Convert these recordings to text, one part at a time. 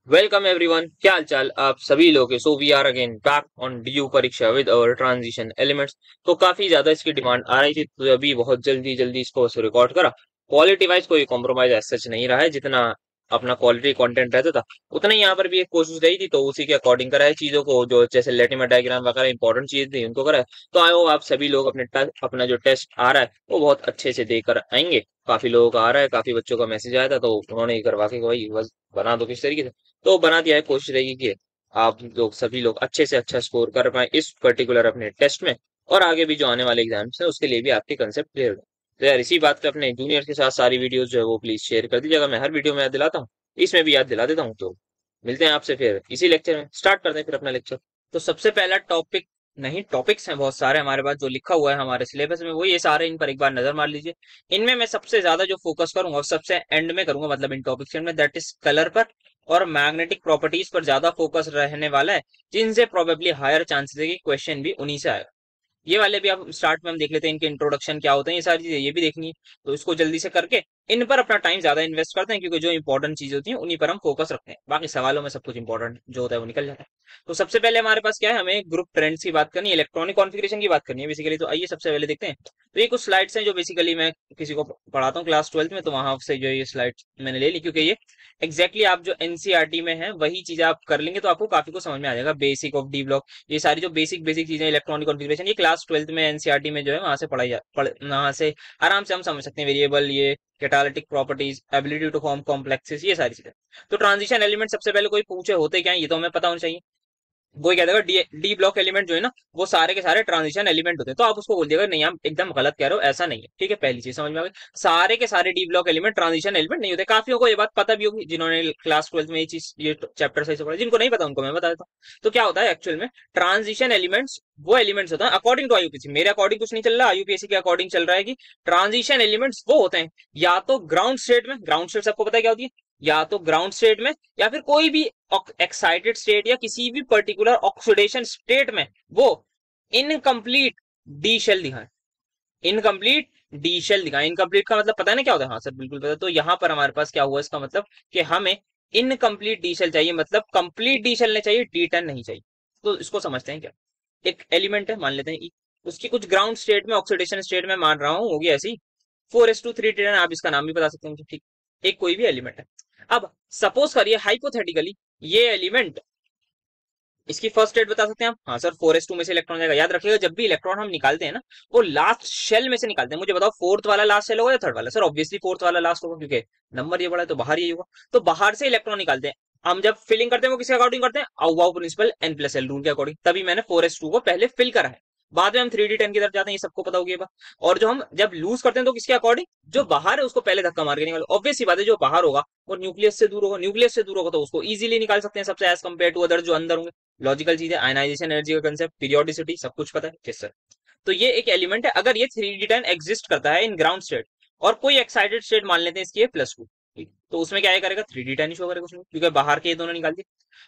Welcome everyone, क्या हाल चाल आप सभी लोग के। So we are again back on due परीक्षा विद अवर ट्रांजिशन एलिमेंट्स। तो काफी ज्यादा इसकी डिमांड आ रही थी, तो अभी बहुत जल्दी जल्दी इसको रिकॉर्ड करा। क्वालिटी वाइज कोई कॉम्प्रोमाइज एज सच नहीं रहा है, जितना अपना क्वालिटी कंटेंट रहता था उतना ही यहाँ पर भी एक कोशिश रही थी, तो उसी के अकॉर्डिंग करा है चीजों को। जो जैसे लेटिमर डायग्राम वगैरह इंपॉर्टेंट चीज थी उनको करा है। तो आई होप आप सभी लोग अपना जो टेस्ट आ रहा है वो बहुत अच्छे से देकर आएंगे। काफी लोगों का आ रहा है, काफी बच्चों का मैसेज आया था, तो उन्होंने ही करवा के भाई बस बना दो किस तरीके से। तो बना दिया है। कोशिश रहेगी कि आप लोग सभी लोग अच्छे से अच्छा स्कोर कर पाए इस पर्टिकुलर अपने टेस्ट में, और आगे भी जो आने वाले एग्जाम्स हैं उसके लिए भी आपके कंसेप्ट क्लियर हो। तो यार इसी बात पे अपने जूनियर के साथ सारी वीडियोस जो है वो प्लीज शेयर कर दीजिएगा। मैं हर वीडियो में याद दिलाता हूँ, इसमें भी याद दिला देता हूँ। तो मिलते हैं आपसे फिर इसी लेक्चर में। स्टार्ट करते हैं फिर अपना लेक्चर। तो सबसे पहला टॉपिक, नहीं टॉपिक्स हैं बहुत सारे हमारे पास जो लिखा हुआ है हमारे सिलेबस में, वो ये सारे, इन पर एक बार नजर मार लीजिए। इनमें मैं सबसे ज्यादा जो फोकस करूंगा और सबसे एंड में करूंगा, मतलब इन टॉपिक्स में, दैट इज कलर पर और मैग्नेटिक प्रॉपर्टीज पर ज्यादा फोकस रहने वाला है, जिनसे प्रोबेबली हायर चांसेस है कि क्वेश्चन भी उन्हीं से आएगा। ये वाले भी आप स्टार्ट में हम देख लेते हैं, इनके इंट्रोडक्शन क्या होते हैं, ये सारी चीजें ये भी देखनी है। तो इसको जल्दी से करके इन पर अपना टाइम ज्यादा इन्वेस्ट करते हैं, क्योंकि जो इंपॉर्टेंट चीजें होती हैं उन्हीं पर हम फोकस रखते हैं। बाकी सवालों में सब कुछ इंपॉर्टेंट जो होता है वो निकल जाता है। तो सबसे पहले हमारे पास क्या है, हमें ग्रुप ट्रेंड्स की बात करनी है, इलेक्ट्रॉनिक कॉन्फ़िगरेशन की बात करनी है बेसिकली। तो आइए सबसे पहले देखते हैं। तो ये कुछ स्लाइड्स हैं जो बेसिकली मैं किसी को पढ़ाता हूँ क्लास 12th में, तो वहां से जो ये स्लाइड्स मैंने ले ली, क्योंकि ये एग्जैक्टली आप जो एनसीईआरटी में है वही चीजें आप कर लेंगे तो आपको काफी कुछ समझ में आ जाएगा। बेसिक ऑफ डी ब्लॉक, ये सारी जो बेसिक बेसिक चीजें इलेक्ट्रॉनिक कॉन्फ़िगरेशन, ये क्लास 12th में एनसीईआरटी में जो है वहां से वहां से आराम से हम समझ सकते हैं। वेरिएबल, ये catalytic properties, ability to form complexes, ये सारी चीजें। तो ट्रांजिशन एलिमेंट सबसे पहले कोई पूछे होते क्या है, ये तो हमें पता होना चाहिए। वो क्या देगा, डी ब्लॉक एलिमेंट जो है ना, वो सारे के सारे ट्रांजिशन एलिमेंट होते हैं। तो आप उसको बोल दिएगा नहीं, आप एकदम गलत कह रहे हो, ऐसा नहीं है। ठीक है, पहली चीज समझ में आ गई। सारे के सारे D block element transition element नहीं होते। काफियों को ये बात पता भी होगी जिन्होंने क्लास 12th में ये चीज, ये चैप्टर सही से पढ़ा। जिनको नहीं पता उनको मैं बता देता हूँ। तो क्या होता है एक्चुअल में, ट्रांजिशन एलिमेंट्स वो एलिमेंट्स होते हैं अकॉर्डिंग टू आईयूपीएसी। मेरे अकॉर्डिंग कुछ नहीं चल रहा, आईयूपीएसी के अकॉर्डिंग चल रहा है कि ट्रांजिशन एलिमेंट्स वो होते हैं या तो ग्राउंड स्टेट में, ग्राउंड स्टेट सबको पता है क्या होती है, या तो ग्राउंड स्टेट में, या फिर कोई भी एक्साइटेड स्टेट या किसी भी पर्टिकुलर ऑक्सीडेशन स्टेट में वो इनकम्प्लीट डी शेल दिखाएं। इनकम्प्लीट डी शेल दिखाएं। इनकम्प्लीट का मतलब पता है ना क्या होता है? हाँ सर बिल्कुल पता है। तो यहां पर हमारे पास क्या हुआ, इसका मतलब कि हमें इनकम्प्लीट डी शेल चाहिए, मतलब कंप्लीट डी शेल नहीं चाहिए, डी टेन नहीं चाहिए। तो इसको समझते हैं क्या। एक एलिमेंट है, मान लेते हैं ई, उसकी कुछ ग्राउंड स्टेट में, ऑक्सीडेशन स्टेट में मान रहा हूं होगी ऐसी 4s2 3 आप इसका नाम भी बता सकते हैं मुझे, ठीक। एक कोई भी एलिमेंट है। अब सपोज करिए हाइपोथेटिकली ये एलिमेंट, इसकी फर्स्ट स्टेट बता सकते हैं आप? हाँ सर, 4s2 में से इलेक्ट्रॉन जाएगा। याद रखिएगा जब भी इलेक्ट्रॉन हम निकालते हैं ना, वो लास्ट शेल में से निकालते हैं। मुझे बताओ फोर्थ वाला लास्ट शेल होगा या थर्ड वाला? सर ऑब्वियसली फोर्थ वाला लास्ट होगा, क्योंकि नंबर ये बड़ा है तो बाहर यही होगा। तो बाहर से इलेक्ट्रॉन निकालते हैं। हम जब फिलिंग करते हैं वो किसके अकॉर्डिंग करते हैं? आउवाउ प्रिंसिपल n+l रूल के अकॉर्डिंग। तभी मैंने 4s2 को पहले फिल करा है, बाद में हम 3d10 की तरफ जाते हैं, ये सबको पता होगी ये बात। और जो हम जब लूज करते हैं तो किसके अकॉर्डिंग? जो बाहर है उसको पहले धक्का मार के निकालो। ऑब्वियस सी बात है, जो बाहर होगा वो न्यूक्लियस से दूर होगा। न्यूक्लियस से दूर होगा तो उसको इजीली निकाल सकते हैं सबसे, एज कम्पेयर टू अदर जो अंदर होंगे। लॉजिकल चीज है, आयनाइजेशन एनर्जी का कंसेप्ट, पीरियोडिसिटी, सब कुछ पता है किस सर। तो ये एक एलिमेंट है, अगर ये 3d10 एग्जिस्ट करता है इन ग्राउंड स्टेट, और कोई एक्साइटेड स्टेट मान लेते हैं इसकी है +2, तो उसमें क्या करेगा? 3d10 ही शो करेगा उसमें, क्योंकि बाहर के ये दोनों निकाल दिए।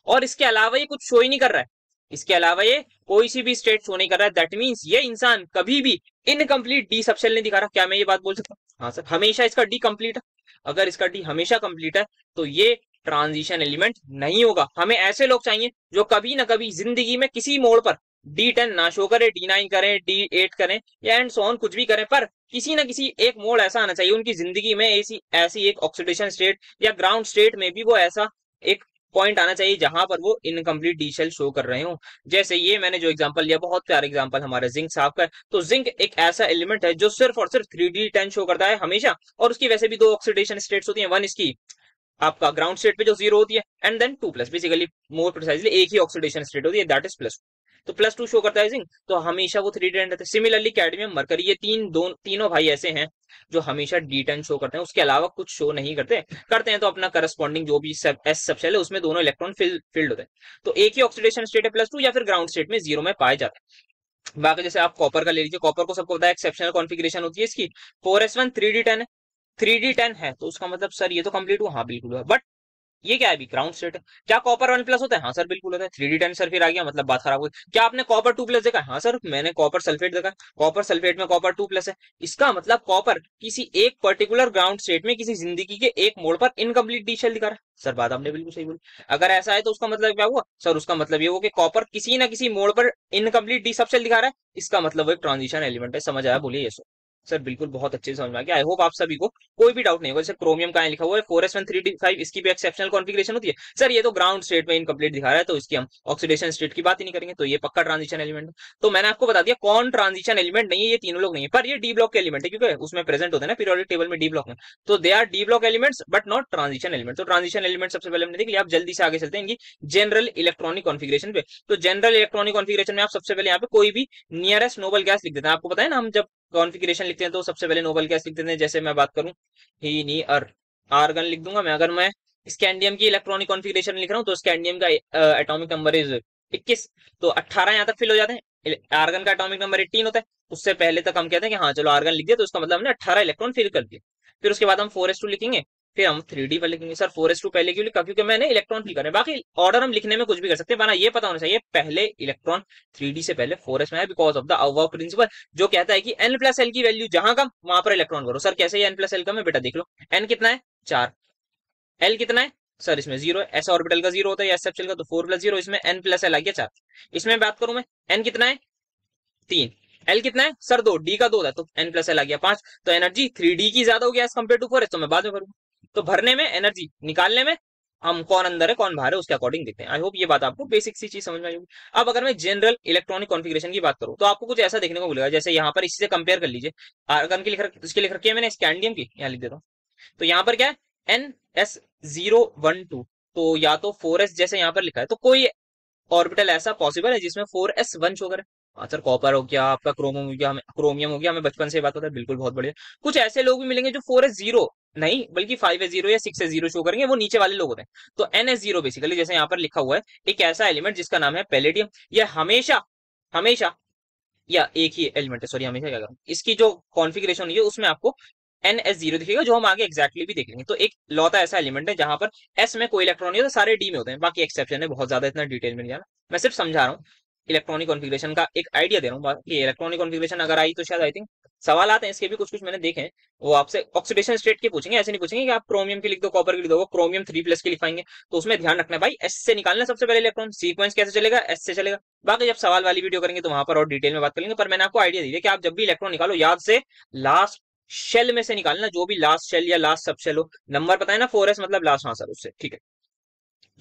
और इसके अलावा ये कुछ शो ही नहीं कर रहा है, इसके अलावा ये कोई सी भी स्टेट शो नहीं कर रहा है। दैट मीन्स ये इंसान कभी भी इनकम्प्लीट डी सबशेल नहीं दिखा रहा। क्या मैं ये बात बोल सकता हूँ? हाँ सर, हमेशा इसका डी कंप्लीट है। अगर इसका डी हमेशा कंप्लीट है तो ये ट्रांजिशन एलिमेंट नहीं होगा। हमें ऐसे लोग चाहिए जो कभी ना कभी जिंदगी में किसी मोड़ पर D10 ना शो करे, D9 करें, D8 करें, या एंड सो ऑन कुछ भी करें, पर किसी ना किसी एक मोड़ ऐसा आना चाहिए उनकी जिंदगी में, ऐसी ऐसी एक ऑक्सीडेशन स्टेट या ग्राउंड स्टेट में भी वो ऐसा एक पॉइंट आना चाहिए जहां पर वो इनकम्प्लीट डी शेल शो कर रहे हो। जैसे ये मैंने जो एग्जांपल लिया, बहुत प्यारा एग्जांपल हमारे जिंक साहब का है। तो जिंक एक ऐसा एलिमेंट है जो सिर्फ और सिर्फ 3d10 शो करता है हमेशा, और उसकी वैसे भी दो ऑक्सीडेशन स्टेट्स होती हैं। वन इसकी आपका ग्राउंड स्टेट पे जो 0 होती है, and then 2+, basically more precisely एक ही ऑक्सीडेशन स्टेट होती है, दैट इज +2। तो +2 शो करता है जिंक, तो हमेशा वो 3d10 रहते हैं। सिमिलरली कैडमियम, मरकरी, ये तीनों भाई ऐसे हैं जो हमेशा D10 शो करते हैं, उसके अलावा कुछ शो नहीं करते। करते हैं तो अपना करस्पॉन्डिंग जो भी एस सबशेल है उसमें दोनों इलेक्ट्रॉन फिल्ड होते हैं। तो एक ही ऑक्सीडेशन स्टेट है +2, या फिर ग्राउंड स्टेट में 0 में पाए जाते हैं। बाकी जैसे आप कॉपर का ले लीजिए, कॉपर को सबको पता है एक्सेप्शनल कॉन्फ़िगरेशन होती है इसकी, 4s1 3d10 है। 3d10 है तो उसका मतलब सर ये तो कंप्लीट हुआ, हाँ बिल्कुल हुआ, बट ये क्या है अभी ग्राउंड स्टेट है। क्या कॉपर 1+ होता है? हाँ सर बिल्कुल होता है। 3D10 सर फिर आ गया, मतलब बात खराब हो गई। क्या आपने कॉपर 2+ देखा है? हाँ सर मैंने कॉपर सल्फेट देखा है। कॉपर सल्फेट में कॉपर 2+ है। इसका मतलब कॉपर किसी एक पर्टिकुलर ग्राउंड स्टेट में किसी जिंदगी के एक मोड़ पर इनकम्प्लीट डी शेल दिखा रहा है। सर बात आपने बिल्कुल सही बोली। अगर ऐसा है तो उसका मतलब क्या हुआ सर? उसका मतलब ये हुआ कि कॉपर किसी ना किसी मोड़ पर इनकम्प्लीट डी सब शेल दिखा रहा है। इसका मतलब वो एक ट्रांजिशन एलिमेंट है। समझ आया? बोलिए ये सर बिल्कुल बहुत अच्छे से समझ में आ गया। आई होप आप सभी को कोई भी डाउट नहीं होगा। जैसे क्रोमियम का लिखा हुआ है 4s13d5, इसकी भी एक्सेप्शनल कॉन्फ़िगरेशन होती है। सर ये तो ग्राउंड स्टेट में इनकम्प्लीट दिखा रहा है, तो इसकी हम ऑक्सीडेशन स्टेट की बात ही नहीं करेंगे, तो ये पक्का ट्रांजिशन एलिमेंट है। तो मैंने आपको बता दिया कौन ट्रांजिशन एलिमेंट नहीं है, ये तीनों लोग नहीं है, पर ये डी ब्लॉक के एलिमेंट है, क्योंकि उसमें प्रेजेंट होते हैं ना पीरियोडिक टेबल में डी ब्लॉक में। तो they R D block elements but not transition element. तो ट्रांजिशन एलिमेंट सबसे पहले हमने देख लिया। आप जल्दी से आगे चलते हैं इनकी जनरल इलेक्ट्रॉनिक कॉन्फ़िगरेशन पे। तो जनरल इलेक्ट्रॉनिक कॉन्फ़िगरेशन में आप सबसे पहले यहाँ पे कोई भी नियरेस्ट नोबल गैस लिख देते हैं। आपको पता है ना, हम जब कॉन्फ़िगरेशन लिखते हैं तो सबसे पहले नोबल गैस लिख देते हैं। जैसे मैं बात करूं ही नी आर्गन लिख दूंगा मैं। अगर मैं स्कैंडियम की इलेक्ट्रॉनिक कॉन्फ़िगरेशन लिख रहा हूं तो स्कैंडियम का एटॉमिक नंबर इज 21। तो 18 यहाँ तक फिल हो जाते हैं। आर्गन का एटॉमिक नंबर 18 होता है। उससे पहले तक हम कहते हैं कि हाँ चलो आर्गन लिख दिया, तो उसका मतलब हमने 18 इलेक्ट्रॉन फिल कर दिया। फिर उसके बाद हम 4s2 लिखेंगे। फिर हम 3D पर लिखेंगे। सर 4s2 पहले क्यों लिखा? क्योंकि मैंने इलेक्ट्रॉन फिल करे। बाकी ऑर्डर हम लिखने में कुछ भी कर सकते हैं, बना ये पता होना चाहिए पहले इलेक्ट्रॉन 3D से पहले 4s में है, because of the above principle जो कहता है कि n+l की वैल्यू जहां कम वहां पर इलेक्ट्रॉन भरो। सर कैसे n+l कम है बेटा? देख लो n कितना है 4, l कितना है सर? इसमें 0 है। s ऑर्बिटल का 0 होता है या s का, तो 4+0, इसमें n+l आ गया 4। इसमें बात करूं मैं, n कितना है 3, l कितना है सर 2, d का 2 था, तो n+l आ गया 5। तो एनर्जी 3D की ज्यादा हो गया एज कम्पेयर टू 4s, तो मैं बाद में भरूंगा। तो भरने में एनर्जी, निकालने में हम कौन अंदर है कौन बाहर है उसके अकॉर्डिंग देखते हैं। आई होप ये बात आपको बेसिक सी चीज समझ में आई होगी। अब अगर मैं जनरल इलेक्ट्रॉनिक कॉन्फ़िगरेशन की बात करूं तो आपको कुछ ऐसा देखने को मिलेगा। जैसे यहाँ पर इसी से कंपेयर कर लीजिए। आर्गन की इसकी लिख रखी है मैंने स्कैंडियम की, यहाँ लिख देता हूँ। तो यहाँ पर क्या है NS012। तो या तो 4s जैसे यहाँ पर लिखा है, तो कोई ऑर्बिटल ऐसा पॉसिबल है जिसमें 4s1 शो करे? हाँ सर कॉपर हो गया, आपका क्रोमोम हो गया, हमें क्रोमियम हो गया, हमें बचपन से ये बात होता है। बिल्कुल बहुत बढ़िया। कुछ ऐसे लोग भी मिलेंगे जो 4s0 नहीं बल्कि 5s0 या 6s0 शो करेंगे, वो नीचे वाले लोग होते हैं। तो NS0 बेसिकली जैसे यहाँ पर लिखा हुआ है एक ऐसा एलिमेंट जिसका नाम है पैलेडियम। यह हमेशा हमेशा या एक ही एलिमेंट है, सॉरी हमेशा क्या करूं, इसकी जो कॉन्फ़िगरेशन है उसमें आपको NS0 दिखेगा, जो हम आगे एक्जैक्टली भी देख लेंगे। तो एक लौता ऐसा एलिमेंट है जहां पर S में कोई इलेक्ट्रॉन नहीं होता, सारे D में होते हैं। बाकी एक्सेप्शन है, बहुत ज्यादा इतना डिटेल में नहीं जाना, मैं सिर्फ समझा रहा हूँ। इलेक्ट्रॉनिक कॉन्फ़िगरेशन का एक आइडिया दे रहा हूँ। बाकी इलेक्ट्रॉनिक कॉन्फ़िगरेशन अगर आई तो शायद आई थिंक सवाल आते हैं इसके भी कुछ कुछ मैंने देखे हैं। वो आपसे ऑक्सीडेशन स्टेट के पूछेंगे, ऐसे नहीं पूछेंगे कि आप क्रोमियम की लिख दो, कॉपर की लिख दो। वो क्रोमियम 3+ की लिखाएंगे। तो उसमें ध्यान रखना है भाई, S से निकालना सबसे पहले इलेक्ट्रॉन। सीक्वेंस कैसे चलेगा? S से चलेगा। बाकी जब सवाल वाली वीडियो करेंगे तो वहां पर और डिटेल में बात करेंगे। पर मैंने आपको आइडिया दिया कि आप जब भी इलेक्ट्रॉन निकालो याद से लास्ट शेल में से निकालना, जो भी लास्ट शेल या लास्ट सब शेल हो। नंबर पता है ना 4s मतलब लास्ट, हाँ सर उससे, ठीक है।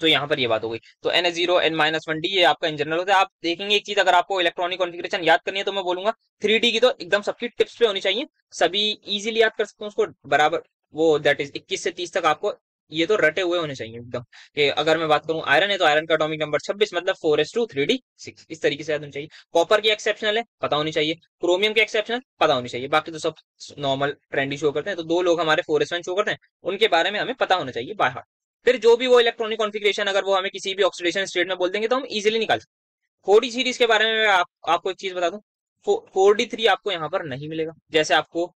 तो यहाँ पर ये बात हो गई। तो NH0 N-1D ये आपका इन जनरल होता है। आप देखेंगे एक चीज, अगर आपको इलेक्ट्रॉनिक कॉन्फ़िगरेशन याद करनी है तो मैं बोलूंगा 3D की तो एकदम सबकी टिप्स पे होनी चाहिए, सभी इजीली याद कर सकते हैं उसको बराबर। वो दैट इज 21 से 30 तक आपको ये तो रटे हुए होने चाहिए एकदम। कि अगर मैं बात करूं आयरन है तो आयरन का एटॉमिक नंबर 26 मतलब 4s2 3d6, इस तरीके से याद होनी चाहिए। कॉपर की एक्सेप्शनल है पता होनी चाहिए, क्रोमियम की एक्सेप्शनल पता होनी चाहिए। बाकी तो सब नॉर्मल ट्रेंडी शो करते हैं। तो दो लोग हमारे 4s1 शो करते हैं, उनके बारे में हमें पता होना चाहिए बाय हार्ट। फिर जो भी वो इलेक्ट्रॉनिक कॉन्फ़िगरेशन अगर वो हमें किसी भी ऑक्सीडेशन स्टेट में बोल देंगे तो हम इजीली निकाल सकते हैं। 4D सीरीज के बारे में मैं आपको एक चीज बता दूं, 4D3 आपको यहाँ पर नहीं मिलेगा। जैसे आपको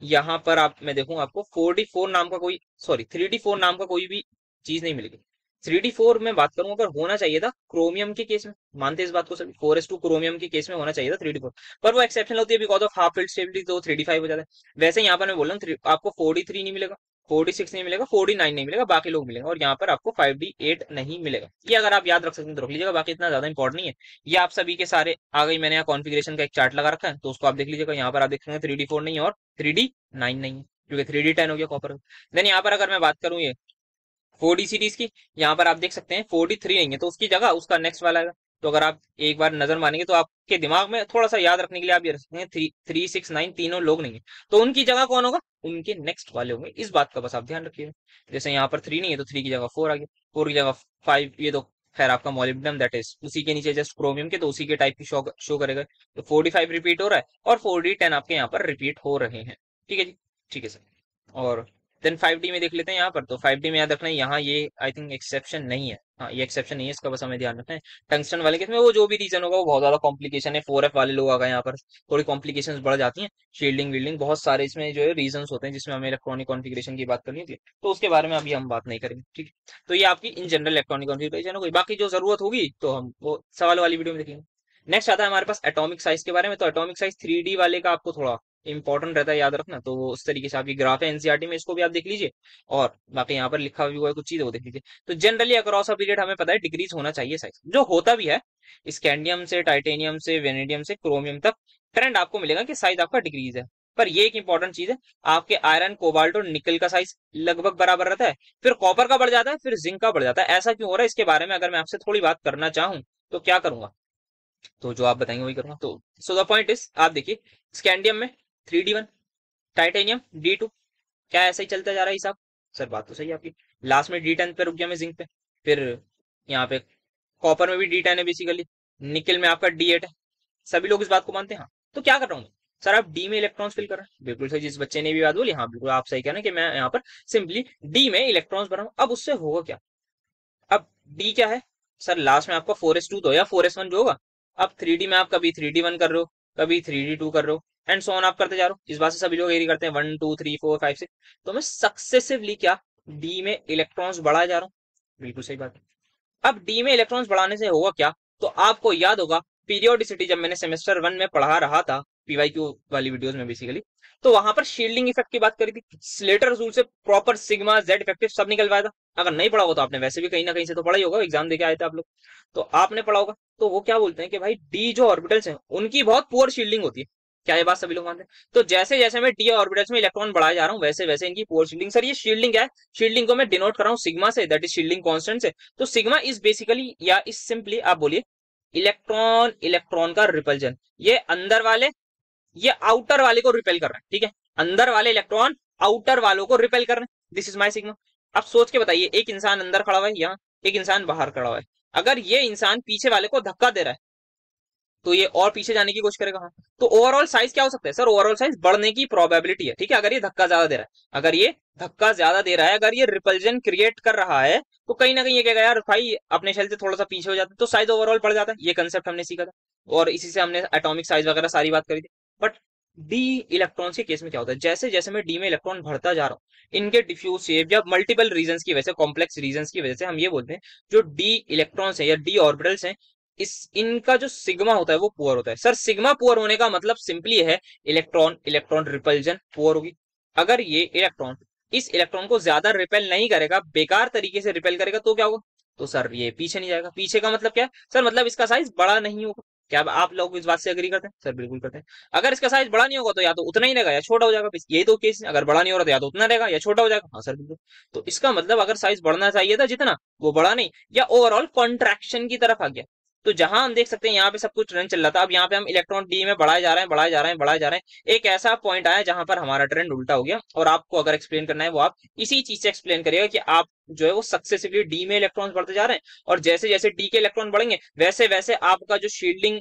यहाँ पर आप मैं देखूं आपको 4D4 नाम का कोई, सॉरी 3D4 नाम का कोई भी चीज नहीं मिलेगी। 3D4 में बात करूं अगर होना चाहिए था क्रोमियम के केस में, मानते इस बात को सभी, 4s2 क्रोमियम के केस में होना चाहिए था 3D4, पर वो एक्सेप्शन होती है because of half field stability, तो 3D5 हो जाता है। वैसे यहाँ पर मैं बोल रहा हूँ आपको 4D3 नहीं मिलेगा, 4D6 नहीं मिलेगा, 4D9 नहीं मिलेगा, बाकी लोग मिलेंगे। और यहाँ पर आपको 5D8 नहीं मिलेगा। ये अगर आप याद रख सकते हैं तो रख लीजिएगा, बाकी इतना ज्यादा इंपॉर्टेंट नहीं है। ये आप सभी के सारे आ गई। मैंने यहाँ कॉन्फ़िगरेशन का एक चार्ट लगा रखा है, तो उसको आप देख लीजिएगा। यहाँ पर आप देख सकते हैं 3D4 नहीं है और 3D9 नहीं है, क्योंकि 3D10 हो गया कॉपर। देन यहाँ पर अगर मैं बात करूँ ये 4D सीरीज की, यहाँ पर आप देख सकते हैं 4D3 नहीं है, तो उसकी जगह उसका नेक्स्ट वाला है। तो अगर आप एक बार नजर मारेंगे तो आपके दिमाग में थोड़ा सा याद रखने के लिए आप ये रख सकते हैं 3, 6, 9 तीनों लोग नहीं है, तो उनकी जगह कौन होगा? उनके नेक्स्ट वाले होंगे। इस बात का बस आप ध्यान रखिएगा। जैसे यहाँ पर 3 नहीं है तो 3 की जगह 4 आ गया, 4 की जगह 5, ये तो खैर आपका मॉलिब्डेनम दैट इज उसी के नीचे जस्ट क्रोमियम के, तो उसी के टाइप की शो करेगा। तो 4D5 रिपीट हो रहा है और 4D10 आपके यहाँ पर रिपीट हो रहे हैं। ठीक है जी, ठीक है सर। और देन 5D में देख लेते हैं यहाँ पर। तो 5D में याद रखना है, यहाँ ये आई थिंक एक्सेप्शन नहीं है। हाँ, ये एक्सेप्शन नहीं है, इसका बस हमें ध्यान रखना है। टंगस्टन वाले केस में वो जो भी रीजन होगा वो बहुत ज्यादा कॉम्प्लिकेशन है। 4F वाले लोग आ गए यहाँ पर, थोड़ी कॉम्प्लिकेशंस बढ़ जाती हैं। शील्डिंग वील्डिंग बहुत सारे इसमें जो है रीजंस होते हैं जिसमें हमें इलेक्ट्रॉनिक कॉन्फ़िगरेशन की बात करनी होती है, तो उसके बारे में अभी हम बात नहीं करेंगे, ठीक है। तो ये आपकी इन जनरल इलेक्ट्रॉनिक कॉन्फ़िगरेशन हो गई। बाकी जो जरूरत होगी तो हम वो सवाल वाली वीडियो में देखेंगे। नेक्स्ट आता है हमारे पास एटॉमिक साइज के बारे में। तो एटॉमिक साइज 3D वाले का आपको थोड़ा इंपॉर्टेंट रहता है याद रखना। तो वो उस तरीके से आपकी ग्राफ है एनसीईआरटी में, इसको भी आप देख लीजिए। और बाकी यहाँ पर लिखा हुआ है कुछ चीजें वो देख लीजिए। तो जनरली अक्रॉस अ पीरियड हमें पता है डिक्रीज होना चाहिए साइज, जो होता भी है। स्कैंडियम से, टाइटेनियम से, वेनेडियम से, क्रोमियम तक ट्रेंड आपको मिलेगा कि साइज आपका डिक्रीज है। पर ये एक इंपॉर्टेंट चीज है, आपके आयरन, कोबाल्ट और निकल का साइज लगभग बराबर रहता है, फिर कॉपर का बढ़ जाता है, फिर जिंक का बढ़ जाता है। ऐसा क्यों हो रहा है, इसके बारे में अगर मैं आपसे थोड़ी बात करना चाहूँ तो क्या करूंगा, तो जो आप बताएंगे वही करूंगा। तो सो द पॉइंट इज, आप देखिए स्कैंडियम में 3D1, टाइटेनियम D2, क्या ऐसा ही चलता जा रहा है हिसाब? सर बात तो सही है आपकी। लास्ट में D10 पे रुक गया मैं जिंक पे, फिर यहाँ पे कॉपर में भी D10 है बेसिकली, निकल में आपका D8 है। सभी लोग इस बात को मानते हैं, हाँ। तो क्या कर रहा हूँ मैं? सर आप डी में इलेक्ट्रॉन्स फिल कर रहे हैं, बिल्कुल सही। जिस बच्चे ने भी बात बोली, हाँ बिल्कुल आप सही कह रहे हैं कि मैं यहाँ पर सिंपली डी में इलेक्ट्रॉन्स भर रहा हूँ। अब उससे होगा क्या? अब डी क्या है? सर लास्ट में आपका 4s2 तो या 4s1 जो होगा। अब 3D में आप कभी 3D1 कर रहे हो, कभी 3D2 कर रहे हो, एंड सो ऑन आप करते जा रहे हो। इस बात से सभी लोग एग्री करते हैं, 1 2 3 4 5 6। तो मैं सक्सेसिवली क्या डी में इलेक्ट्रॉन्स बढ़ाया जा रहा हूँ, बिल्कुल सही बात है। अब डी में इलेक्ट्रॉन्स बढ़ाने से होगा क्या? तो आपको याद होगा पीरियोडिसिटी जब मैंने सेमेस्टर 1 में पढ़ा रहा था, पीवाईक्यू वाली वीडियोस में बेसिकली, तो वहां पर शील्डिंग इफेक्ट की बात करी थी। स्लेटर रूल से प्रॉपर सिग्मा जेड इफेक्टिव सब निकल पाया था। अगर नहीं पढ़ा हो तो आपने वैसे भी कहीं ना कहीं से तो पढ़ा ही होगा, एग्जाम देके आए थे आप लोग, तो आपने पढ़ा होगा। तो वो क्या बोलते हैं कि भाई डी जो ऑर्बिटल्स हैं उनकी बहुत पुअर शील्डिंग होती है। क्या ये बात सभी लोग मानते हैं? तो जैसे जैसे मैं डी ऑर्बिटल्स में इलेक्ट्रॉन बढ़ाया जा रहा हूँ वैसे वैसे इनकी पुअर शील्डिंग। सर ये शील्डिंग क्या है? शील्डिंग को मैं डिनोट कर रहा हूँ सिग्मा से, दैट इज शील्डिंग कांस्टेंट से। तो सिग्मा इज बेसिकली, या इज सिंपली आप बोलिए इलेक्ट्रॉन इलेक्ट्रॉन का रिपल्जन। ये अंदर वाले, ये आउटर वाले को रिपेल कर रहे हैं, ठीक है। अंदर वाले इलेक्ट्रॉन आउटर वालों को रिपेल कर रहे हैं, दिस इज माई सिग्मा। अब सोच के बताइए, एक इंसान अंदर खड़ा हुआ है यहाँ, एक इंसान बाहर खड़ा हुआ है। अगर ये इंसान पीछे वाले को धक्का दे रहा है तो ये और पीछे जाने की कोशिश करेगा, हाँ। तो ओवरऑल साइज क्या हो सकता है? सर ओवरऑल साइज बढ़ने की प्रोबेबिलिटी है, ठीक है, अगर ये धक्का ज्यादा दे रहा है। अगर ये धक्का ज्यादा दे रहा है, अगर ये रिपल्जन क्रिएट कर रहा है, तो कहीं ना कहीं ये कहेगा यार भाई अपने शेल से थोड़ा सा पीछे हो जाता है, तो साइज ओवरऑल बढ़ जाता है। ये कंसेप्ट हमने सीखा था और इसी से हमने एटॉमिक साइज वगैरह सारी बात करी थी। बट डी इलेक्ट्रॉन्स के केस में क्या होता है? जैसे जैसे मैं डी में इलेक्ट्रॉन भरता जा रहा हूँ, इनके डिफ्यूज शेप या मल्टीपल रीजंस की वजह से, कॉम्प्लेक्स रीजंस की वजह से, हम ये बोलते हैं जो डी इलेक्ट्रॉन्स है या डी ऑर्बिटल्स हैं, इस इनका जो सिग्मा होता है वो पुअर होता है। सर सिग्मा पुअर होने का मतलब सिंपली है इलेक्ट्रॉन इलेक्ट्रॉन रिपल्जन पुअर होगी। अगर ये इलेक्ट्रॉन इस इलेक्ट्रॉन को ज्यादा रिपेल नहीं करेगा, बेकार तरीके से रिपेल करेगा, तो क्या होगा? तो सर ये पीछे नहीं जाएगा। पीछे का मतलब क्या है? सर मतलब इसका साइज बड़ा नहीं होगा। क्या आप लोग इस बात से एग्री करते हैं? सर बिल्कुल करते हैं। अगर इसका साइज बड़ा नहीं होगा तो या तो उतना ही रहेगा या छोटा हो जाएगा, यही तो केस है। अगर बड़ा नहीं हो रहा तो या तो उतना रहेगा या छोटा हो जाएगा, हाँ सर बिल्कुल। तो इसका मतलब अगर साइज बढ़ना चाहिए था जितना, वो बड़ा नहीं, या ओवरऑल कॉन्ट्रैक्शन की तरफ आ गया। तो जहां हम देख सकते हैं यहाँ पे सब कुछ ट्रेंड चल रहा था, अब यहाँ पे हम इलेक्ट्रॉन डी में बढ़ाए जा रहे हैं, बढ़ाए जा रहे हैं, बढ़ाए जा रहे हैं। एक ऐसा पॉइंट आया जहां पर हमारा ट्रेंड उल्टा हो गया। और आपको अगर एक्सप्लेन करना है वो आप इसी चीज से एक्सप्लेन करिएगा कि आप जो है वो सक्सेसिवली डी में इलेक्ट्रॉन्स बढ़ते जा रहे हैं, और जैसे जैसे डी के इलेक्ट्रॉन बढ़ेंगे वैसे वैसे आपका जो शील्डिंग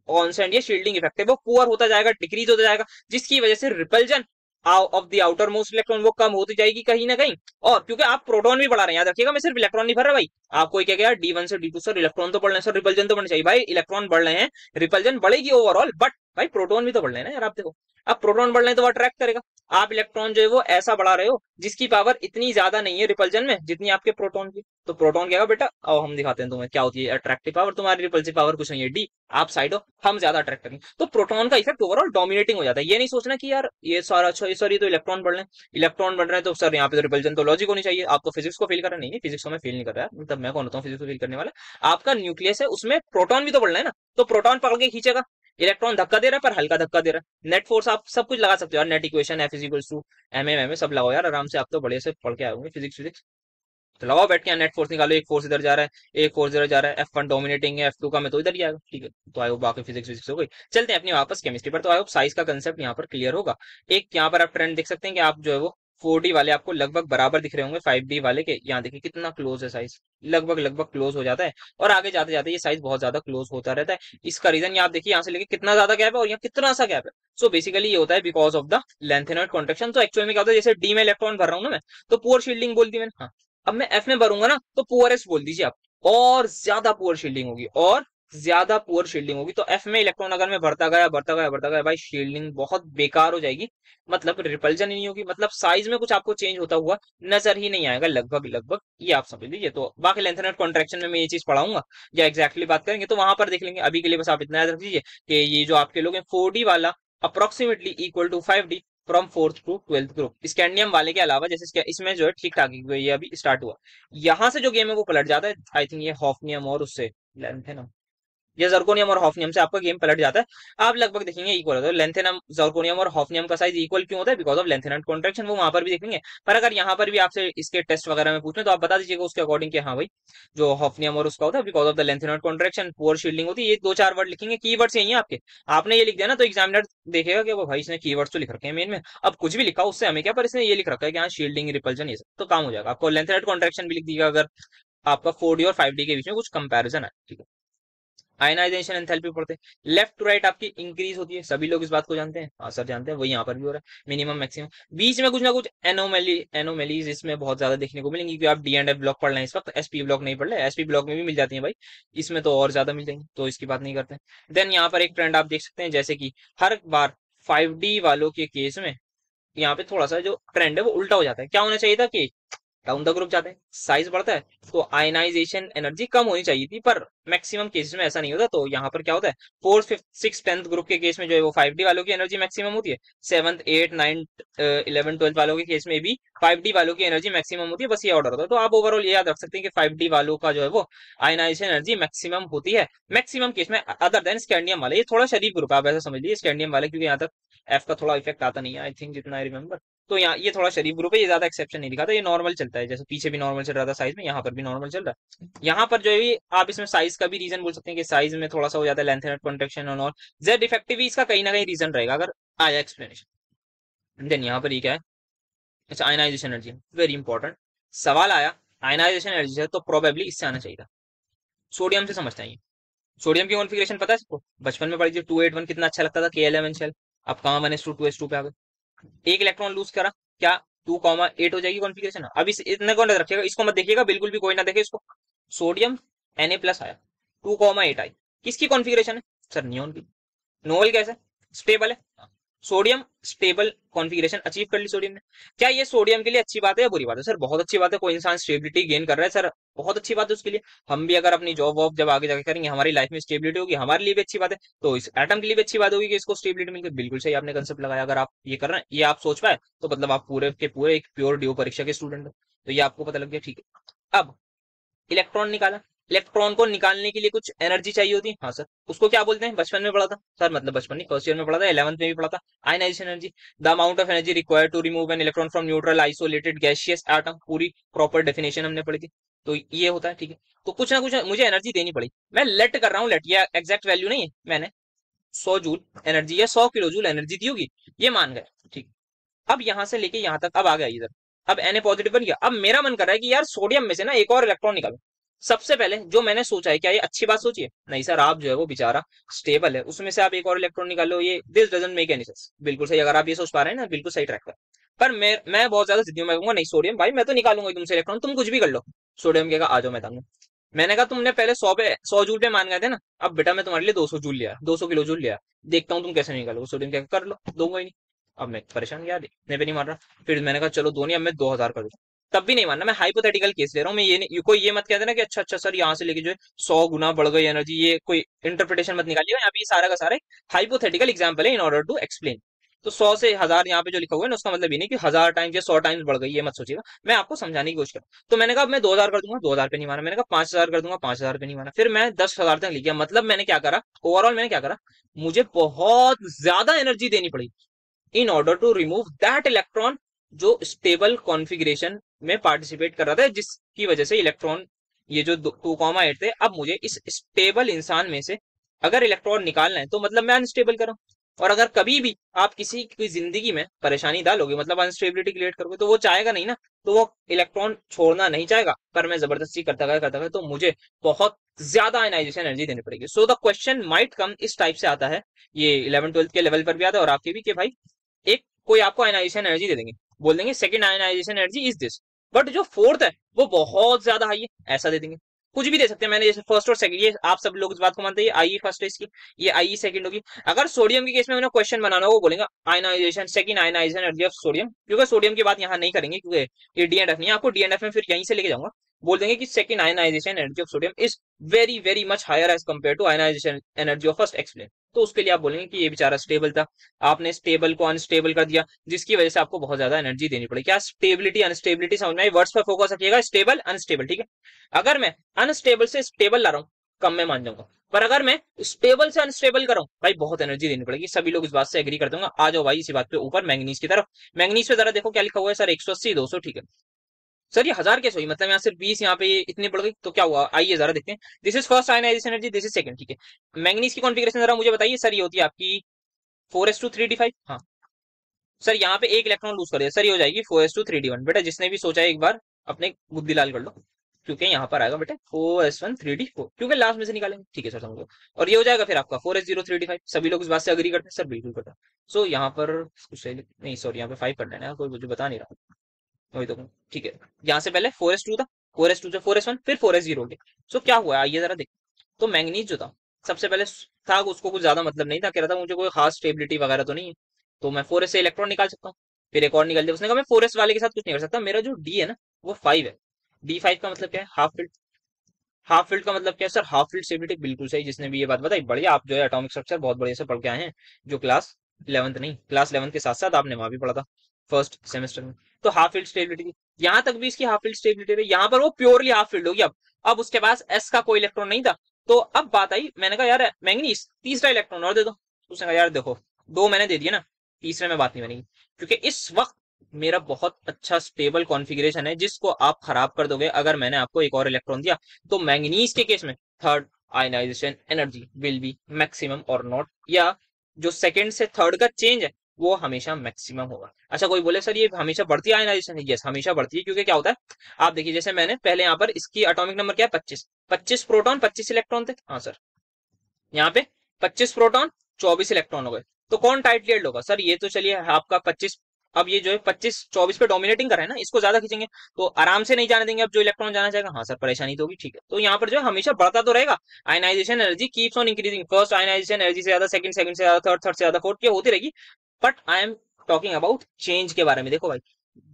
कॉन्सेंट या शील्डिंग इफेक्ट है वो पुअर होता जाएगा, डिक्रीज होता जाएगा, जिसकी वजह से repulsion of the outer most electron वो कम होती जाएगी कहीं ना कहीं। और क्योंकि आप प्रोटॉन भी बढ़ा रहे हैं, याद रखिएगा मैं सिर्फ इलेक्ट्रॉन नहीं भर रहा भाई। आपको क्या गया D1 से D2, सर इलेक्ट्रॉन तो बढ़ रहे हैं, सर रिपल्जन तो बढ़ना चाहिए। भाई इलेक्ट्रॉन बढ़ रहे हैं, रिपल्जन बढ़ेगी ओवरऑल, बट भाई प्रोटॉन भी तो बढ़ रहे हैं ना यार। आप देखो अब प्रोटॉन बढ़ रहे हैं तो वो अट्रैक्ट करेगा। आप इलेक्ट्रॉन जो है वो ऐसा बढ़ा रहे हो जिसकी पावर इतनी ज्यादा नहीं है रिपल्जन में जितनी आपके प्रोटॉन की। तो प्रोटॉन क्या बेटा, आओ हम दिखाते हैं तुम्हें क्या होती है अट्रैक्टिव पावर। तुम्हारी रिपल्सिव पावर कुछ नहीं है डी, आप साइड हो, हम ज्यादा अट्रैक्ट करेंगे। तो प्रोटॉन का इफेक्ट ओवरऑल डोमिनेटिंग हो जाता है। ये नहीं सोचना कि यार ये सारा अच्छा सर ये तो इलेक्ट्रॉन बढ़ रहे हैं, इलेक्ट्रॉन बढ़ रहे हैं तो सर यहाँ पे तो रिपल्जन तो लॉजिक होनी चाहिए। आप तो फिजिक्स को फील कर रहे नहीं, नहीं फिजिक्स को मैं फील नहीं कर रहा है, मतलब मैं कौन होता हूँ फिजिक्स को फील करने वाला। आपका न्यूक्लियस है उसमें प्रोटॉन भी तो बढ़ रहे हैं ना, तो प्रोटॉन पकड़ के खींचेगा। इलेक्ट्रॉन धक्का दे रहा है पर हल्का धक्का दे रहा है। नेट फोर्स आप सब कुछ लगा सकते हो यार, net equation F is equals to M सब लगाओ यार आराम से। आप तो बढ़िया से पढ़ के आए होंगे फिजिक्स फिजिक्स, तो लगाओ बैठ के नेट फोर्स निकालो। एक फोर्स इधर जा रहा है, एक फोर्स इधर जा रहा है, F1 डोमिनेटिंग है, F2 का में तो इधर ही आएगा, ठीक है। तो आई होप बाकी फिजिक्स फिजिक्स हो गई। चलते हैं अपनी वापस केमिस्ट्री पर। तो आई होप साइज का कंसेप्ट यहाँ पर क्लियर होगा। एक यहाँ पर आप ट्रेंड देख सकते हैं कि आप जो है वो 4D वाले आपको लगभग बराबर दिख रहे होंगे 5D वाले के। यहाँ देखिए कितना क्लोज है साइज, लगभग लगभग क्लोज हो जाता है, और आगे जाते जाते ये साइज बहुत ज्यादा क्लोज होता रहता है। इसका रीजन ये आप देखिए यहाँ से लेके कितना ज्यादा गैप है और यहाँ कितना सा गैप है। सो बेसिकली ये होता है because of the lanthanoid contraction. तो एक्चुअल में क्या होता है, जैसे डी में इलेक्ट्रॉन भर रहा हूँ ना मैं, तो पुअर शील्डिंग बोल दी मैंने, हाँ। अब मैं एफ में भरूंगा ना तो पुअरेस्ट बोल दीजिए आप, और ज्यादा पुअर शील्डिंग होगी, और ज्यादा पुअर शील्डिंग होगी। तो एफ में इलेक्ट्रॉन अगर मैं भरता गया भरता गया भरता गया, भाई शील्डिंग बहुत बेकार हो जाएगी, मतलब रिपल्जन ही नहीं होगी, मतलब साइज में कुछ आपको चेंज होता हुआ नजर ही नहीं आएगा, लगभग लगभग ये आप समझ लीजिए। तो बाकी लेंथेनॉइड कॉन्ट्रैक्शन में मैं ये चीज पढ़ाऊंगा या एग्जैक्टली बात करेंगे तो वहां पर देख लेंगे। अभी के लिए बस आप इतना याद रख लीजिए कि ये जो आपके लोग हैं 4D वाला approximately equal to 5D from 4th to 12th group. Scandium वाले के अलावा जैसे इसमें जो है ठीक ठाक ये अभी स्टार्ट हुआ, यहाँ से जो गेम है वो पलट जाता है। आई थिंक ये हॉफनियम और उससे लेंथेनम, ये जर्कोनियम और हॉफनियम से आपका गेम पलट जाता है। आप लगभग देखेंगे इक्वल होता है। लेंथेनम, जर्कोनियम और हॉफनियम का साइज इक्वल क्यों होता है? बिकॉज ऑफ लेंथेनॉइड कॉन्ट्रैक्शन, वो वहां पर भी देखेंगे। पर अगर यहाँ पर भी आपसे इसके टेस्ट वगैरह में पूछे तो आप बता दीजिएगा उसके अकॉर्डिंग कि हाँ भाई जो हॉफनियम और उसका होता है because of the lanthanoid contraction poor shielding होती है। ये दो चार वर्ड लिखेंगे, कीवर्ड्स यही है आपके, आपने ये लिख दिया ना तो एग्जामिनर देखेगा कि वो भाई इसने कीवर्ड्स तो लिख रखे हैं मेन में, अब कुछ भी लिखा उससे हमें क्या, पर इसने ये लिख रखा है कि हाँ शील्डिंग रिपल्जन ये सब, तो काम हो जाएगा। आपको लेंथेनॉइड कॉन्ट्रैक्शन भी लिख दिएगा अगर आपका 4D और 5D के बीच में कुछ कंपैरिजन है, ठीक है। आयनाइजेशन एंथैल्पी पढ़ते हैं, लेफ्ट टू राइट आपकी इंक्रीज होती है, सभी लोग इस बात को जानते हैं, हाँ सर जानते हैं, वही यहाँ पर भी हो रहा है, मिनिमम मैक्सिमम। बीच में कुछ ना कुछ एनोमेलीज इसमें बहुत ज्यादा देखने को मिलेंगी, क्योंकि आप डी एंड एफ ब्लॉक पढ़ रहे हैं इस वक्त, एसपी ब्लॉक नहीं पढ़ रहे, एसपी ब्लॉक में भी मिल जाती है भाई, इसमें तो और ज्यादा मिल जाएंगी, तो इसकी बात नहीं करते। देन यहाँ पर एक ट्रेंड आप देख सकते हैं, जैसे कि हर बार 5D वालों के केस में यहाँ पे थोड़ा सा जो ट्रेंड है वो उल्टा हो जाता है। क्या होना चाहिए था कि डाउन द ग्रुप जाते हैं, साइज बढ़ता है, तो आयनाइजेशन एनर्जी कम होनी चाहिए थी, पर मैक्सिमम केसेस में ऐसा नहीं होता। तो यहाँ पर क्या होता है, 4th 5th 6th 10th group के केस में जो है वो 5D वालों की एनर्जी मैक्सिमम होती है, 7th 8th 9th 11th 12th वालों के केस में भी 5D वालों की एनर्जी मैक्सिमम होती है, बस ये ऑर्डर होता है। तो आप ओवरऑल ये याद रख सकते हैं कि 5D वालों का जो है वो आयनाइजेशन एनर्जी मैक्सिमम होती है मैक्सिमम केस में, अदर देन स्कैंडियम वाले। ये थोड़ा शरीफ ग्रुप आप ऐसा समझ लीजिए स्कैंडियम वाले, क्योंकि यहाँ तक एफ का थोड़ा इफेक्ट आता नहीं है आई थिंक, जितना आई रिमेंबर। तो यहाँ ये थोड़ा शरीफ ग्रुप है, ये ज्यादा एक्सेप्शन नहीं दिखाता, ये नॉर्मल चलता है, जैसे पीछे भी नॉर्मल चल रहा था साइज में, यहाँ पर भी नॉर्मल चल रहा है। यहाँ पर जो है आप इसमें साइज का भी रीजन बोल सकते हैं कि साइज में थोड़ा सा हो जाता है लेंथ कॉन्ट्रेक्शन और जेड इफेक्टिव इसका कहीं ना कहीं रीजन रहेगा अगर आया एक्सप्लेनेशन। देन यहाँ पर ये क्या है, अच्छा आयनाइजेशन एनर्जी वेरी इंपॉर्टेंट सवाल आया, आयनाइजेशन एनर्जी है तो प्रोबेबली इससे आना चाहिए था। सोडियम से समझते हैं ये, सोडियम की कॉन्फ़िगरेशन पता है सबको, बचपन में पढ़ी थी 281 कितना अच्छा लगता था, K11 शेल, अब कहाँ 1s2 2s2 पे आ गए, एक इलेक्ट्रॉन लूज करा, क्या 2,8 हो जाएगी कॉन्फ़िगरेशन। अब इस इतने को रखिएगा, इसको मत देखिएगा बिल्कुल भी, कोई ना देखे इसको। सोडियम Na+ आया, 2,8 आई, किसकी कॉन्फ़िगरेशन है सर? नियोन की। नोवल कैसे, स्टेबल है, सोडियम स्टेबल कॉन्फ़िगरेशन अचीव कर ली सोडियम ने। क्या ये सोडियम के लिए अच्छी बात है या बुरी बात है? सर बहुत अच्छी बात है, कोई इंसान स्टेबिलिटी गेन कर रहा है सर, बहुत अच्छी बात है उसके लिए। हम भी अगर अपनी जॉब वॉब जब आगे जाके करेंगे, हमारी लाइफ में स्टेबिलिटी होगी, हमारे लिए भी अच्छी बात है, तो इस एटम के लिए भी अच्छी बात होगी कि इसको स्टेबिलिटी मिल गई। बिल्कुल सही आपने कंसेप्ट लगाया, अगर आप ये कर रहे हैं, ये आप सोच पाए तो मतलब आप पूरे के पूरे एक प्योर ड्यू परीक्षा के स्टूडेंट हो, तो ये आपको पता लग गया, ठीक है। अब इलेक्ट्रॉन निकाला, इलेक्ट्रॉन को निकालने के लिए कुछ एनर्जी चाहिए होती है, हाँ सर, उसको क्या बोलते हैं? बचपन में पढ़ा था सर, मतलब बचपन नहीं, फर्स्ट ईयर में पढ़ा था, 11th में भी पढ़ा था, ionisation energy, the amount of energy required to remove an electron from neutral isolated gaseous atom, पूरी प्रॉपर डेफिनेशन हमने पढ़ी थी। तो ये होता है, ठीक है। तो कुछ ना कुछ मुझे एनर्जी देनी पड़ी, मैं लेट कर रहा हूँ, लेट ये एग्जैक्ट वैल्यू नहीं है, मैंने 100 जूल एनर्जी या 100 किलो जूल एनर्जी दी होगी, ये मान गए, ठीक। अब यहां से लेके यहां तक अब आ गया इधर, अब Na पॉजिटिव बन गया। अब मेरा मन कर रहा है कि यार सोडियम में से ना एक और इलेक्ट्रॉन निकालो। सबसे पहले जो मैंने सोचा है, क्या ये अच्छी बात सोची है? नहीं सर, आप जो है वो बेचारा स्टेबल है, उसमें से आप एक और इलेक्ट्रॉन निकालो, ये this doesn't make any sense. बिल्कुल सही, अगर आप ये सोच पा रहे हैं ना, बिल्कुल सही ट्रैक पर मैं बहुत ज्यादा जिद्दी हूं, मैं कहूंगा नहीं सोडियम भाई मैं तो निकालूंगा तुमसे इलेक्ट्रॉन, तुम कुछ भी कर लो। सोडियम कहेगा आ जाओ मैं दूंगा। मैंने कहा तुमने पहले 100 जूल पे मान गए थे ना, अब बेटा मैं तुम्हारे लिए 200 जूल लिया, 200 किलो जूल लिया, देखता हूँ तुम कैसे निकालोगे। सोडियम क्या कर लो, दूंगा ही नहीं। अब मैं परेशान गया, देखने पे नहीं मार रहा, फिर मैंने कहा चलो दो नहीं, अब मैं 2,000 कर दूंगा, तब भी नहीं मानना। मैं हाइपोथेटिकल केस ले रहा हूँ, मैं ये नहीं, कोई ये मत कहते ना कि अच्छा अच्छा सर यहाँ से लेके जो है 100 गुना बढ़ गई एनर्जी, ये कोई इंटरप्रिटेशन मत निकालिएगा, यहाँ पे ये सारा का सारा हाइपोथेटिकल एग्जाम्पल है इन ऑर्डर टू एक्सप्लेन। तो 100 से 1,000 यहाँ पे जो लिखा हुआ है ना, उसका मतलब ये नहीं कि 1,000 टाइम्स या 100 टाइम्स बढ़ गई, ये मत सोचिएगा, मैं आपको समझाने की कोशिश कर। तो मैंने कहा मैं 2,000 कर दूंगा, 2,000 पे नहीं माना, मैंने कहा 5,000 कर दूंगा, 5,000 पे नहीं माना, फिर मैं 10,000 तक लिख गया। मतलब मैंने क्या करा, ओवरऑल मैंने क्या करा, मुझे बहुत ज्यादा एनर्जी देनी पड़ी in order to remove that electron जो स्टेबल कॉन्फ़िगरेशन में पार्टिसिपेट कर रहा था, जिसकी वजह से इलेक्ट्रॉन ये जो 2,8 थे, अब मुझे इस स्टेबल इंसान में से अगर इलेक्ट्रॉन निकालना है तो मतलब मैं अनस्टेबल कर रहा हूं। और अगर कभी भी आप किसी की जिंदगी में परेशानी डालोगे, मतलब अनस्टेबिलिटी क्रिएट करोगे, तो वो चाहेगा नहीं ना, तो वो इलेक्ट्रॉन छोड़ना नहीं चाहेगा, पर मैं जबरदस्ती करता गया तो मुझे बहुत ज्यादा आयनाइजेशन एनर्जी देनी पड़ेगी। So the question might come इस टाइप से आता है, ये 11th 12th के लेवल पर भी आता है और आपके भी, कि भाई एक कोई आपको आयनाइजेशन एनर्जी दे देंगे, बोल देंगे second ionisation energy is this, but जो फोर्थ है वो बहुत ज्यादा हाई है, ऐसा दे देंगे। कुछ भी दे सकते हैं, मैंने जैसे फर्स्ट और सेकंड, ये आप सब लोग इस बात को मानते हैं, ये आई फर्स्ट है इसकी, ये आई सेकंड होगी। अगर सोडियम के केस में उन्हें क्वेश्चन बनाना हो, वो बोलेंगे ionisation second ionisation energy of sodium, क्योंकि सोडियम की बात यहाँ नहीं करेंगे क्योंकि ये डीएनएफ नहीं है, आपको डीएनएफ में फिर यहीं से लेके जाऊंगा। बोल देंगे कि second ionisation energy of sodium is very very much higher as compare to ionisation energy of first, explain. तो उसके लिए आप बोलेंगे कि ये बेचारा स्टेबल था, आपने स्टेबल को अनस्टेबल कर दिया, जिसकी वजह से आपको बहुत ज्यादा एनर्जी देनी पड़ेगी। क्या स्टेबिलिटी अनस्टेबिलिटी समझ में आई? वर्ड्स पर फोकस रखिएगा, स्टेबल अनस्टेबल, ठीक है। अगर मैं अनस्टेबल से स्टेबल ला रहा हूँ, कम में मान जाऊंगा, पर अगर मैं स्टेबल से अनस्टेबल कर रहा हूँ, भाई बहुत एनर्जी देनी पड़ेगी। सभी लोग इस बात से एग्री करते होंगे। आ जाओ भाई इसी बात पे ऊपर, मैंगनीज की तरफ। मैंगनीज पे जरा देखो क्या लिखा हुआ है सर, 180 200, ठीक है सर, ये 1000 कैसे हुई? मतलब यहाँ सिर्फ 20, यहाँ पे इतनी पड़ गई, तो क्या हुआ? आइए जरा देखते हैं। This is first ionisation energy, this is second, ठीक है। मैंगनीज की कॉन्फिगरेशन जरा मुझे बताइए सर, ये होती है आपकी 4s2 3d5। हाँ सर, यहाँ पे एक इलेक्ट्रॉन लूज कर दिया सर, ये हो जाएगी 4s2 3d1। बेटा जिसने भी सोचा है एक बार अपने बुद्धि लाल कर लो, क्योंकि यहाँ पर आएगा बेटा 4s1 3d4, क्योंकि लास्ट में से निकालेंगे, ठीक है सर समझो। और ये हो जाएगा फिर आपका 4s0 3d5। सभी लोग इस बात से अग्री करते हैं? सर बिल्कुल करते हैं। सो यहाँ पर कुछ नहीं, सॉरी यहाँ पे 5 कर लेना है, कोई मुझे बता नहीं रहा, वही तो, ठीक है। यहाँ से पहले 4s2 था, 4s2 से 4s1, फिर 4s0 हो गया। सो क्या हुआ आइए जरा देख। तो मैंगनीज जो था सबसे पहले था, उसको कुछ ज्यादा मतलब नहीं था, कह रहा था मुझे कोई खास स्टेबिलिटी वगैरह तो नहीं है, तो मैं 4s से इलेक्ट्रॉन निकाल सकता हूँ। फिर एक और निकाल दिया, उसने कहा मैं 4s वाले के साथ कुछ नहीं कर सकता, मेरा जो डी है ना वो 5 है। D5 का मतलब क्या है? Half field. हाफ फील्ड का मतलब क्या है सर? हाफ फील्ड स्टेबिलिटी, बिल्कुल सही। जिसने भी ये बात बताई बढ़िया, आप जो है एटॉमिक स्ट्रक्चर बहुत बढ़िया से पढ़ के आए हैं, जो क्लास 11th नहीं, क्लास 11th के साथ साथ आपने वहां भी पढ़ा था फर्स्ट सेमेस्टर में। तो हाफ फील्ड स्टेबिलिटी थी, यहाँ तक भी इसकी हाफ फील्ड स्टेबिलिटी रही, यहाँ पर वो प्योरली हाफ फील्ड होगी। अब उसके पास एस का कोई इलेक्ट्रॉन नहीं था, तो अब बात आई, मैंने कहा यार मैंगनीज तीसरा इलेक्ट्रॉन और दे दो। उसने कहा यार देखो, दो मैंने दे दिया ना, तीसरे में बात नहीं बनेगी, क्योंकि इस वक्त मेरा बहुत अच्छा स्टेबल कॉन्फ़िगरेशन है, जिसको आप खराब कर दोगे अगर मैंने आपको एक और इलेक्ट्रॉन दिया। तो मैंगनीज के केस में third ionisation energy will be maximum और नॉट, या जो सेकंड से थर्ड का चेंज है वो हमेशा मैक्सिमम होगा। अच्छा कोई बोले सर ये हमेशा बढ़ती है आयनाइजेशन? यस हमेशा बढ़ती है, क्योंकि क्या होता है आप देखिए, जैसे मैंने पहले यहाँ पर इसकी एटॉमिक नंबर क्या है 25, 25 प्रोटॉन 25 इलेक्ट्रॉन थे, हाँ सर यहाँ पे 25 प्रोटॉन 24 इलेक्ट्रॉन हो गए, तो कौन टाइटली हेल्ड होगा? सर ये तो चलिए आपका 25, अब ये जो है 25 24 पे डोमिनेटिंग कर रहा है ना, इसको ज्यादा खींचेंगे तो आराम से नहीं जाने देंगे, अब जो इलेक्ट्रॉन जाना चाहेगा, हाँ सर परेशानी तो होगी, ठीक है। तो यहाँ पर जो है हमेशा बढ़ता तो रहेगा, ionisation energy keeps on increasing, first ionisation energy से ज्यादा, सेकंड सेकंड से ज्यादा, थर्ड थर्ड से ज्यादा, फोर्थ, ये होती रहेगी। But I am talking about change के बारे में। देखो भाई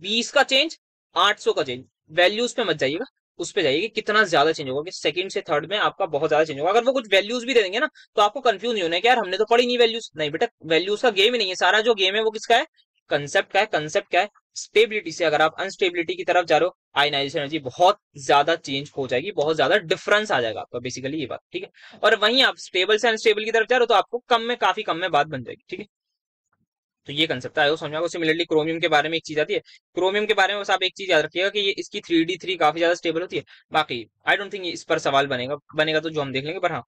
20 का चेंज, 800 का चेंज, वैल्यूज पे मत जाइएगा, उस पे जाइए कि कितना ज्यादा चेंज होगा, कि सेकंड से थर्ड में आपका बहुत ज्यादा चेंज होगा। अगर वो कुछ वैल्यूज भी दे देंगे ना, तो आपको कंफ्यूज नहीं होना है कि यार हमने तो पढ़ी नहीं वैल्यूज, नहीं बेटा वैल्यूज का गेम ही नहीं है, सारा जो गेम है वो किसका है? कंसेप्ट का है। कंसेप्ट क्या है? स्टेबिलिटी से अगर आप अनस्टेबिलिटी की तरफ जा रहे हो, आयनाइजेशन एनर्जी बहुत ज्यादा चेंज हो जाएगी, बहुत ज्यादा डिफरेंस आ जाएगा आपका, बेसिकली ये बात, ठीक है। और वहीं आप स्टेबल से अनस्टेबल की तरफ जा रहे हो, तो आपको कम में काफी कम में बात बन जाएगी, ठीक है। तो ये कंसेप्ट है, समझ में आएगा। सिमिलरली क्रोमियम के बारे में एक चीज आती है, क्रोमियम के बारे में बस आप एक चीज याद रखिएगा कि ये इसकी 3d3 काफी ज्यादा स्टेबल होती है। बाकी आई डोंट थिंक इस पर सवाल बनेगा, बनेगा तो जो हम देख लेंगे, पर हाँ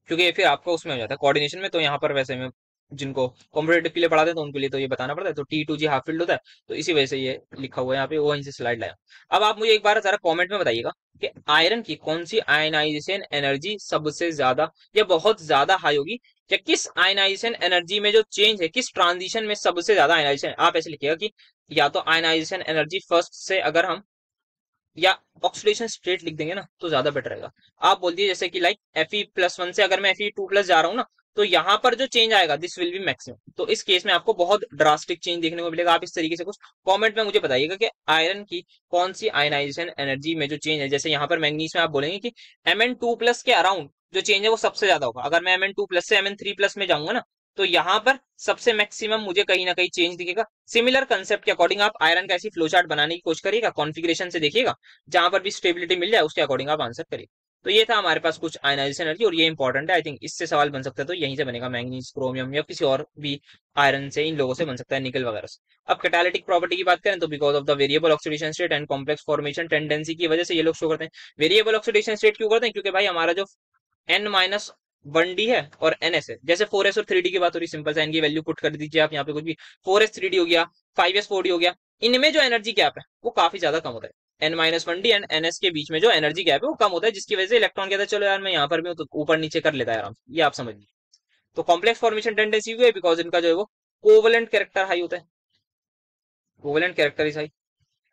क्योंकि फिर आपका उसमें हो जाता है कोऑर्डिनेशन में, तो यहाँ पर वैसे में जिनको कॉम्पिटेटिव के लिए पढ़ाते हैं तो उनके लिए तो ये बताना पड़ता है। तो T2G हाफ फील्ड होता है, तो इसी वजह से ये लिखा हुआ है यहाँ पे, वहीं से स्लाइड लाया। अब आप मुझे एक बार जरा कमेंट में बताइएगा कि आयरन की कौन सी आयनाइजेशन एनर्जी सबसे ज्यादा या बहुत ज्यादा हाई होगी, या किस आयनाइजेशन एनर्जी में जो चेंज है, किस ट्रांजिशन में सबसे ज्यादा आयनाइजेशन। आप ऐसे लिखिएगा कि या तो आयनाइजेशन एनर्जी फर्स्ट से अगर हम, या ऑक्सीडेशन स्टेट लिख देंगे ना तो ज्यादा बेटर रहेगा। आप बोल दिए जैसे कि लाइक Fe+1 से अगर मैं Fe2+ जा रहा हूँ ना, तो यहाँ पर जो चेंज आएगा दिस विल बी मैक्सिमम। तो इस केस में आपको बहुत ड्रास्टिक चेंज देखने को मिलेगा। आप इस तरीके से कुछ कमेंट में मुझे बताइएगा कि आयरन की कौन सी आयनाइजेशन एनर्जी में जो चेंज है, जैसे यहाँ पर मैंगनीज में आप बोलेंगे कि Mn2+ के अराउंड जो चेंज है वो सबसे ज्यादा होगा। अगर मैं Mn2+ से Mn3+ में जाऊंगा ना, तो यहाँ पर सबसे मैक्सिमम मुझे कहीं ना कहीं चेंज दिखेगा। सिमिलर कंसेप्ट के अकॉर्डिंग आप आयरन का ऐसी फ्लो चार्ट बनाने की कोशिश करिएगा, कॉन्फ़िगरेशन से देखिएगा, जहां पर भी स्टेबिलिटी मिल जाए उसके अकॉर्डिंग आप आंसर करिए। तो ये था हमारे पास कुछ आयनाइजेशन एनर्जी, और ये इंपॉर्टेंट है, आई थिंक इससे सवाल बन सकता है, तो यहीं से बनेगा मैंगनीज, क्रोमियम या किसी और भी आयरन से, इन लोगों से बन सकता है, निकल वगैरह से। अब कैटालिटिक प्रॉपर्टी की बात करें तो because of the variable oxidation state and complex formation tendency की वजह से ये लोग शो करते हैं। वेरिएबल ऑक्सीडेशन स्टेट क्यों करते हैं? क्योंकि भाई हमारा जो N- 1D है और NS है। जैसे 4S और 3D की बात हो रही, सिंपल सा इनकी वैल्यू पुट कर दीजिए आप यहाँ पे कुछ भी, 4S 3D हो गया, 5S 4D हो गया। इनमें जो एनर्जी गैप है वो काफी ज्यादा कम होता है। N-1D एंड NS के बीच में जो एनर्जी गैप है वो कम होता है, जिसकी वजह से इलेक्ट्रॉन कहता है चलो यार मैं यहाँ पर भी हूँ, तो ऊपर नीचे कर लेता है आराम से। ये आप समझ लीजिए। तो कॉम्प्लेक्स फॉर्मेशन टेंडेंसी भी है बिकॉज इनका जो है वो कोवलेंट कैरेक्टर हाई होता है। Covalent character is high.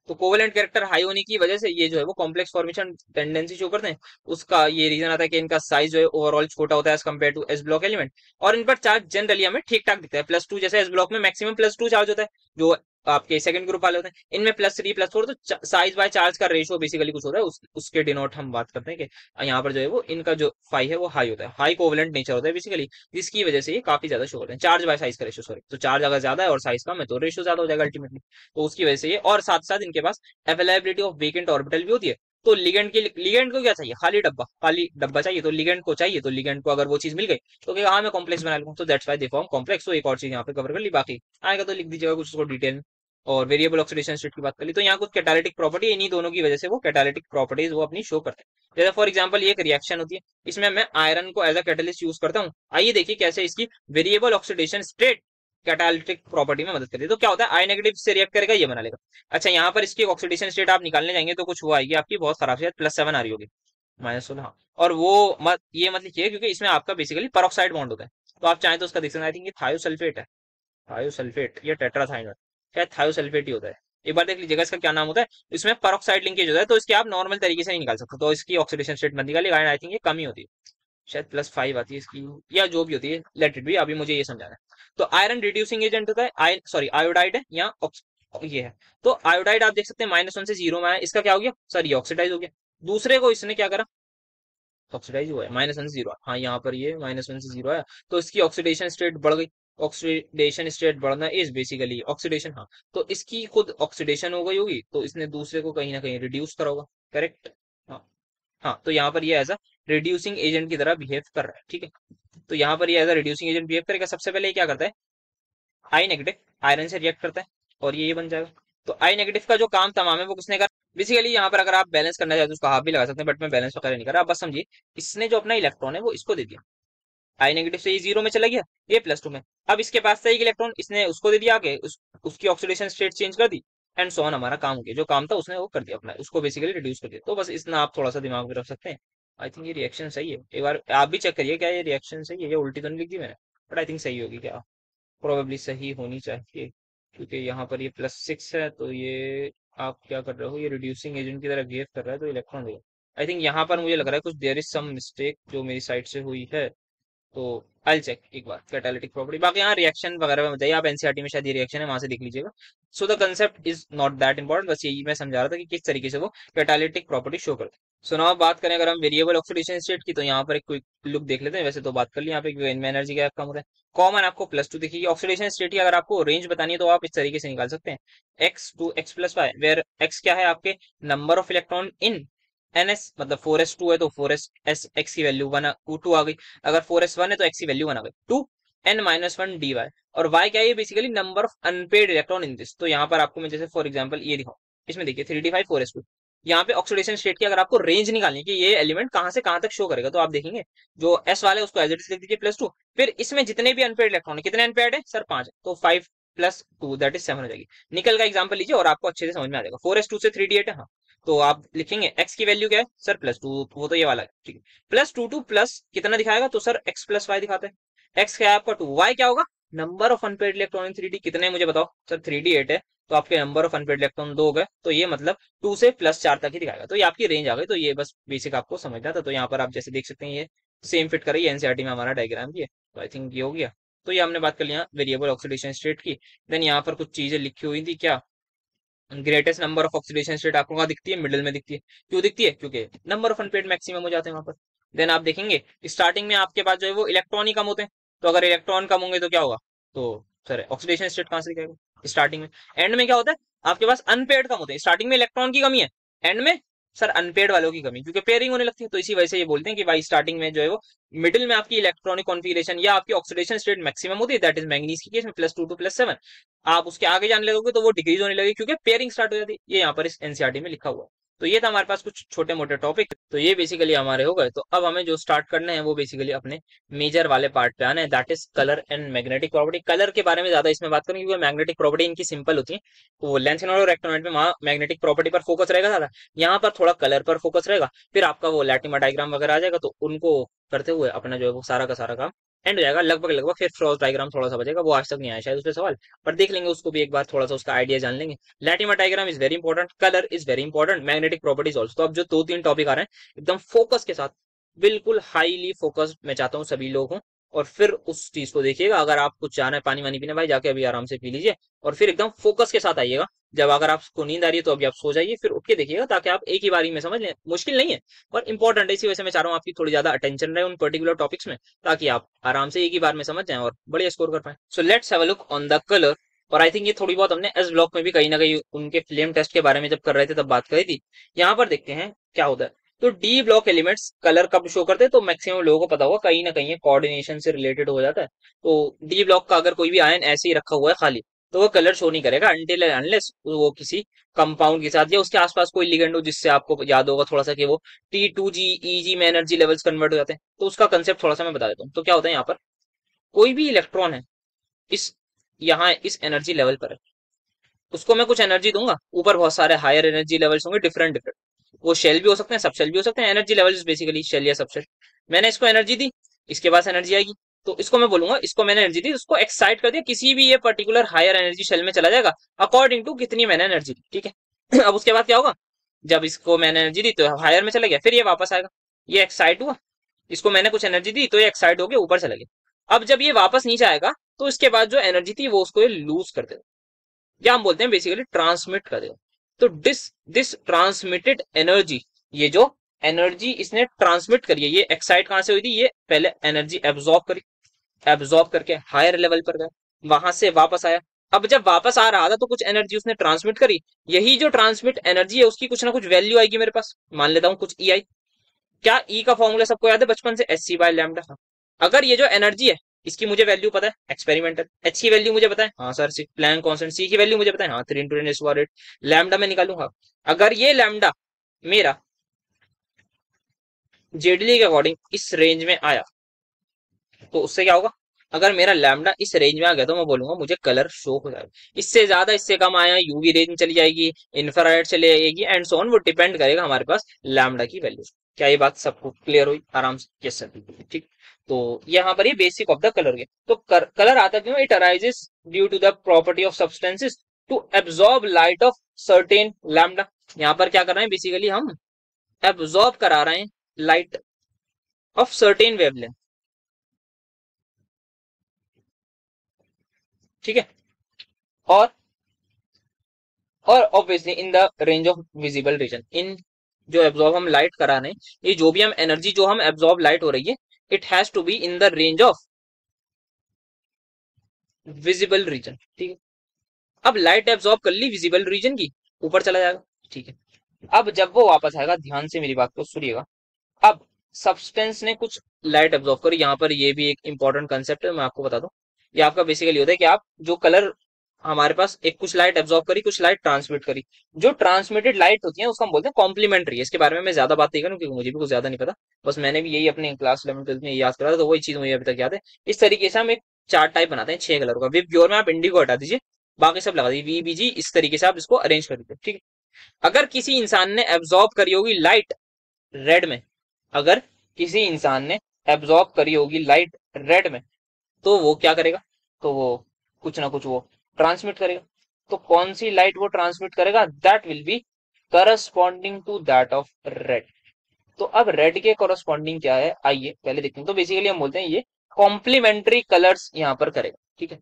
तो कोवेलेंट कैरेक्टर हाई होने की वजह से ये जो है वो कॉम्प्लेक्स फॉर्मेशन टेंडेंसी शो करते हैं। उसका ये रीजन आता है कि इनका साइज जो है ओवरऑल छोटा होता है as compare to S block element. और इन पर चार्ज जनरली हमें ठीक ठाक दिखता है। +2 जैसे एस ब्लॉक में मैक्सिमम +2 चार्ज होता है, जो आपके सेकंड ग्रुप वाले होते हैं। इनमें +3 +4, तो साइज बाय चार्ज का रेशियो बेसिकली कुछ होता है, उसके डिनोट हम बात करते हैं कि यहाँ पर जो है वो इनका जो फाई है वो हाई होता है, हाई कोवेलेंट नेचर होता है बेसिकली, जिसकी वजह से ये काफी ज्यादा शो करते हैं। चार्ज बाय साइज का रेशियो, सॉरी, तो चार्ज अगर ज्यादा है और साइज कम है तो रेशियो ज्यादा हो जाएगा अल्टीमेटली। तो उसकी वजह से ये, और साथ साथ इनके पास अवेलेबिलिटी ऑफ वेकेंट ऑर्बिटल भी होती है। तो लिगेंड को क्या चाहिए, खाली डब्बा चाहिए। तो लिगेंड को चाहिए, तो लिगेंड को अगर वो चीज मिल गई तो क्या, हाँ मैं कॉम्प्लेक्स बना लूँ, तो that's why they form complex. तो एक और चीज यहाँ पे कवर कर ली, बाकी आएगा तो लिख दीजिएगा कुछ उसको डिटेल में। और वेरिएबल ऑक्सीडेशन स्टेट की बात कर ली, तो यहाँ कुछ कैटालिटिक प्रॉपर्टी, इन्हीं दोनों की वजह से वो कैटालिटिक प्रॉपर्टीज वो अपनी शो करते हैं। जैसे फॉर एग्जांपल ये एक रिएक्शन होती है, इसमें मैं आयरन को एज अ कैटलिस्ट यूज करता हूँ। आइए देखिए कैसे इसकी variable oxidation state catalytic property में मदद करती है। तो क्या होता है, आई नेगेटिव से रिएक्ट करेगा, ये बना लेगा। अच्छा, यहाँ पर इसकी ऑक्सीडेशन स्टेट आप निकालने जाएंगे तो कुछ हुआ आएगी आपकी बहुत खराब से, +7 आ रही होगी, -16, हाँ। और वो ये मत लिखिए क्योंकि इसमें आपका बेसिकली परऑक्साइड बॉन्ड होता है। तो आप चाहें तो उसका देख सकते हैं, आई थिंक ये थायोसल्फेट है, थायोसल्फेट या टेट्राथाइनोल, शायद थायोसल्फेट ही होता है। एक बार देख लीजिएगा इसका क्या नाम होता है। इसमें परऑक्साइड लिंकेज होता है, तो इसके आप नॉर्मल तरीके से नहीं निकाल सकते, तो इसकी ऑक्सीडेशन स्टेट मत निकालिएगा। आई थिंक ये कमी होती है, शायद +5 आती है इसकी, या जो भी होती है, लेट इट बी, अभी मुझे ये समझाना है। तो आयरन रिड्यूसिंग एजेंट होता है, आयोडाइड है या ये है। तो आयोडाइड आप देख सकते हैं -1 से 0 में आया, इसका क्या हो गया सर, ये ऑक्सीडाइज हो गया। दूसरे को इसने क्या करा, ऑक्सीडाइज हुआ है, -1 से 0, हाँ यहाँ पर ये -1 से 0 है, तो इसकी ऑक्सीडेशन स्टेट बढ़ गई। ऑक्सीडेशन स्टेट बढ़ना इज बेसिकली ऑक्सीडेशन, हाँ। तो इसकी खुद ऑक्सीडेशन हो गई होगी, तो इसने दूसरे को कहीं ना कहीं रिड्यूस करा होगा, करेक्ट। हाँ, हाँ, तो यहाँ पर ये एज अ रिड्यूसिंग एजेंट की तरह बिहेव कर रहा है, ठीक है। तो यहाँ पर ये as a reducing agent behave करेगा। सबसे पहले ये क्या करता है, आई नेगेटिव आयरन से रिएक्ट करता है और ये बन जाएगा। तो आई नेगेटिव का जो काम तमाम है वो किसने करा, बेसिकली यहाँ पर अगर आप बैलेंस करना चाहते हो उसका हाफ भी लगा सकते हैं, बट मैं बैलेंस वगैरह नहीं कर रहा, आप बस समझिए। इसने जो अपना इलेक्ट्रॉन है वो इसको दे दिया, आई नेगेटिव से ये 0 में चला गया, ये +2 में। अब इसके पास था एक इलेक्ट्रॉन, इसने उसको दे दिया आगे, उसकी ऑक्सीडेशन स्टेट चेंज कर दी, एंड सो ऑन। हमारा काम हो गया, जो काम था उसने वो कर दिया अपना, उसको बेसिकली रिड्यूस कर दिया। तो बस इतना आप थोड़ा सा दिमाग में रख सकते हैं। आई थिंक ये रिएक्शन सही है, एक बार आप भी चेक करिए क्या ये रिएक्शन सही है, ये उल्टी तो नहीं लिख दी मैंने, बट आई थिंक सही होगी, क्या प्रोबेबली सही होनी चाहिए, क्योंकि यहाँ पर ये +6 है, तो ये आप क्या कर रहे हो, ये रिड्यूसिंग एजेंट की तरह बिहेव कर रहा है, तो इलेक्ट्रॉन देगा। आई थिंक यहाँ पर मुझे लग रहा है कुछ देयर इज सम मिस्टेक जो मेरी साइड से हुई है, तो आई चेक एक बार कैटालिटिक प्रॉपर्टी। बाकी यहाँ रिएक्शन वगैरह में बताइए, आप एनसीईआरटी में शायद ये रिएक्शन है, वहां से देख लीजिएगा। So the concept is not that important, बस यही मैं समझा रहा था कि किस तरीके से वो कैटालिटिक प्रॉपर्टी शो करते हैं। सो नाउ बात करें अगर हम वेरिएबल ऑक्सीडेशन स्टेट की, तो यहाँ पर एक क्विक लुक देख लेते हैं। वैसे तो बात कर ली, यहाँ पे इनमें एनर्जी गैप कम होता है, कॉमन आपको +2 दिखेगी। ऑक्सीडेशन स्टेट की अगर आपको रेंज बतानी है तो आप इस तरीके से निकाल सकते हैं, x to x+y, where x क्या है आपके number of electron in NS, मतलब 4s2 है तो 4s x की वैल्यू 2 आ गई। अगर 4s1 है तो x की वैल्यू 1 आ गई, 2n-1 dy। और y क्या है, basically number of unpaired electron in this. तो यहाँ पर आपको मैं जैसे फॉर एग्जांपल ये दिखाऊं, इसमें देखिए 3d5 4s2, यहाँ पे ऑक्सीडेशन स्टेट की अगर आपको रेंज निकालनी है कि ये एलिमेंट कहां से कहां तक शो करेगा, तो आप देखेंगे जो s वाले उसको एज इट इज लिख दीजिए +2। फिर इसमें जितने भी अनपेड इलेक्ट्रॉन है, कितने अनपेड है सर, 5 है, तो 5 + 2 दैट इज 7 हो जाएगी। निकल का एग्जाम्पल लीजिए और आपको अच्छे से समझ में आ जाएगा। 4s2 से 3d8 है, हाँ। तो आप लिखेंगे x की वैल्यू क्या है सर, +2, वो तो ये वाला है, ठीक है। +2 प्लस कितना दिखाएगा, तो सर x+y दिखाते हैं। x क्या है आपका 2, y क्या होगा, number of unpaired electron in 3d, कितने हैं मुझे बताओ सर, 3d8 है, तो आपके नंबर ऑफ अनपेड इलेक्ट्रॉन 2 हो गए, तो ये मतलब 2 से +4 तक ही दिखाएगा। तो ये आपकी रेंज आ गई। तो ये बस बेसिक आपको समझना था। तो यहाँ पर आप जैसे देख सकते हैं ये सेम फिट कर रही है, एनसीईआरटी में हमारा डायग्राम भी है, तो आई थिंक ये हो गया। तो ये हमने बात कर लिया वेरिएबल ऑक्सीडेशन स्टेट की। देन यहाँ पर कुछ चीजें लिखी हुई थी, क्या greatest number of oxidation state आपको वहां दिखती है, मिडिल में दिखती है। क्यों दिखती है, क्योंकि नंबर ऑफ अनपेड मैक्सिमम हो जाते हैं वहां पर। देन आप देखेंगे स्टार्टिंग में आपके पास जो है वो इलेक्ट्रॉन ही कम होते हैं, तो अगर इलेक्ट्रॉन कम होंगे तो क्या होगा, तो सर ऑक्सीडेशन स्टेट कहां से दिखाएगा स्टार्टिंग में। एंड में क्या होता है, आपके पास अनपेड कम होते हैं, स्टार्टिंग में इलेक्ट्रॉन की कमी है, एंड में सर अनपेड वालों की कमी, क्योंकि पेयरिंग होने लगती है। तो इसी वजह से ये बोलते हैं कि भाई स्टार्टिंग में जो है वो मिडिल में आपकी इलेक्ट्रॉनिक कॉन्फिगरेशन या आपकी ऑक्सीडेशन स्टेट मैक्सिमम होती है, दैट इज मैंगनीज की केस में +2 टू +7। आप उसके आगे जाने लगोगे तो वो डिक्रीज होने लगेगी, क्योंकि पेयरिंग स्टार्ट हो जाती है। ये यहाँ पर इस एनसीईआरटी में लिखा हुआ है। तो ये था हमारे पास कुछ छोटे मोटे टॉपिक, तो ये बेसिकली हमारे हो गए। तो अब हमें जो स्टार्ट करने हैं वो बेसिकली अपने मेजर वाले पार्ट पे आना है, that is colour and magnetic property. Colour के बारे में ज्यादा इसमें बात करेंगे क्योंकि मैग्नेटिक प्रॉपर्टी इनकी सिंपल होती है, तो वो लेंथ और रेक्टोमेट में वहाँ मैग्नेटिक प्रॉपर्टी पर फोकस रहेगा ज्यादा, यहाँ पर थोड़ा कलर पर फोकस रहेगा। फिर आपका वो लैटिमा डायग्राम वगैरह आ जाएगा, तो उनको करते हुए अपना जो है वो सारा का सारा काम एंड हो जाएगा लगभग लगभग। फिर क्रॉस डायग्राम थोड़ा सा बचेगा, वो आज तक नहीं आया शायद उस पर सवाल, पर देख लेंगे उसको भी एक बार, थोड़ा सा उसका आइडिया जान लेंगे। Latimer diagram is very important, colour is very important, magnetic properties also. तो अब जो दो तीन टॉपिक आ रहे हैं एकदम फोकस के साथ, बिल्कुल हाईली फोकस्ड मैं चाहता हूँ सभी लोग हों, और फिर उस चीज को देखिएगा। अगर आप कुछ जाना है पानी वानी पीने, भाई जाके अभी आराम से पी लीजिए, और फिर एकदम फोकस के साथ आइएगा। जब अगर आपको नींद आ रही है तो अभी आप सो जाइए, फिर उठ के देखिएगा, ताकि आप एक ही बारी में समझ लें। मुश्किल नहीं है और इंपॉर्टेंट है, इसी वजह से मैं चाह रहा हूँ आपकी थोड़ी ज्यादा अटेंशन रहे उन पर्टिकुलर टॉपिक्स में, ताकि आप आराम से एक ही बार में समझ जाएं और बढ़िया स्कोर कर पाए। So let's have a look on the colour. और आई थिंक ये थोड़ी बहुत हमने एस ब्लॉक में भी कहीं ना कहीं उनके फ्लेम टेस्ट के बारे में जब कर रहे थे तब बात करी थी। यहाँ पर देखते हैं क्या होता है। तो डी ब्लॉक एलिमेंट्स कलर कब शो करते हैं, तो मैक्सिमम लोगों को पता होगा कहीं ना कहीं कोऑर्डिनेशन से रिलेटेड हो जाता है। तो डी ब्लॉक का अगर कोई भी आयन ऐसे ही रखा हुआ है खाली, तो वो कलर शो नहीं करेगा अनटिल अनलेस वो किसी कंपाउंड के साथ या उसके आसपास कोई लिगेंड हो, जिससे आपको याद होगा थोड़ा सा कि वो T2G EG में एनर्जी लेवल्स कन्वर्ट हो जाते हैं। तो उसका कंसेप्ट थोड़ा सा मैं बता देता हूँ। तो क्या होता है यहाँ पर, कोई भी इलेक्ट्रॉन है इस यहाँ इस एनर्जी लेवल पर है, उसको मैं कुछ एनर्जी दूंगा, ऊपर बहुत सारे हायर एनर्जी लेवल्स होंगे डिफरेंट डिफरेंट, वो शेल भी हो सकते हैं, सब शेल भी हो सकते हैं। एनर्जी लेवल बेसिकली शेल या सब शेल। मैंने इसको एनर्जी दी, इसके पास एनर्जी आएगी, तो इसको मैं बोलूंगा इसको मैंने एनर्जी दी, उसको एक्साइट कर दिया, किसी भी ये पर्टिकुलर हायर एनर्जी शेल में चला जाएगा अकॉर्डिंग टू कितनी मैंने एनर्जी दी, ठीक है। अब उसके बाद क्या होगा, जब इसको मैंने एनर्जी दी तो हायर में चला गया, फिर ये वापस आएगा, ये एक्साइट हुआ, इसको मैंने कुछ एनर्जी दी तो ये एक्साइट होकर ऊपर चला गया। अब जब ये वापस नीचे आएगा तो इसके बाद जो एनर्जी थी वो उसको ये लूज कर देगा, या हम बोलते हैं बेसिकली ट्रांसमिट कर देगा। तो दिस दिस ट्रांसमिटेड एनर्जी, ये जो एनर्जी इसने ट्रांसमिट करी है, ये एक्साइट कहां से हुई थी, ये पहले एनर्जी एब्जॉर्ब करी, एब्जॉर्ब करके हायर लेवल पर गया, वहां से वापस आया। अब जब वापस आ रहा था तो कुछ एनर्जी उसने ट्रांसमिट करी, यही जो ट्रांसमिट एनर्जी है उसकी कुछ ना कुछ वैल्यू आएगी मेरे पास, मान लेता हूं कुछ ई आई। क्या ई का फॉर्मूला सबको याद है बचपन से, एच सी बाय लैम्डा। अगर ये जो एनर्जी है इसकी मुझे वैल्यू पता है एक्सपेरिमेंटल, एच की वैल्यू मुझे पता है, हाँ सर प्लैंक कांस्टेंट, सी की वैल्यू मुझे पता है, हाँ 3 × 10⁸, लैम्डा में निकालूंगा। अगर ये लैम्डा मेरा जेडली के अकॉर्डिंग इस रेंज में आया तो उससे क्या होगा, अगर मेरा लैम्डा इस रेंज में आ गया तो मैं बोलूंगा मुझे कलर शो हो जाएगा। इससे ज्यादा इससे कम आया यूवी रेंज चली जाएगी, इंफ्रारेड चली जाएगी एंड सो ऑन, वो डिपेंड करेगा हमारे पास लैम्डा की वैल्यू। क्या ये बात सबको क्लियर हुई आराम से? यस सर, ठीक। तो यहाँ पर ये बेसिक ऑफ द कलर के। तो कलर आता क्यों, it arises due to the property of substances to absorb light of certain lambda. यहाँ पर क्या कर रहे हैं, बेसिकली हम एब्जॉर्ब करा रहे हैं लाइट ऑफ सर्टेन वेवलेंथ, ठीक है। और obviously in the range of visible region, इन जो एब्जॉर्ब हम लाइट करा रहे हैं, ये जो भी हम एनर्जी जो हम एब्जॉर्ब लाइट हो रही है, it has to be in the range of visible region, ठीक है। अब लाइट एब्जॉर्ब कर ली विजिबल रीजन की, ऊपर चला जाएगा, ठीक है। अब जब वो वापस आएगा, ध्यान से मेरी बात को सुनिएगा, अब सब्सटेंस ने कुछ लाइट एब्जॉर्ब करी, यहाँ पर ये भी एक इंपॉर्टेंट कंसेप्ट है, मैं आपको बता दूं। ये आपका बेसिकली होता है कि आप जो कलर हमारे पास एक कुछ लाइट एब्जॉर्ब करी, कुछ लाइट ट्रांसमिट करी, जो ट्रांसमिटेड लाइट होती है उसको हम बोलते हैं कॉम्प्लीमेंट्री। इसके बारे में मैं ज्यादा बात नहीं करूँ क्योंकि मुझे भी कुछ ज्यादा नहीं पता, बस मैंने भी यही अपने क्लास 11th-12th में याद करा था, तो वही चीज मुझे अभी तक याद है। इस तरीके से हम एक चार्ट टाइप बनाते हैं 6 कलर का, विव ग्योर में आप इंडिगो हटा दीजिए, बाकी सब लगा दीजिए VBG, इस तरीके से आप इसको अरेंज कर दीजिए, ठीक है। अगर किसी इंसान ने एब्जॉर्ब करी होगी लाइट रेड में, अगर किसी इंसान ने एब्जॉर्ब करी होगी लाइट रेड में, तो वो क्या करेगा, तो वो कुछ ना कुछ वो ट्रांसमिट करेगा। तो कौन सी लाइट वो ट्रांसमिट करेगा, that will be corresponding to that of red. तो अब रेड के करस्पॉन्डिंग क्या है, आइए पहले देखते हैं। तो बेसिकली हम बोलते हैं ये कॉम्प्लीमेंट्री कलर्स यहाँ पर करेगा, ठीक है।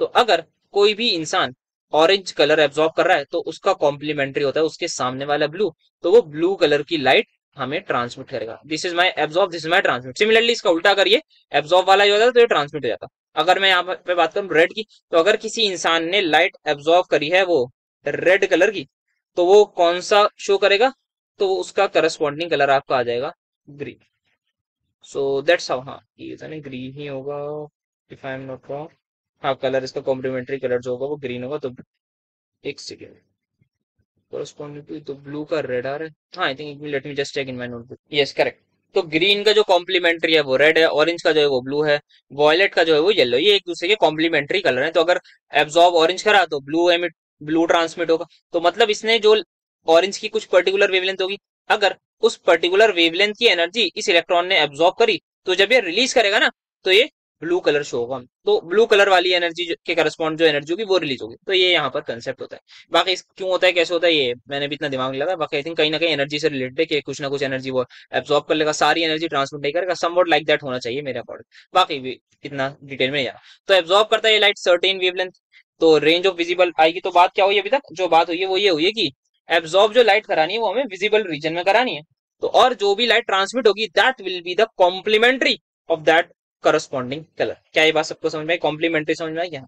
तो अगर कोई भी इंसान ऑरेंज कलर एब्जॉर्ब कर रहा है तो उसका कॉम्प्लीमेंट्री होता है उसके सामने वाला ब्लू, तो वो ब्लू कलर की लाइट हमें ट्रांसमिट करेगा। This is my absorb, this is my transmit. Similarly इसका उल्टा करिए, एब्जॉर्ब वाला जो होता है तो ये ट्रांसमिट हो जाता। अगर मैं यहाँ पे बात करूँ रेड की, तो अगर किसी इंसान ने लाइट एब्जॉर्ब करी है वो रेड कलर की, तो वो कौन सा शो करेगा, तो उसका करस्पॉन्डिंग कलर आपका आ जाएगा ग्रीन। सो दैट्स हाउ, हाँ ये ग्रीन ही होगा if I am not wrong. हाँ कलर इसका कॉम्प्लीमेंट्री कलर जो होगा वो ग्रीन होगा। तो एक सेकेंड, corresponding to तो ब्लू का रेड आ रहा है। हाँ I think let me just check in my notebook. Yes correct. तो ग्रीन का जो कॉम्प्लीमेंट्री है वो रेड है, ऑरेंज का जो है वो ब्लू है, वॉयलेट का जो है वो येलो। ये एक दूसरे के कॉम्प्लीमेंट्री कलर है। तो अगर एब्जॉर्ब ऑरेंज करा तो ब्लू ट्रांसमिट होगा। तो मतलब इसने जो ऑरेंज की कुछ पर्टिकुलर वेवलेंथ होगी, अगर उस पर्टिकुलर वेवलेंथ की एनर्जी इस इलेक्ट्रॉन ने एब्जॉर्ब करी तो जब ये रिलीज करेगा ना तो ये ब्लू कलर शो होगा। तो ब्लू कलर वाली एनर्जी के करस्पॉन्ड जो एनर्जी होगी वो रिलीज होगी। तो ये यहाँ पर कंसेप्ट होता है। बाकी क्यों होता है कैसे होता है ये मैंने भी इतना दिमाग नहीं लगा। बाकी आई थिंक कहीं ना कहीं एनर्जी से रिलेटेड है कि कुछ ना कुछ एनर्जी वो एब्जॉर्ब कर लेगा, सारी एनर्जी ट्रांसमिट नहीं करेगा। समवॉट लाइक दैट होना चाहिए मेरे अकॉर्डिंग। बाकी भी इतना डिटेल में नहीं जाना। तो एब्जॉर्ब करता है ये लाइट सर्टेन वेवलेंथ, तो रेंज ऑफ विजिबल आएगी। तो बात क्या हुई अभी तक, जो बात हुई है वो ये हुई है कि एब्जॉर्ब जो लाइट करानी है वो हमें विजिबल रीजन में करानी है। तो और जो भी लाइट ट्रांसमिट होगी that will be the complementary of that corresponding colour. क्या ये बात सबको समझ में आई? कॉम्प्लीमेंट्री समझ में आई क्या?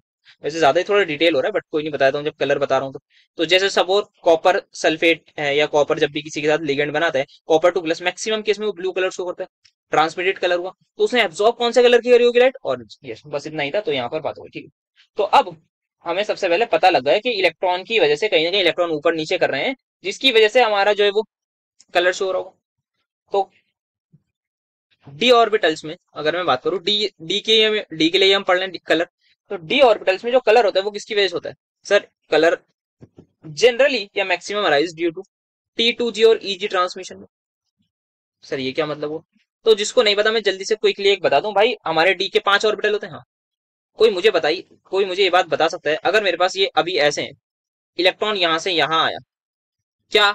वैसे ज्यादा ही थोड़ा डिटेल हो रहा है बट कोई नहीं, बताता हूँ जब कलर बता रहा हूँ तो जैसे सपोज कॉपर सल्फेट है या कॉपर जब भी किसी के साथ लिगेंड बनाता है कॉपर 2+ मैक्सिमम केस में वो ब्लू कलर शो करता है, ट्रांसमिटेड कलर हुआ। तो उसने एब्जॉर्ब कौन से कलर की करी होगी लाइट? ऑरेंज। यस बस इतना ही था। तो यहाँ पर बात होगी ठीक है। तो अब हमें सबसे पहले पता लग गया कि इलेक्ट्रॉन की वजह से कहीं ना कहीं इलेक्ट्रॉन ऊपर नीचे कर रहे हैं जिसकी वजह से हमारा जो है वो कलर शो हो रहा होगा। तो डी ऑर्बिटल्स में अगर मैं बात करूं डी के लिए हम पढ़ लें कलर। तो डी ऑर्बिटल्स में जो कलर होता है वो किसकी वजह से होता है? सर कलर जनरली या maximum arise due to T2G और EG ट्रांसमिशन में। सर ये क्या मतलब हो? तो जिसको नहीं पता मैं जल्दी से क्विकली एक बता दूं भाई, हमारे डी के 5 ऑर्बिटल होते हैं। हाँ कोई मुझे ये बात बता सकता है अगर मेरे पास ये अभी ऐसे हैं, इलेक्ट्रॉन यहां से यहां आया, क्या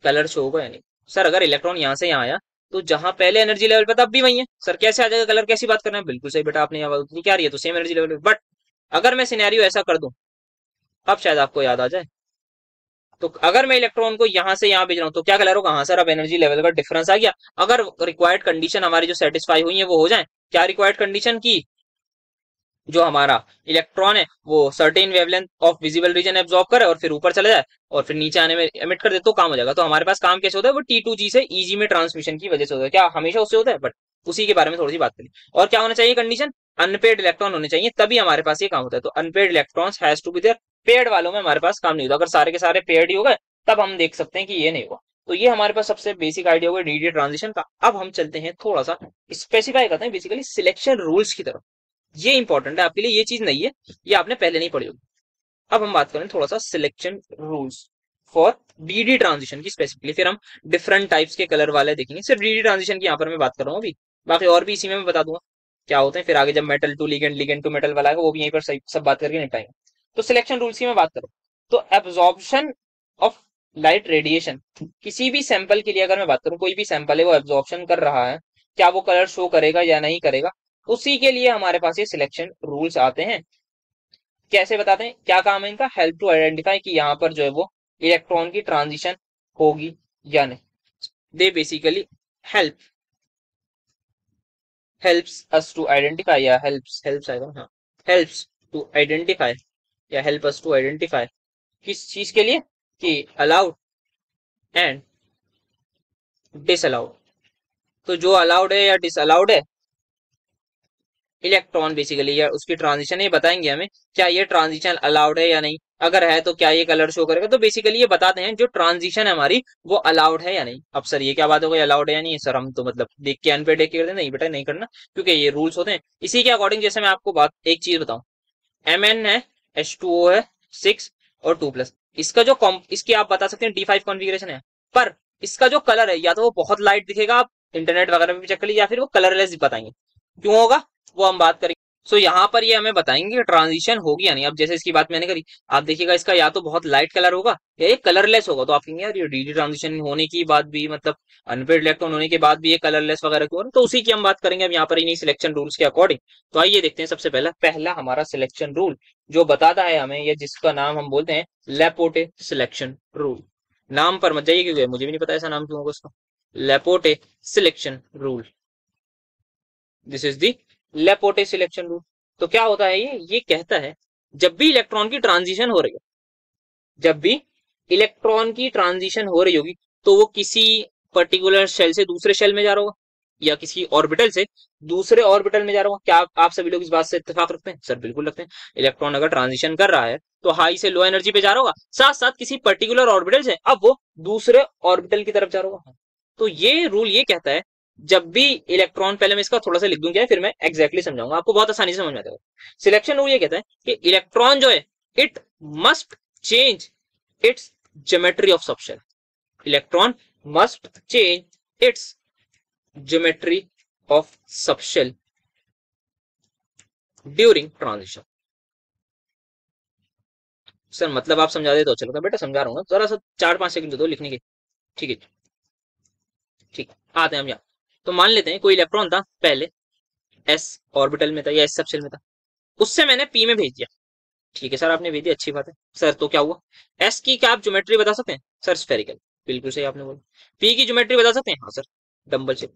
कलर शो होगा या नहीं? सर अगर इलेक्ट्रॉन यहां से यहाँ आया तो जहां पहले एनर्जी लेवल पे था अब भी वही है। सर कैसे आ जाएगा कलर? कैसी बात कर रहे हैं? बिल्कुल सही बेटा, आपने यहाँ क्या रही है तो सेम एनर्जी लेवल। बट अगर मैं सिनेरियो ऐसा कर दूं, अब शायद आपको याद आ जाए। तो अगर मैं इलेक्ट्रॉन को यहां से यहां भेज रहा हूं तो क्या कलर होगा? हाँ सर अब एनर्जी लेवल का डिफरेंस आ गया। अगर रिक्वायर्ड कंडीशन हमारी जो सेटिस्फाई हुई है वो हो जाए, क्या रिक्वायर्ड कंडीशन की जो हमारा इलेक्ट्रॉन है वो certain wavelength of visible reason absorb करे और फिर ऊपर चला जाए और फिर नीचे आने में एमिट कर दे तो काम हो जाएगा। तो हमारे पास काम कैसे होता है? वो T2G से EG में ट्रांसमिशन की वजह से होता है। क्या हमेशा उससे होता है? बट उसी के बारे में थोड़ी सी बात करें। और क्या होना चाहिए कंडीशन? अनपेड इलेक्ट्रॉन होने चाहिए तभी हमारे पास ये काम होता है। तो unpaired electrons has to be there. Paired वालों में हमारे पास काम नहीं होता। अगर सारे के सारे पेड ही हो गए तब हम देख सकते हैं कि ये नहीं होगा। तो ये हमारे पास सबसे बेसिक आइडिया होगा DD ट्रांजिशन का। अब हम चलते हैं थोड़ा सा स्पेसिफाई करते हैं बेसिकली सिलेक्शन रूल्स की तरफ। ये इंपॉर्टेंट है आपके लिए, ये चीज नहीं है, ये आपने पहले नहीं पढ़ी होगी। अब हम बात करें थोड़ा सा selection rules for DD transition की स्पेसिफिकली, फिर हम डिफरेंट टाइप्स के कलर वाले देखेंगे। सिर्फ DD ट्रांजिशन की यहाँ पर मैं बात कर रहा हूँ अभी, बाकी और भी इसी में मैं बता दूंगा क्या होते हैं। फिर आगे जब metal to ligand, ligand to metal वाला है वो भी यहीं पर सब बात करके निपटाएंगे। तो सिलेक्शन रूल्स की मैं बात करूँ तो एब्जॉर्प्शन ऑफ लाइट रेडिएशन, किसी भी सैंपल के लिए अगर मैं बात करूं, कोई भी सैंपल है वो एब्जॉर्प्शन कर रहा है, क्या वो कलर शो करेगा या नहीं करेगा, उसी के लिए हमारे पास ये सिलेक्शन रूल्स आते हैं। कैसे बताते हैं, क्या काम है इनका? हेल्प टू आइडेंटिफाई कि यहाँ पर जो है वो इलेक्ट्रॉन की ट्रांजिशन होगी या नहीं। They basically help helps us to identify या हेल्प्स आएगा, हाँ हेल्प्स टू आइडेंटिफाई या हेल्प अस टू आइडेंटिफाई किस चीज के लिए? कि अलाउड एंड डिसअलाउड। तो जो अलाउड है या डिसअलाउड है इलेक्ट्रॉन बेसिकली या उसकी ट्रांजिशन, ये बताएंगे हमें क्या ये ट्रांजिशन अलाउड है या नहीं। अगर है तो क्या ये कलर शो करेगा। तो बेसिकली ये बताते हैं जो ट्रांजिशन है हमारी वो अलाउड है या नहीं। अब सर ये क्या बात हो गई अलाउड है या नहीं? सर हम तो मतलब देख के अनपेड देख के करते नहीं बेटा, नहीं करना, क्योंकि ये रूल्स होते हैं इसी के अकॉर्डिंग। जैसे मैं आपको बात एक चीज बताऊं, Mn है, H2O है 6 और 2+, इसका जो इसकी आप बता सकते हैं D5 कॉन्फ़िगरेशन है, पर इसका जो कलर है या तो वो बहुत लाइट दिखेगा, आप इंटरनेट वगैरह में भी चेक कर लीजिए, या फिर वो कलरलेस बताएंगे। क्यों होगा वो हम बात करेंगे। सो यहाँ पर ये हमें बताएंगे ट्रांजिशन होगी या नहीं। अब जैसे इसकी बात मैंने करी, आप देखिएगा इसका या तो बहुत लाइट कलर होगा या ये कलरलेस होगा। तो आप कहेंगे यार ये DD ट्रांजिशन होने की बात भी, मतलब अनपेड इलेक्ट्रॉन होने के बाद भी ये कलरलेस वगैरह क्यों? तो उसी की हम बात करेंगे अब यहाँ पर इन्हीं सिलेक्शन रूल्स के अकॉर्डिंग। तो आइए देखते हैं सबसे पहला हमारा सिलेक्शन रूल जो बताता है हमें, या जिसका नाम हम बोलते हैं लेपोटे सिलेक्शन रूल। नाम पर मत जाइए क्योंकि मुझे भी नहीं पता ऐसा नाम क्यों होगा उसका। Laporte selection rule, this is the Laporte selection rule. तो क्या होता है ये कहता है जब भी इलेक्ट्रॉन की ट्रांजिशन हो रही है, जब भी इलेक्ट्रॉन की ट्रांजिशन हो रही होगी तो वो किसी पर्टिकुलर शेल से दूसरे शेल में जा रहा होगा। या किसी ऑर्बिटल से दूसरे ऑर्बिटल में जा रहा हूँ। क्या आप सभी लोग इस बात से इत्तेफाक रखते हैं? सर बिल्कुल रखते हैं। इलेक्ट्रॉन अगर ट्रांजिशन कर रहा है तो हाई से लो एनर्जी पे जा रहा होगा, साथ साथ किसी पर्टिकुलर ऑर्बिटल से अब वो दूसरे ऑर्बिटल की तरफ जा रहा होगा। तो ये रूल ये कहता है, जब भी इलेक्ट्रॉन, पहले मैं इसका थोड़ा सा लिख दूं क्या है, फिर मैं एग्जैक्टली समझाऊंगा, आपको बहुत आसानी से समझ में आ जाएगा। सिलेक्शन रूल ये कहता है कि इलेक्ट्रॉन जो है it must change it's geometry of subshell. Electron must change it's geometry of subshell during transition. Sir मतलब आप समझा दे तो चलो, बेटा समझा रहा हूँ ना, जरा सा 4-5 सेकंड दे दो लिखने के। ठीक है, ठीक, आते हैं हम यहाँ। तो मान लेते हैं कोई इलेक्ट्रॉन था पहले एस ऑर्बिटल में था या एस सबशेल में था, उससे मैंने पी में भेज दिया। ठीक है सर, आपने भेज दिया, अच्छी बात है। सर तो क्या हुआ? एस की क्या आप ज्योमेट्री बता सकते हैं? Sir spherical. बिल्कुल सही आपने बोला। पी की ज्योमेट्री बता सकते हैं? हाँ सर, डंबल शेप।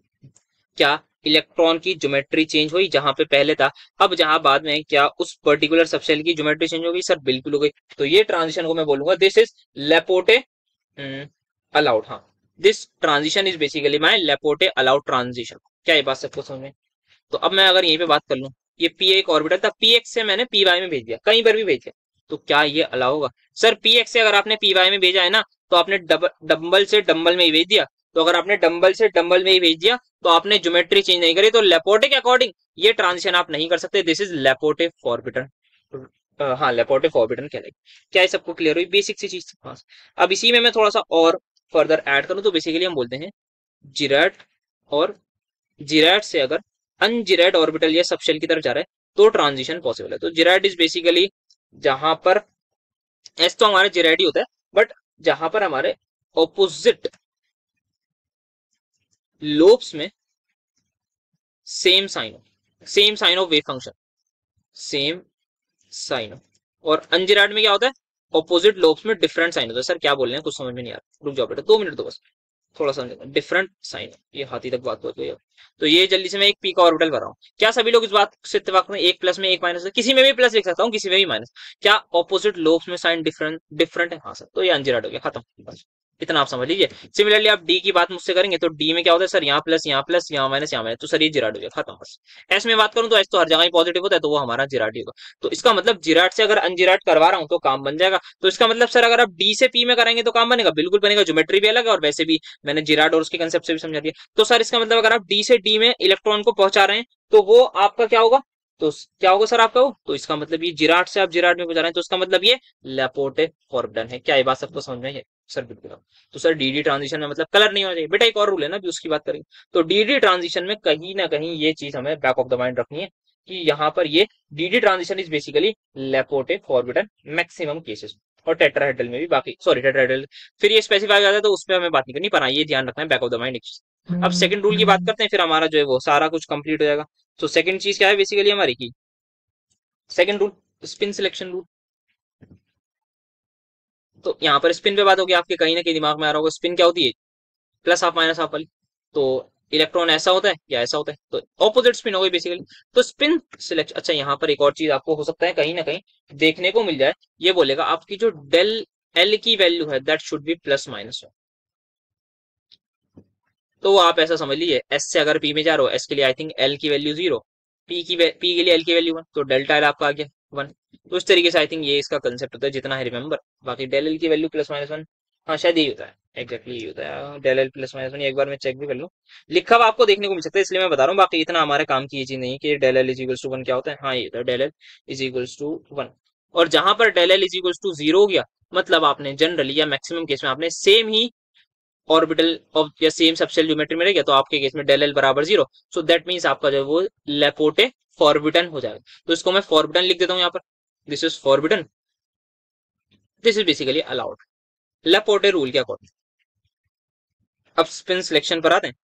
क्या इलेक्ट्रॉन की ज्योमेट्री चेंज हुई जहां पे पहले था, अब जहां बाद में, क्या उस पर्टिकुलर सबशेल की ज्योमेट्री चेंज हो गई? सर बिल्कुल हो गई। तो ये ट्रांजिशन को मैं बोलूंगा दिस इज लेपोटे अलाउड। हाँ, this transition is basically my Laporte allowed transition. क्या ये बात सबको समझ में? तो अब मैं अगर यहीं पे बात कर लूं, ये पी एक ऑर्बिटल था, पी एक्स से मैंने पी वाई में भेज दिया, कहीं पर भी भेज दिया, तो क्या ये अलाउ होगा? सर पी एक्स से अगर आपने पी वाई में भेजा है ना, तो आपने डंबल से डंबल में ही भेज दिया। तो अगर आपने डंबल से डंबल में ही भेज दिया तो आपने ज्योमेट्री चेंज नहीं करी, तो लेपोटे के अकॉर्डिंग ये ट्रांजिशन आप नहीं कर सकते। This is Laporte forbidden. हाँ, लेपोटे फॉरबिटन कहलाएगी। क्या ये सबको क्लियर हुई? बेसिक सी चीज। हाँ, अब इसी में मैं थोड़ा सा और फर्दर ऐड करूं तो बेसिकली हम बोलते हैं जिराड, और जिराड से अगर अनजिराड ऑर्बिटल या सबशेल की तरफ जा रहा है तो ट्रांजिशन पॉसिबल है। तो जिराड इज बेसिकली जहां पर एस तो हमारे जिराड ही होता है, बट जहां पर हमारे ऑपोजिट लोब्स में same sign of wave function, same sign. और अनजिराड में क्या होता है? ऑपोजिट लोब्स में डिफरेंट साइन होता है। सर क्या बोल रहे हैं, कुछ समझ में नहीं आ रहा, रुक जाओ बेटा 2 मिनट तो बस, थोड़ा सा डिफरेंट साइन। ये हाथी तक बात होती है। तो ये जल्दी से मैं एक पी का ऑर्बिटल कर रहा हूँ। क्या सभी लोग इस बात से इत्तेफाक में, एक प्लस में एक माइनस है, किसी में भी प्लस लिख सकता हूँ, किसी में भी माइनस। क्या ऑपोजिट लोब्स में साइन डिफरेंट डिफरेंट है? हाँ सर, तो ये अनजिराड हो गया, खत्म, बस इतना आप समझ लीजिए। सिमिलरली आप डी की बात मुझसे करेंगे तो डी में क्या होता है? सर यहाँ प्लस, यहाँ प्लस, यहाँ माइनस, यहाँ माइनस, तो सर ये जिराड हो गया, खत्म बस। एस में बात करूं तो एस तो हर जगह ही पॉजिटिव होता है, तो वो हमारा जिराड ही होगा। तो इसका मतलब जिराड से अगर अनजिराड करवा रहा हूं तो काम बन जाएगा। तो इसका मतलब सर अगर आप डी से पी में कराएंगे तो काम बनेगा? बिल्कुल बनेगा, ज्योमेट्री भी अलग है और वैसे भी मैंने जिराड और उसके कंसेप्ट से भी समझा दिया। तो सर इसका मतलब अगर आप डी से डी में इलेक्ट्रॉन को पहुंचा रहे हैं तो वो आपका क्या होगा? तो क्या होगा सर आपका? वो तो इसका मतलब ये जिराड से आप जिराड में पहुंचा रहे हैं, तो इसका मतलब ये लेपोटे फॉरबिटन है। क्या ये बात सबको समझ में है? सर बिल्कुल। तो सर डीडी ट्रांजिशन में मतलब कलर नहीं होना चाहिए बेटा, एक और रूल है ना, भी उसकी बात करेंगे। तो डीडी ट्रांजिशन में कहीं ना कहीं ये चीज हमें बैक ऑफ द माइंड रखनी है कि यहाँ पर ये d d transition is basically Laporte forbidden maximum cases, और टेट्राहेड्रल में भी, बाकी सॉरी टेट्राहेड्रल फिर ये स्पेसिफाई हो जाता है तो उस पर हमें बात नहीं करनी, पर हाँ ये ध्यान रखना है बैक ऑफ द माइंड एक चीज। अब सेकंड रूल की बात करते हैं, फिर हमारा जो है वो सारा कुछ कंप्लीट हो जाएगा। तो सेकंड चीज क्या है बेसिकली हमारी की? Second rule spin selection rule. तो यहाँ पर स्पिन पे बात होगी, आपके कहीं ना कहीं दिमाग में आ रहा होगा स्पिन क्या होती है? प्लस हाफ माइनस हाफ वाली। तो इलेक्ट्रॉन ऐसा होता है या ऐसा होता है, तो ऑपोजिट स्पिन हो गई बेसिकली। तो स्पिन सिलेक्शन। अच्छा, यहाँ पर एक और चीज आपको हो सकता है कहीं ना कहीं देखने को मिल जाए, ये बोलेगा आपकी जो डेल एल की वैल्यू है that should be plus minus. तो आप ऐसा समझ लीजिए, एस से अगर पी में जा रहे हो, एस के लिए आई थिंक एल की वैल्यू 0, पी के लिए एल की वैल्यू 1, तो डेल्टा एल आपका आ गया 1। तो इस तरीके से आई थिंक ये इसका कंसेप्ट होता है, जितना है रिमेंबर। बाकी डेल एल की वैल्यू प्लस माइनस 1, हाँ शायद यही होता है, एग्जैक्टली यही होता है, डेल एल प्लस माइनस 1। एक बार मैं चेक भी कर लूँ, लिखा हुआ आपको देखने को मिल सकता है, इसलिए मैं बता रहा हूँ। बाकी इतना हमारे काम की ये चीज नहीं है कि del L is equals to 1 क्या होता है। हाँ ये होता है del L is equals to 1। और जहां पर del L is equals to 0 हो गया, मतलब आपने जनरली या मैक्सिमम केस में आपने सेम ही ऑर्बिटल ऑफ या सेम सबशेल ज्योमेट्री में रह गया, तो आपके केस में डेल एल बराबर 0। सो दैट मीन्स आपका जो है वो लेपोटे फॉरबिटन हो जाएगा। तो इसको मैं फॉरबिटन लिख देता हूँ यहाँ पर, this is forbidden, this is basically allowed, Laporte rule के अकॉर्डिंग। अब स्पिन सिलेक्शन पर आते हैं।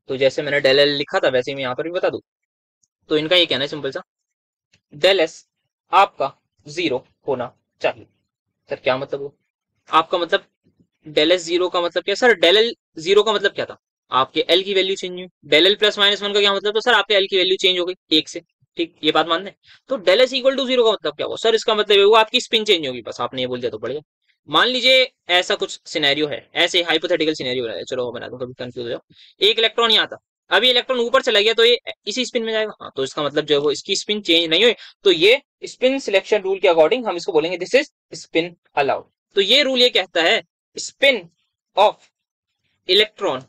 तो जैसे मैंने डेल एल लिखा था वैसे ही मैं यहाँ पर भी बता दूं। तो इनका ये कहना है सिंपल सा, डेल एस आपका 0 होना चाहिए। सर क्या मतलब हो? आपका मतलब डेल एस 0 का मतलब क्या? सर डेल एल 0 का मतलब क्या था? आपके एल की वैल्यू चेंज हुई। डेल एल प्लस माइनस 1 का क्या मतलब? तो सर आपके एल की वैल्यू चेंज हो गई 1 से। ठीक, ये बात मानते हैं। तो डेल एस इक्वल टू 0 का मतलब क्या हुआ? सर इसका मतलब ये हुआ आपकी स्पिन चेंज होगी, बस आपने ये बोल दिया तो बढ़िया। मान लीजिए ऐसा कुछ सिनेरियो है, ऐसे हाइपोथेटिकल सिनेरियो है, चलो बना दो, कभी कंफ्यूज हो जाओ। एक इलेक्ट्रॉन यहाँ था, अभी इलेक्ट्रॉन ऊपर चला गया तो ये इसी स्पिन में जाएगा। हाँ, तो इसका मतलब जो है वो इसकी स्पिन चेंज नहीं हुई, तो ये स्पिन सिलेक्शन रूल के अकॉर्डिंग हम इसको बोलेंगे दिस इज स्पिन अलाउड। तो ये रूल ये कहता है spin off electron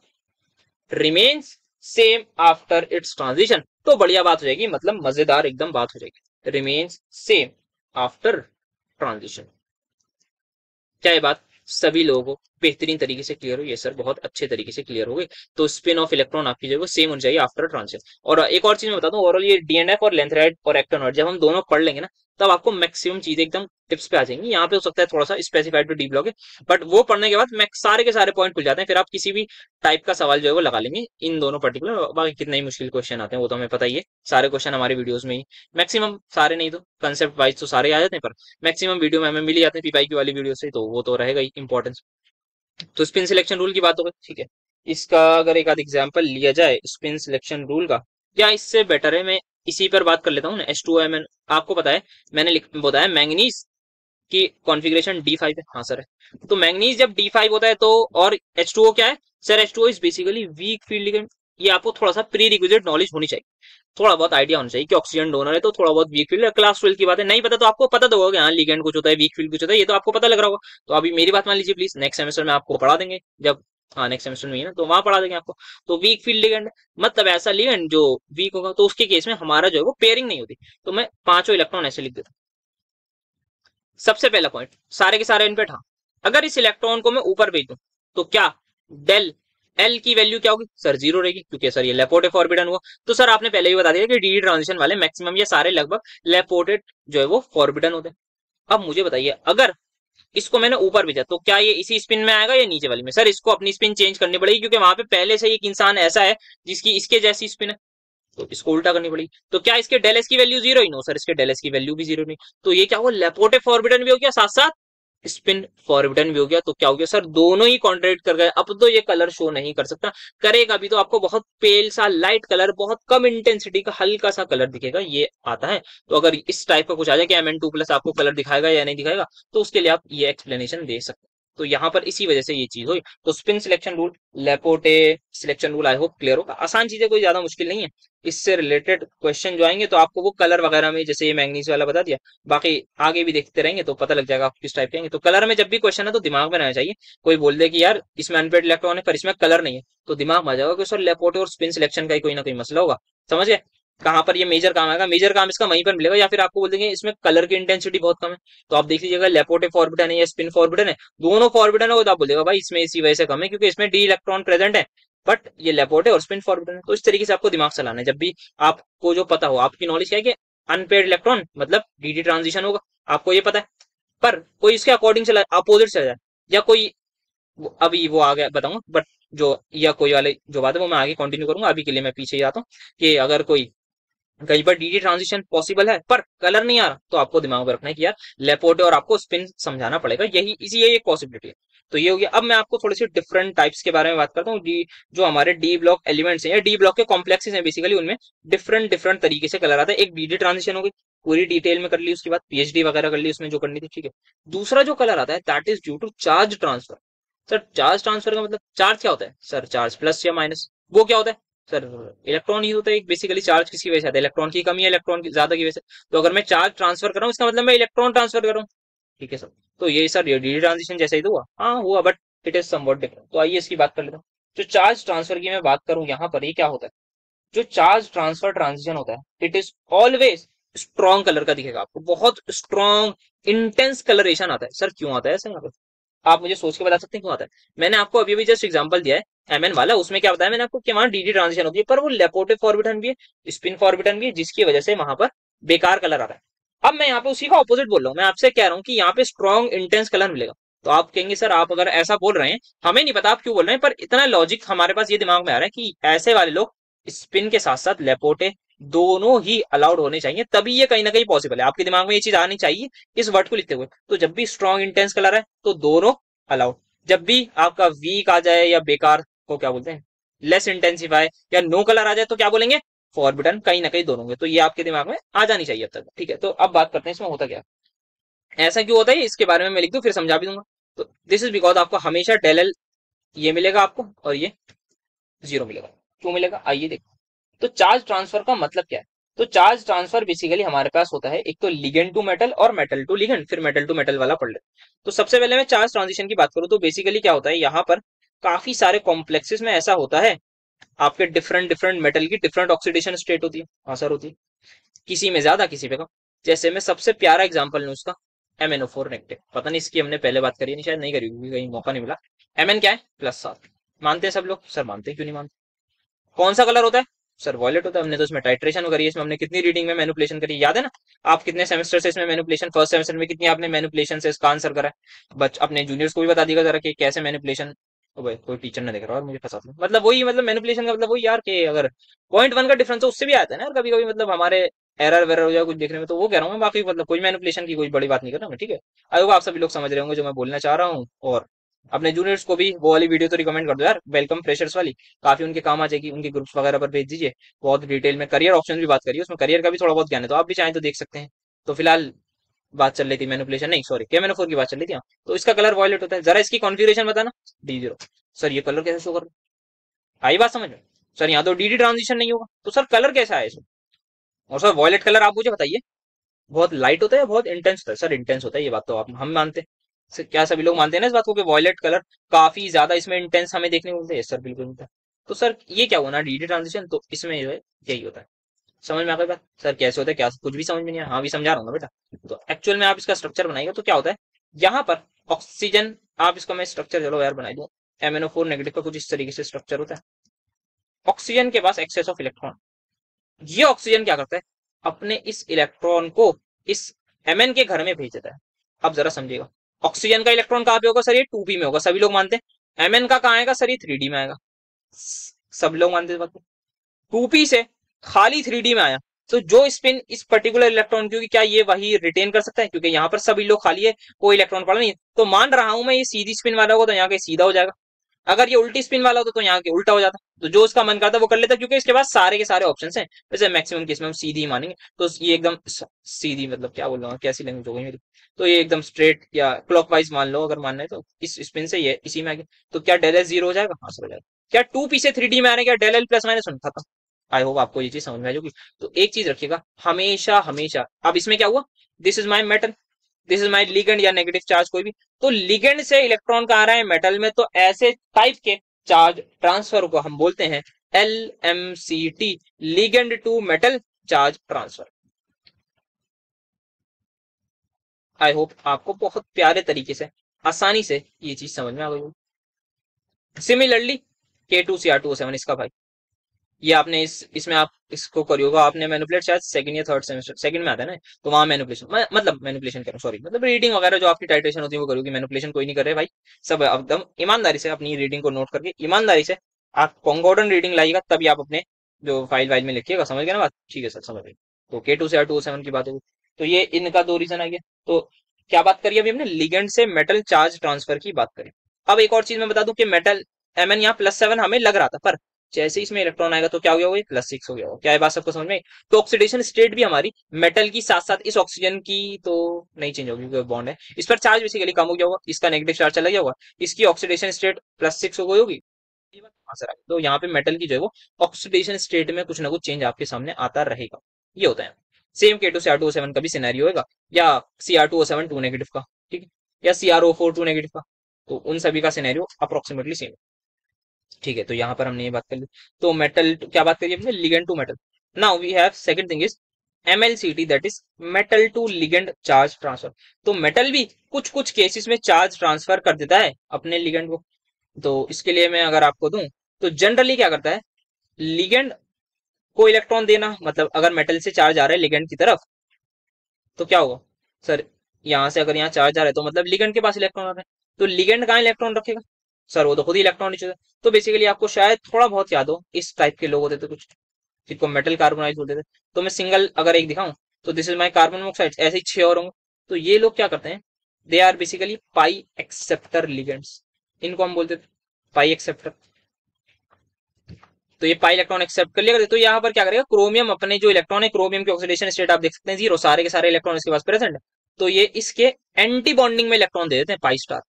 remains same after it's transition. तो बढ़िया बात हो जाएगी, मतलब मजेदार एकदम बात हो जाएगी, रिमेन्स सेम आफ्टर ट्रांजिशन। क्या ये बात सभी लोगों को बेहतरीन तरीके से क्लियर हुई है? सर बहुत अच्छे तरीके से क्लियर हो गई। तो स्पिन ऑफ इलेक्ट्रॉन आपकी जो है वो सेम होनी चाहिए आफ्टर ट्रांजिशन। और एक और चीज मैं बता दूं, ओवरऑल ये डीएनएफ और लेंथराइड और एक्टोनॉइड जब हम दोनों पढ़ लेंगे ना, तब आपको मैक्सिमम चीजें एकदम टिप्स पे आ जाएंगी। यहाँ पे हो सकता है थोड़ा सा स्पेसिफाइड टू डी ब्लॉक है, बट वो पढ़ने के बाद सारे के सारे पॉइंट खुल जाते हैं, फिर आप किसी भी टाइप का सवाल जो है वो लगा लेंगे इन दोनों पर्टिकुलर। बाकी कितने ही मुश्किल क्वेश्चन आते हैं वो तो हमें पता ही है, सारे क्वेश्चन हमारे वीडियोस में ही मैक्सिमम, सारे नहीं तो कंसेप्ट वाइज तो सारे आ जाते हैं, पर मैक्सिमम वीडियो में हमें मिल ही जाते हैं पीपाई वाली वीडियो से, तो वो तो रहेगा ही इंपॉर्टेंस। तो स्पिन सिलेक्शन रूल की बात हो गई, ठीक है। इसका अगर एक आध एग्जांपल लिया जाए स्पिन सिलेक्शन रूल का, या इससे बेटर है मैं इसी पर बात कर लेता हूँ ना। H2O आपको पता है, मैंने बताया मैंगनीज की कॉन्फ़िगरेशन D5 है। हाँ सर है। तो मैंगनीज जब D5 होता है तो, और H2O क्या है sir? H2O is basically weak field ligand. ये आपको थोड़ा सा प्री रिक्विजिट नॉलेज होनी चाहिए, थोड़ा बहुत आइडिया होना चाहिए कि ऑक्सीजन डोनर है तो थोड़ा बहुत वीक फील्ड। क्लास 12 की बात है, नहीं पता तो आपको पता तो होगा कि हाँ लिगेंड कुछ होता है, वीक फील्ड कुछ होता है, ये तो आपको पता लग रहा होगा। तो अभी मेरी बात मान लीजिए प्लीज, नेक्स्ट सेमेस्टर में आपको पढ़ा देंगे जब, हाँ नेक्स्ट सेमेस्टर में ही है ना, तो वहां पढ़ा देंगे आपको। तो वीक फील्ड लिगेंड मतलब ऐसा लिगेंड जो वीक होगा, तो उसके केस में हमारा जो है वो पेयरिंग नहीं होती। तो मैं पांचों इलेक्ट्रॉन ऐसे लिख देता हूँ। सबसे पहला पॉइंट, सारे के सारे इनपेट, हाँ। अगर इस इलेक्ट्रॉन को मैं ऊपर भेज दूं तो क्या डेल एल की वैल्यू क्या होगी सर? जीरो रहेगी, क्योंकि सर ये लेपोर्टे फॉरबिडन हुआ। तो सर आपने पहले ही बता दिया कि डी ट्रांजिशन वाले मैक्सिमम ये सारे लगभग लेपोर्टेड जो है वो फॉरबिडन होते हैं। अब मुझे बताइए, अगर इसको मैंने ऊपर भेजा तो क्या ये इसी स्पिन में आएगा या नीचे वाली में? सर इसको अपनी स्पिन चेंज करनी पड़ेगी, क्योंकि वहां पे पहले से एक इंसान ऐसा है जिसकी इसके जैसी स्पिन है, तो इसको उल्टा करनी पड़ेगी। तो क्या इसके डेल एस की वैल्यू जीरो ही? नो सर, इसके डेल एस की वैल्यू भी जीरो नहीं। तो ये क्या हुआ? लेपोर्टे फॉरबिडन भी हो गया, साथ साथ स्पिन फॉरबिडन भी हो गया। तो क्या हो गया सर? दोनों ही कॉन्ट्रेडिक्ट कर गए। अब तो ये कलर शो नहीं कर सकता, करेगा भी तो आपको बहुत पेल सा लाइट कलर, बहुत कम इंटेंसिटी का हल्का सा कलर दिखेगा, ये आता है। तो अगर इस टाइप का कुछ आ जाए कि Mn2+ आपको कलर दिखाएगा या नहीं दिखाएगा, तो उसके लिए आप ये एक्सप्लेनेशन दे सकते हैं। तो यहाँ पर इसी वजह से ये चीज हुई। तो spin selection rule, Laporte selection rule, I hope clear होगा। आसान चीजें, कोई ज्यादा मुश्किल नहीं है। इससे रिलेटेड क्वेश्चन जो आएंगे तो आपको वो कलर वगैरह में, जैसे ये मैंगनीज वाला बता दिया, बाकी आगे भी देखते रहेंगे तो पता लग जाएगा आप किस टाइप के आएंगे। तो कलर में जब भी क्वेश्चन है तो दिमाग में रहना चाहिए। कोई बोल दे कि यार इसमें अनपेड इलेक्ट्रॉन है पर इसमें कलर नहीं है, तो दिमाग में आ जाएगा कि सर लेपोर्टे और स्पिन सिलेक्शन का ही कोई ना कोई मसला होगा। समझ गए कहां पर ये मेजर काम आएगा? मेजर काम इसका वहीं पर मिलेगा। या फिर आपको बोल देंगे इसमें कलर की इंटेंसिटी बहुत कम है, तो आप देख लीजिएगा लेपोर्टे फॉरबिडन है या स्पिन फॉरबिडन है, दोनों फॉरबिडन है, तो आप बोलेगा भाई इसमें इसी वजह से कम है क्योंकि इसमें डी इलेक्ट्रॉन प्रेजेंट है, बट ये लेपोर्टे और स्पिन फॉरबिडन है। तो इस तरीके से आपको दिमाग चलाना है जब भी आपको जो पता हो। आपकी नॉलेज क्या है कि अनपेड इलेक्ट्रॉन मतलब डीडी ट्रांजिशन होगा, आपको ये पता है। पर कोई इसके अकॉर्डिंग चला, अपोजिट चला जाए, या कोई अभी वो आ गया बताऊंगा, बट जो या कोई वाले जो बात है वो मैं आगे कंटिन्यू करूंगा। अभी के लिए मैं पीछे ही आता हूँ कि अगर कोई कहीं पर डीडी ट्रांजिशन पॉसिबल है पर कलर नहीं आ रहा, तो आपको दिमाग में रखना है कि यार लेपोर्टे और आपको स्पिन समझाना पड़ेगा, यही इसी यही एक पॉसिबिलिटी है। तो ये हो गया। अब मैं आपको थोड़ी सी डिफरेंट टाइप्स के बारे में बात करता हूँ। डी जो हमारे डी ब्लॉक एलिमेंट्स हैं या डी ब्लॉक के कॉम्प्लेक्सेस हैं बेसिकली, उनमें डिफरेंट डिफरेंट तरीके से कलर आता है। एक डीडी ट्रांजिशन हो गई, पूरी डिटेल में कर ली, उसके बाद पीएचडी वगैरह कर ली उसमें जो करनी थी, ठीक है। दूसरा जो कलर आता है that is due to charge transfer. Sir charge transfer का मतलब, चार्ज क्या होता है सर? चार्ज प्लस या माइनस, वो क्या होता है सर? इलेक्ट्रॉन ही होता है बेसिकली। चार्ज किसकी वजह से आता है? इलेक्ट्रॉन की कमी या इलेक्ट्रॉन की ज्यादा की वजह से। तो अगर मैं चार्ज ट्रांसफर कर रहा हूँ इसका मतलब मैं इलेक्ट्रॉन ट्रांसफर कर रहा हूँ, ठीक है सर। तो ये सर डी ट्रांजिशन जैसा ही तो हुआ, हाँ हुआ, but it is somewhat different. तो आइए इसकी बात कर लेता हूँ। जो चार्ज ट्रांसफर की मैं बात करूं यहाँ पर, ये क्या होता है? जो चार्ज ट्रांसफर ट्रांजिशन होता है it is always strong colour का दिखेगा आपको, बहुत स्ट्रॉन्ग इंटेंस कलरेशन आता है। सर क्यों आता है ऐसा? यहाँ पे आप मुझे सोच के बता सकते हैं क्यों आता है? मैंने आपको अभी अभी जस्ट एग्जांपल दिया है एमएन वाला, उसमें क्या बताया मैंने आपको कि वहां डीडी ट्रांजिशन होती है, पर वो लेपोर्टे फॉरबिटन भी है, स्पिन फॉरबिटन भी है, जिसकी वजह से वहां पर बेकार कलर आ रहा है। अब मैं यहाँ पे उसी का ऑपोजिट बोल रहा हूँ, मैं आपसे कह रहा हूँ कि यहाँ पे स्ट्रॉन्ग इंटेंस कलर मिलेगा। तो आप कहेंगे सर आप अगर ऐसा बोल रहे हैं, हमें नहीं पता आप क्यों बोल रहे हैं, पर इतना लॉजिक हमारे पास ये दिमाग में आ रहा है कि ऐसे वाले लोग स्पिन के साथ साथ लेपोर्टे दोनों ही अलाउड होने चाहिए, तभी ये कहीं ना कहीं पॉसिबल है। आपके दिमाग में ये चीज आनी चाहिए इस वर्ड को लिखते हुए। तो जब भी स्ट्रॉन्ग इंटेंस कलर है तो दोनों अलाउड, जब भी आपका वीक आ जाए या बेकार को क्या बोलते हैं लेस इंटेंसिफाई या नो कलर आ जाए तो क्या बोलेंगे? फॉरबिडन, कहीं ना कहीं दोनों होंगे। तो ये आपके दिमाग में आ जानी चाहिए अब तक, ठीक है। तो अब बात करते हैं इसमें होता क्या, ऐसा क्यों होता है इसके बारे में मैं लिख दूं फिर समझा भी दूंगा। तो दिस इज बिकॉज आपको हमेशा डेल एल ये मिलेगा आपको और ये जीरो मिलेगा। क्यों मिलेगा, आइए देखो। तो चार्ज ट्रांसफर का मतलब क्या है? तो चार्ज ट्रांसफर बेसिकली हमारे पास होता है, एक तो लिगेंड टू मेटल और मेटल टू लिगेंड, फिर मेटल टू मेटल वाला पढ़ ले। तो सबसे पहले मैं चार्ज ट्रांजिशन की बात करूं तो बेसिकली क्या होता है, यहाँ पर काफी सारे कॉम्प्लेक्सेस में ऐसा होता है, आपके डिफरेंट डिफरेंट मेटल की डिफरेंट ऑक्सीडेशन स्टेट होती है, असर होती है, किसी में ज्यादा किसी पे कम। जैसे मैं सबसे प्यारा एग्जांपल लूं उसका, MnO4 नेगेटिव। पता नहीं इसकी हमने पहले बात करी है, नहीं शायद नहीं करी क्योंकि कहीं मौका नहीं मिला। Mn क्या है, +7। मानते हैं सब लोग, सर मानते हैं, क्यों नहीं मानते? कौन सा कलर होता है, सर वॉयलेट होता है। हमने तो इसमें टाइट्रेशन करी है, इसमें हमने कितनी रीडिंग में मैनिपुलेशन करी, याद है ना? आप कितने सेमेस्टर से इसमें मैनिपुलेशन, फर्स्ट सेमेस्टर में कितनी आपने मैनिपुलेशन से इसका आंसर करा है? बच अपने जूनियर्स को भी बता दिएगा जरा कि कैसे मैनिपुलेशन। भाई कोई टीचर ने देख रहा है और मुझे फंसा दो। मतलब वही, मतलब मैनिपुलेशन का मतलब वही यार, कि अगर 0.1 का डिफरेंस हो उससे भी आता है ना यार कभी कभी, मतलब हमारे एरर वेरर हो जाए कुछ देखने में, तो वो कह रहा हूँ मैं। बाकी मतलब कोई मैनिपुलेशन की कोई बड़ी बात नहीं कर रहा मैं, ठीक है? आई होप आप सभी लोग समझ रहे होंगे जो मैं बोलना चाह रहा हूँ। और अपने जूनियर्स को भी वो वाली वीडियो तो रिकमेंड कर दो यार, वेलकम फ्रेशर्स वाली, काफी उनके काम आ जाएगी, उनके ग्रुप्स वगैरह पर भेज दीजिए। बहुत डिटेल में करियर ऑप्शन भी बात करिए, उसमें करियर का भी थोड़ा बहुत ज्ञान है, तो आप भी चाहें तो देख सकते हैं। तो फिलहाल बात चल रही थी मैनिपुलेशन, नहीं सॉरी, KMnO4 की बात चल रही थी। हाँ, तो इसका कलर वॉयलेट होता है। जरा इसकी कॉन्फ़िगरेशन बताना, D0। सर ये कलर कैसे शो कर रहा है? आई बात समझ में? सर यहाँ तो DD ट्रांजिशन नहीं होगा, तो सर कलर कैसा है इसमें? और सर वॉयलेट कलर आप मुझे बताइए, बहुत लाइट होता है या बहुत इंटेंस होता है? सर इंटेंस होता है, ये बात तो आप हम मानते हैं। क्या सभी लोग मानते हैं ना इस बात को कि वॉयलेट कलर काफी ज्यादा इसमें इंटेंस हमें देखने को मिलता है? सर बिल्कुल मिलता है। तो सर ये क्या हुआ ना, DD ट्रांजिशन, तो इसमें जो है यही होता है। समझ में आ गई बात? सर कैसे होता है, क्या कुछ भी समझ में नहीं आया? हाँ भी समझा रहा हूँ ना बेटा। तो एक्चुअल में आप इसका स्ट्रक्चर बनाइएगा तो क्या होता है, यहाँ पर ऑक्सीजन, आप इसका मैं स्ट्रक्चर चलो यार बनाई दूं। MnO4 नेगेटिव का कुछ इस तरीके से स्ट्रक्चर होता है। ऑक्सीजन के पास एक्सेस ऑफ इलेक्ट्रॉन, ये ऑक्सीजन क्या करता है, अपने इस इलेक्ट्रॉन को इस Mn के घर में भेज देता है। अब जरा समझिएगा, ऑक्सीजन का इलेक्ट्रॉन कहाँ पे होगा सर, ये 2p में होगा, सभी लोग मानते हैं। Mn का कहाँ आएगा सर, ये 3d में आएगा, सब लोग मानते हैं इस बात को। 2p से खाली 3d में आया, तो जो स्पिन इस पर्टिकुलर इलेक्ट्रॉन की, क्या ये वही रिटेन कर सकता है? क्योंकि यहाँ पर सभी लोग खाली है, कोई इलेक्ट्रॉन पड़ा नहीं है, तो मान रहा हूं मैं ये सीधी स्पिन वाला होगा तो यहाँ के सीधा हो जाएगा। अगर ये उल्टी स्पिन वाला होता तो यहाँ के उल्टा हो जाता। तो जो उसका मन करता वो कर लेता, क्योंकि इसके पास सारे के सारे ऑप्शंस हैं। वैसे मैक्सिमम केस में हम सीधी ही मानेंगे, तो ये एकदम सीधी, मतलब क्या बोल रहा हूँ, कैसी लैंग्वेज हो गई मेरी। तो ये एकदम स्ट्रेट या क्लॉकवाइज मान लो, अगर मानना है तो इस स्पिन से ये इसी में आ गया। तो क्या डेल एस जीरो हो जाएगा? हाँ सर हो जाएगा। क्या 2p से 3d में आने, क्या डेल एल प्लस माइनस खत्म। आई होप आपको ये चीज समझ में आ जाएगी। तो एक चीज रखिएगा हमेशा हमेशा, अब इसमें क्या हुआ, this is my metal, this is my ligand या नेगेटिव चार्ज कोई भी। तो लिगेंड से इलेक्ट्रॉन का आ रहा है मेटल में, तो ऐसे टाइप के चार्ज ट्रांसफर को हम बोलते हैं LMCT, ligand to metal charge transfer. I hope आपको बहुत प्यारे तरीके से, आसानी से ये चीज समझ में आ गई होगी। सिमिलरली K2Cr2O7 इसका भाई, ये आपने इसमें आप इसको करी होगा आपने मैनिपुलेट, शायद सेकंड या थर्ड सेमेस्टर, सेकंड में आता है ना, तो वहां मैनिपुलेशन, मतलब मैनिपुलेशन करो सॉरी, मतलब रीडिंग वगैरह जो आपकी टाइट्रेशन होती है वो करोगी, मैनिपुलेशन कोई नहीं कर रहे भाई। सब एकदम ईमानदारी से अपनी रीडिंग को नोट करके ईमानदारी से आप कॉन्कॉर्डेंट रीडिंग लाइएगा, तभी आप अपने जो फाइल वाइल में लिखिएगा। समझ गए ना बात? ठीक है सर समझ गए। तो K2Cr2O7 की बात होगी, तो ये इनका दो रीजन आ गया। तो क्या बात करिए अभी हमने, लिगेंड से मेटल चार्ज ट्रांसफर की बात करी। अब एक और चीज मैं बता दूं कि मेटल Mn यहाँ +7 हमें लग रहा था, पर जैसे इसमें इलेक्ट्रॉन आएगा तो क्या हो गया, वो +6 हो गया। क्या है बात सबको समझ में आई? तो ऑक्सीडेशन स्टेट भी हमारी मेटल की साथ साथ इस ऑक्सीजन की तो नहीं चेंज होगी, क्योंकि बॉन्ड है, इस पर चार्ज बेसिकली कम हो गया होगा, इसका नेगेटिव चार्ज चला गया होगा, इसकी ऑक्सीडेशन स्टेट +6 हो गई होगी। ये बात कहाँ से आ गई? तो यहाँ पे मेटल की जो है वो ऑक्सीडेशन स्टेट में कुछ ना कुछ चेंज आपके सामने आता रहेगा, ये होता है। सेम K2Cr2O7 का भी सिनेरियो होगा, या Cr2O7 2 नेगेटिव का, ठीक है, या CrO4 2 नेगेटिव का, तो उन सभी का सिनेरियो अप्रोक्सीमेटली सेम। ठीक है, तो यहाँ पर हमने ये बात कर ली। तो मेटल क्या बात करिए हमने, ligand to metal. Now we have second thing is MLCT, that is metal to ligand charge transfer. तो मेटल भी कुछ कुछ केसेस में चार्ज ट्रांसफर कर देता है अपने लिगेंड को। तो इसके लिए मैं अगर आपको दूं, तो जनरली क्या करता है, लिगेंड को इलेक्ट्रॉन देना, मतलब अगर मेटल से चार्ज आ रहा है लिगेंड की तरफ, तो क्या होगा सर, यहाँ से अगर यहाँ चार्ज आ रहा है तो मतलब लिगेंड के पास इलेक्ट्रॉन आ रहा है, तो लिगेंड कहाँ इलेक्ट्रॉन रखेगा सर, वो तो खुद ही इलेक्ट्रॉन नीचे। तो बेसिकली आपको शायद थोड़ा बहुत याद हो, इस टाइप के लोग होते थे कुछ, जिनको मेटल कार्बोनाइज बोलते थे। तो मैं सिंगल अगर एक दिखाऊं, तो this is my carbon monoxide, ऐसे ही 6 और होंगे। तो ये लोग क्या करते हैं, they are basically pi acceptor ligands, इनको हम बोलते थे पाई एक्सेप्टर। तो ये पाई इलेक्ट्रॉन एक्सेप्ट कर लिया, तो यहाँ पर क्या करेगा, क्रोमियम अपने जो इलेक्ट्रॉन है, क्रोमियम की ऑक्सीडेशन स्टेट आप देख सकते हैं 0, सारे के सारे इलेक्ट्रॉन इसके पास प्रेजेंट है, तो ये इसके एंटी बॉन्डिंग में इलेक्ट्रॉन दे देते हैं पाई स्टार।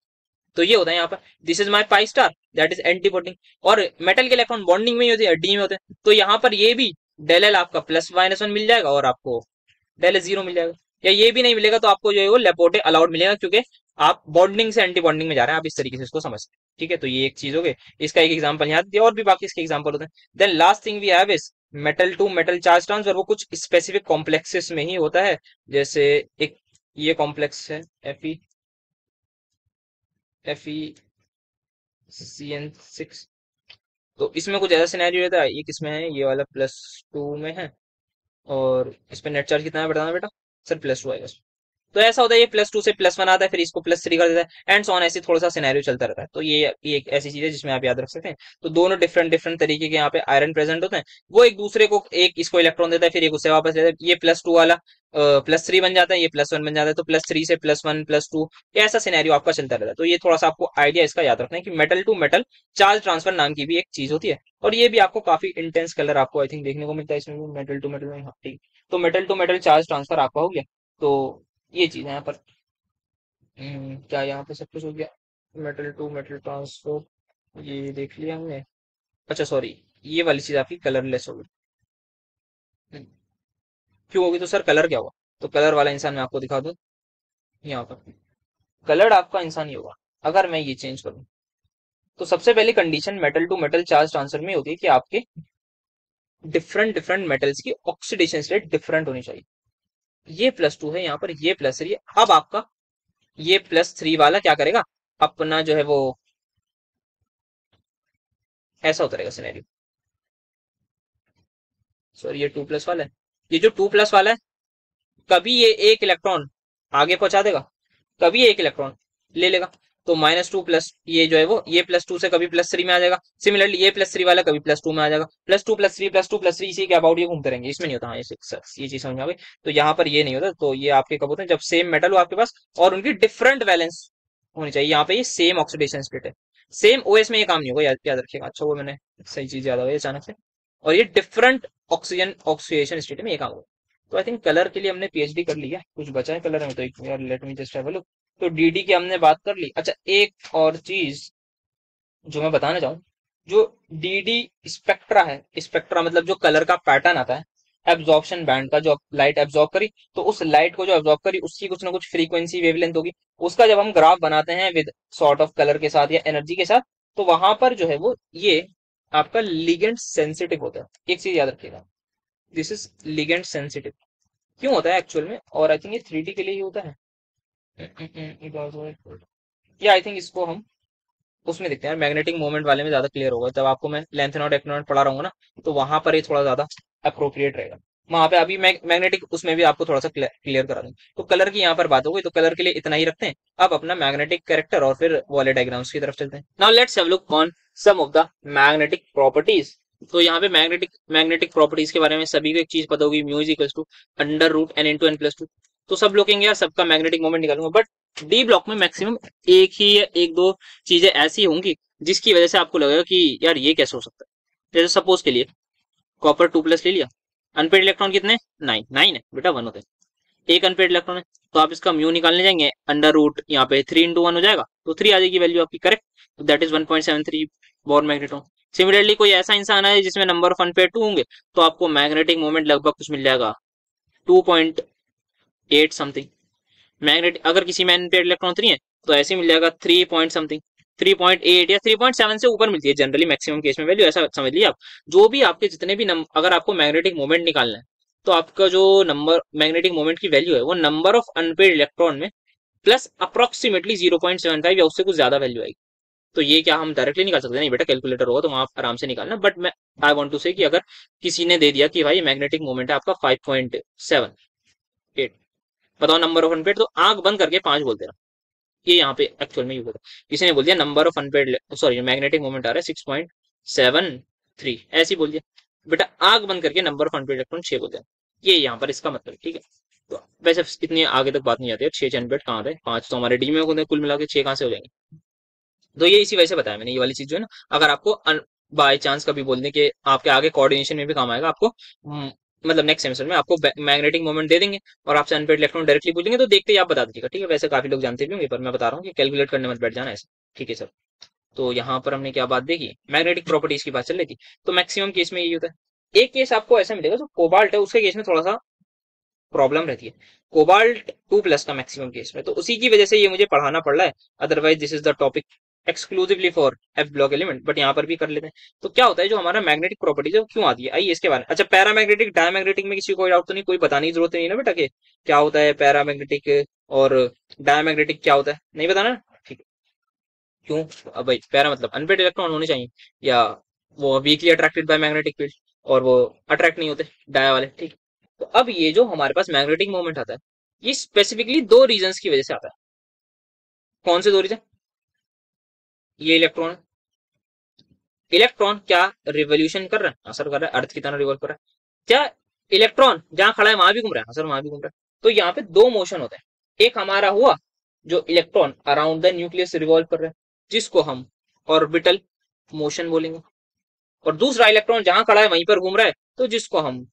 तो ये होता है यहाँ पर, this is my pi star, that is anti bonding. और मेटल के इलेक्ट्रॉन बॉन्डिंग में ही होते हैं, डी में होते हैं, तो यहाँ पर ये भी डेल एल आपका +-1 मिल जाएगा और आपको डेल एल 0 मिल जाएगा। या ये भी नहीं मिलेगा तो आपको जो है वो लेपोटे अलाउड मिलेगा, क्योंकि आप बॉन्डिंग से एंटी बॉन्डिंग में जा रहे हैं, आप इस तरीके से इसको समझते हैं। ठीक है, तो ये एक चीज हो गई, इसका एक एग्जांपल यहाँ दिया, और भी बाकी इसके एग्जांपल होते हैं। Then last thing we have is metal to metal charge transfer, वो कुछ स्पेसिफिक कॉम्प्लेक्सेस में ही होता है। जैसे एक ये कॉम्प्लेक्स है FeCN6, तो इसमें कुछ ऐसा सिनेरियो रहता है, ये किसमें है, ये वाला +2 में है, और इस पे नेट चार्ज कितना है बताना बेटा, सर +2 आएगा। तो ऐसा होता है, ये +2 से +1 आता है, फिर इसको +3 कर देता है, एंड सो ऑन, ऐसे थोड़ा सा सिनेरियो चलता रहता है। तो ये एक ऐसी चीज है जिसमें आप याद रख सकते हैं। तो दोनों डिफरेंट डिफरेंट तरीके के यहाँ पे आयरन प्रेजेंट होते हैं, वो एक दूसरे को, एक इसको इलेक्ट्रॉन देता है, फिर एक उससे वापस लेता है, ये +2 वाला +3 बन जाता है, ये +1 बन जाता है, तो +3 से +1 +2, ऐसा सिनेरियो आपका चलता रहता है। तो ये थोड़ा सा आपको आइडिया इसका याद रखना है कि metal to metal charge transfer नाम की भी एक चीज होती है, और ये भी आपको काफी इंटेंस कलर आपको आई थिंक देखने को मिलता है इसमें भी, मेटल टू मेटल में। हाँ, ठीक। तो metal to metal charge transfer आपका हो गया, तो ये चीज है यहाँ पर। क्या यहाँ पे सब कुछ हो गया, मेटल टू मेटल ट्रांसफर ये देख लिया हमने। अच्छा सॉरी, ये वाली चीज आपकी कलरलेस हो गई। हम्म, क्यों होगी, तो सर कलर क्या हुआ, तो कलर वाला इंसान मैं आपको दिखा दूं, यहाँ पर कलर आपका इंसान ही होगा अगर मैं ये चेंज करूं। तो सबसे पहली condition metal to metal charge transfer में होती है कि आपके डिफरेंट डिफरेंट मेटल्स की ऑक्सीडेशन स्टेट डिफरेंट होनी चाहिए। ये +2 है यहाँ पर, ये +3 है। अब आपका ये +3 वाला क्या करेगा, अपना जो है वो ऐसा होता रहेगा सिनेरियो। सॉरी, ये 2+ वाला है, ये जो 2+ वाला है, कभी ये एक इलेक्ट्रॉन आगे पहुंचा देगा, कभी एक इलेक्ट्रॉन ले लेगा। तो -2+ ये जो है वो, ये +2 से कभी +3 में आ जाएगा। सिमिलरली ये +3 वाला कभी +2 में आ जाएगा, +2 +3 +2 +3, इसी के अबाउट ये घूमते रहेंगे, इसमें नहीं होता। हाँ, ये चीज समझ में आ गई। तो यहाँ पर ये नहीं होता, तो ये आपके कब होते हैं, जब सेम मेटल हो आपके पास और उनकी डिफरेंट वैलेंस होनी चाहिए। यहाँ पे ये सेम ऑक्सीडेशन स्टेट है, सेम ओएस में ये काम नहीं होगा, याद याद रखिएगा। अच्छा, वो मैंने सही चीज याद आ गई अचानक से। और ये डिफरेंट ऑक्सीजन ऑक्सीडेशन स्टेट में ये काम होगा। तो आई थिंक कलर के लिए हमने पीएचडी कर लिया, कुछ बचा है कलर में तो एक यार, late me just have a look. तो डीडी की हमने बात कर ली। अच्छा, एक और चीज जो मैं बताना चाहूँ, जो डीडी स्पेक्ट्रा है, स्पेक्ट्रा मतलब जो कलर का पैटर्न आता है एब्जॉर्प्शन बैंड का, जो लाइट एब्जॉर्ब करी, तो उस लाइट को जो एब्जॉर्ब करी उसकी कुछ ना कुछ फ्रीक्वेंसी वेवलेंथ होगी। उसका जब हम ग्राफ बनाते हैं विद सॉर्ट ऑफ कलर के साथ या एनर्जी के साथ, तो वहां पर जो है वो ये आपका लिगेंड सेंसिटिव होता है। एक चीज याद रखिएगा, दिस इज लिगेंड सेंसिटिव। क्यों होता है एक्चुअल में, और आई थिंक ये 3D के लिए ही होता है। या आई थिंक इसको हम उसमें देखते हैं, मैग्नेटिक मोमेंट वाले में ज्यादा क्लियर होगा, तब आपको मैं लेंथ नॉट एक्नॉट पढ़ा रहा हूँ ना, तो वहां पर ये थोड़ा ज्यादा अप्रोप्रिएट रहेगा। वहां पे अभी मैग्नेटिक उसमें भी आपको थोड़ा सा क्लियर करा दूँ। तो कलर की यहाँ पर बात हो गई, तो कलर के लिए इतना ही रखते हैं। अब अपना मैग्नेटिक कैरेक्टर और फिर वाले डायग्राम्स की तरफ चलते हैं। Now let's have look on some of the magnetic properties. तो यहाँ पे मैग्नेटिक मैग्नेटिक प्रॉपर्टीज के बारे में सभी को एक चीज पता होगी, mu is equals to √n × n+2। तो सब लोग कहेंगे यार सबका मैग्नेटिक मोमेंट निकालूंगा, बट डी ब्लॉक में मैक्सिमम एक ही या एक दो चीजें ऐसी होंगी जिसकी वजह से आपको लगेगा कि यार ये कैसे हो सकता है। जैसे सपोज के लिए कॉपर 2+ ले लिया, अनपेड इलेक्ट्रॉन कितने, 9 9 है बेटा, 1 होते हैं, एक अनपेड इलेक्ट्रॉन है, तो आप इसका म्यू निकालने जाएंगे, √ यहाँ पे 3 × 1 हो जाएगा, तो 3 आ जाएगी वैल्यू आपकी, करेक्ट। तो that is 1.73 bore magnetron. Similarly कोई ऐसा इंसान है जिसमें नंबर ऑफ अनपेड 2 होंगे, तो आपको मैग्नेटिक मोमेंट लगभग कुछ मिल जाएगा 2.8 समथिंग। मैग्नेट अगर किसी में अनपेड इलेक्ट्रॉन 3 है, तो ऐसे मिल जाएगा 3 पॉइंट समथिंग, 3.8 या 3.7 से ऊपर मिलती है जनरली मैक्सिमम केस में वैल्यू, ऐसा समझ लीजिए आप। जो भी आपके जितने भी अगर आपको मैग्नेटिक मोमेंट निकालना है, तो आपका जो नंबर मैग्नेटिक मोमेंट की वैल्यू है वो नंबर ऑफ अनपेड इलेक्ट्रॉन में प्लस अप्रोक्सीमेटली 0.75 या उससे कुछ ज्यादा वैल्यू आएगी। तो ये क्या हम डायरेक्टली निकाल सकते हैं, नहीं बेटा, कैलकुलेटर होगा तो वहां आप आराम से निकालना। बट मैं आई वॉन्ट टू से कि अगर किसी ने दे दिया कि भाई मैग्नेटिक मोमेंट है आपका 5.78, बताओ नंबर ऑफ अनपेड, तो आंख बंद करके 5 बोलते रहो। ये यहाँ पे एक्चुअल में यूज होता है। किसी ने बोल दिया number of unpaired, sorry magnetic moment आ रहा है 6.73, ऐसे ही बोल दिया बेटा, आग बंद करके नंबर ऑफ अनपेड इलेक्ट्रॉन 6 बोल दिया। ये यहाँ पर इसका मतलब, ठीक है। तो वैसे इतनी आगे तक बात नहीं आती है, 6 अनपेड कहाँ थे, 5 तो हमारे डी में होते हैं, कुल मिला के 6 कहाँ से हो जाएंगे। तो ये इसी वजह से बताया मैंने, ये वाली चीज जो है ना, अगर आपको बाय चांस कभी बोल दें कि आपके आगे कोऑर्डिनेशन में भी काम आएगा आपको, मतलब नेक्स्ट सेमेस्टर में आपको मैग्नेटिक मोमेंट दे देंगे और आपसे अनपेड इलेक्ट्रॉन डायरेक्टली पूछेंगे, तो देखते ही आप बता दीजिएगा, ठीक है। वैसे काफी लोग जानते भी होंगे, पर मैं बता रहा हूँ कि कैलकुलेट करने मत बैठ जाना ऐसे। ठीक है सर। तो यहाँ पर हमने क्या बात देखी, मैग्नेटिक प्रॉपर्टीज की बात चल रही थी। तो मैक्सिमम केस में यही होता है। एक केस आपको ऐसा मिलेगा जो कोबाल्ट है, उसके केस में थोड़ा सा प्रॉब्लम रहती है। कोबाल्ट 2+ का मैक्सिमम केस में, तो उसी की वजह से ये मुझे पढ़ाना पड़ रहा है। Otherwise this is the topic exclusively for F block element, but यहाँ पर भी कर लेते हैं। तो क्या होता है जो हमारा मैग्नेटिक प्रॉपर्टीज है वो क्यों आती है, आइए इसके बारे में। अच्छा, पैरामैग्नेटिक डायमैग्नेटिक में किसी को कोई डाउट तो नहीं, कोई बताने की जरूरत नहीं है ना बेटा, कि क्या होता है पैरामैग्नेटिक और डायमैग्नेटिक क्या होता है, नहीं बताना, ठीक है। क्यों? अब भाई पैरा मतलब अनपेड इलेक्ट्रॉन होने चाहिए, या वो weekly attracted by magnetic field और वो अट्रैक्ट नहीं होते डाया वाले, ठीक। तो अब ये जो हमारे पास मैग्नेटिक मोमेंट आता है, ये स्पेसिफिकली दो रीजंस की वजह से आता है। कौन से दो रीजन? ये इलेक्ट्रॉन, इलेक्ट्रॉन क्या रिवोल्यूशन कर रहा है? असर कर रहा है, अर्थ की तरह रिवॉल्व कर रहा है क्या? इलेक्ट्रॉन जहां खड़ा है वहां भी घूम रहा है, असर वहां भी घूम रहा है। तो यहाँ पे दो मोशन होते हैं। एक हमारा हुआ जो electron around the nucleus revolve कर रहा है, जिसको हम ऑर्बिटल मोशन बोलेंगे। और दूसरा इलेक्ट्रॉन जहां खड़ा है वहीं पर घूम रहा है, तो जिसको हम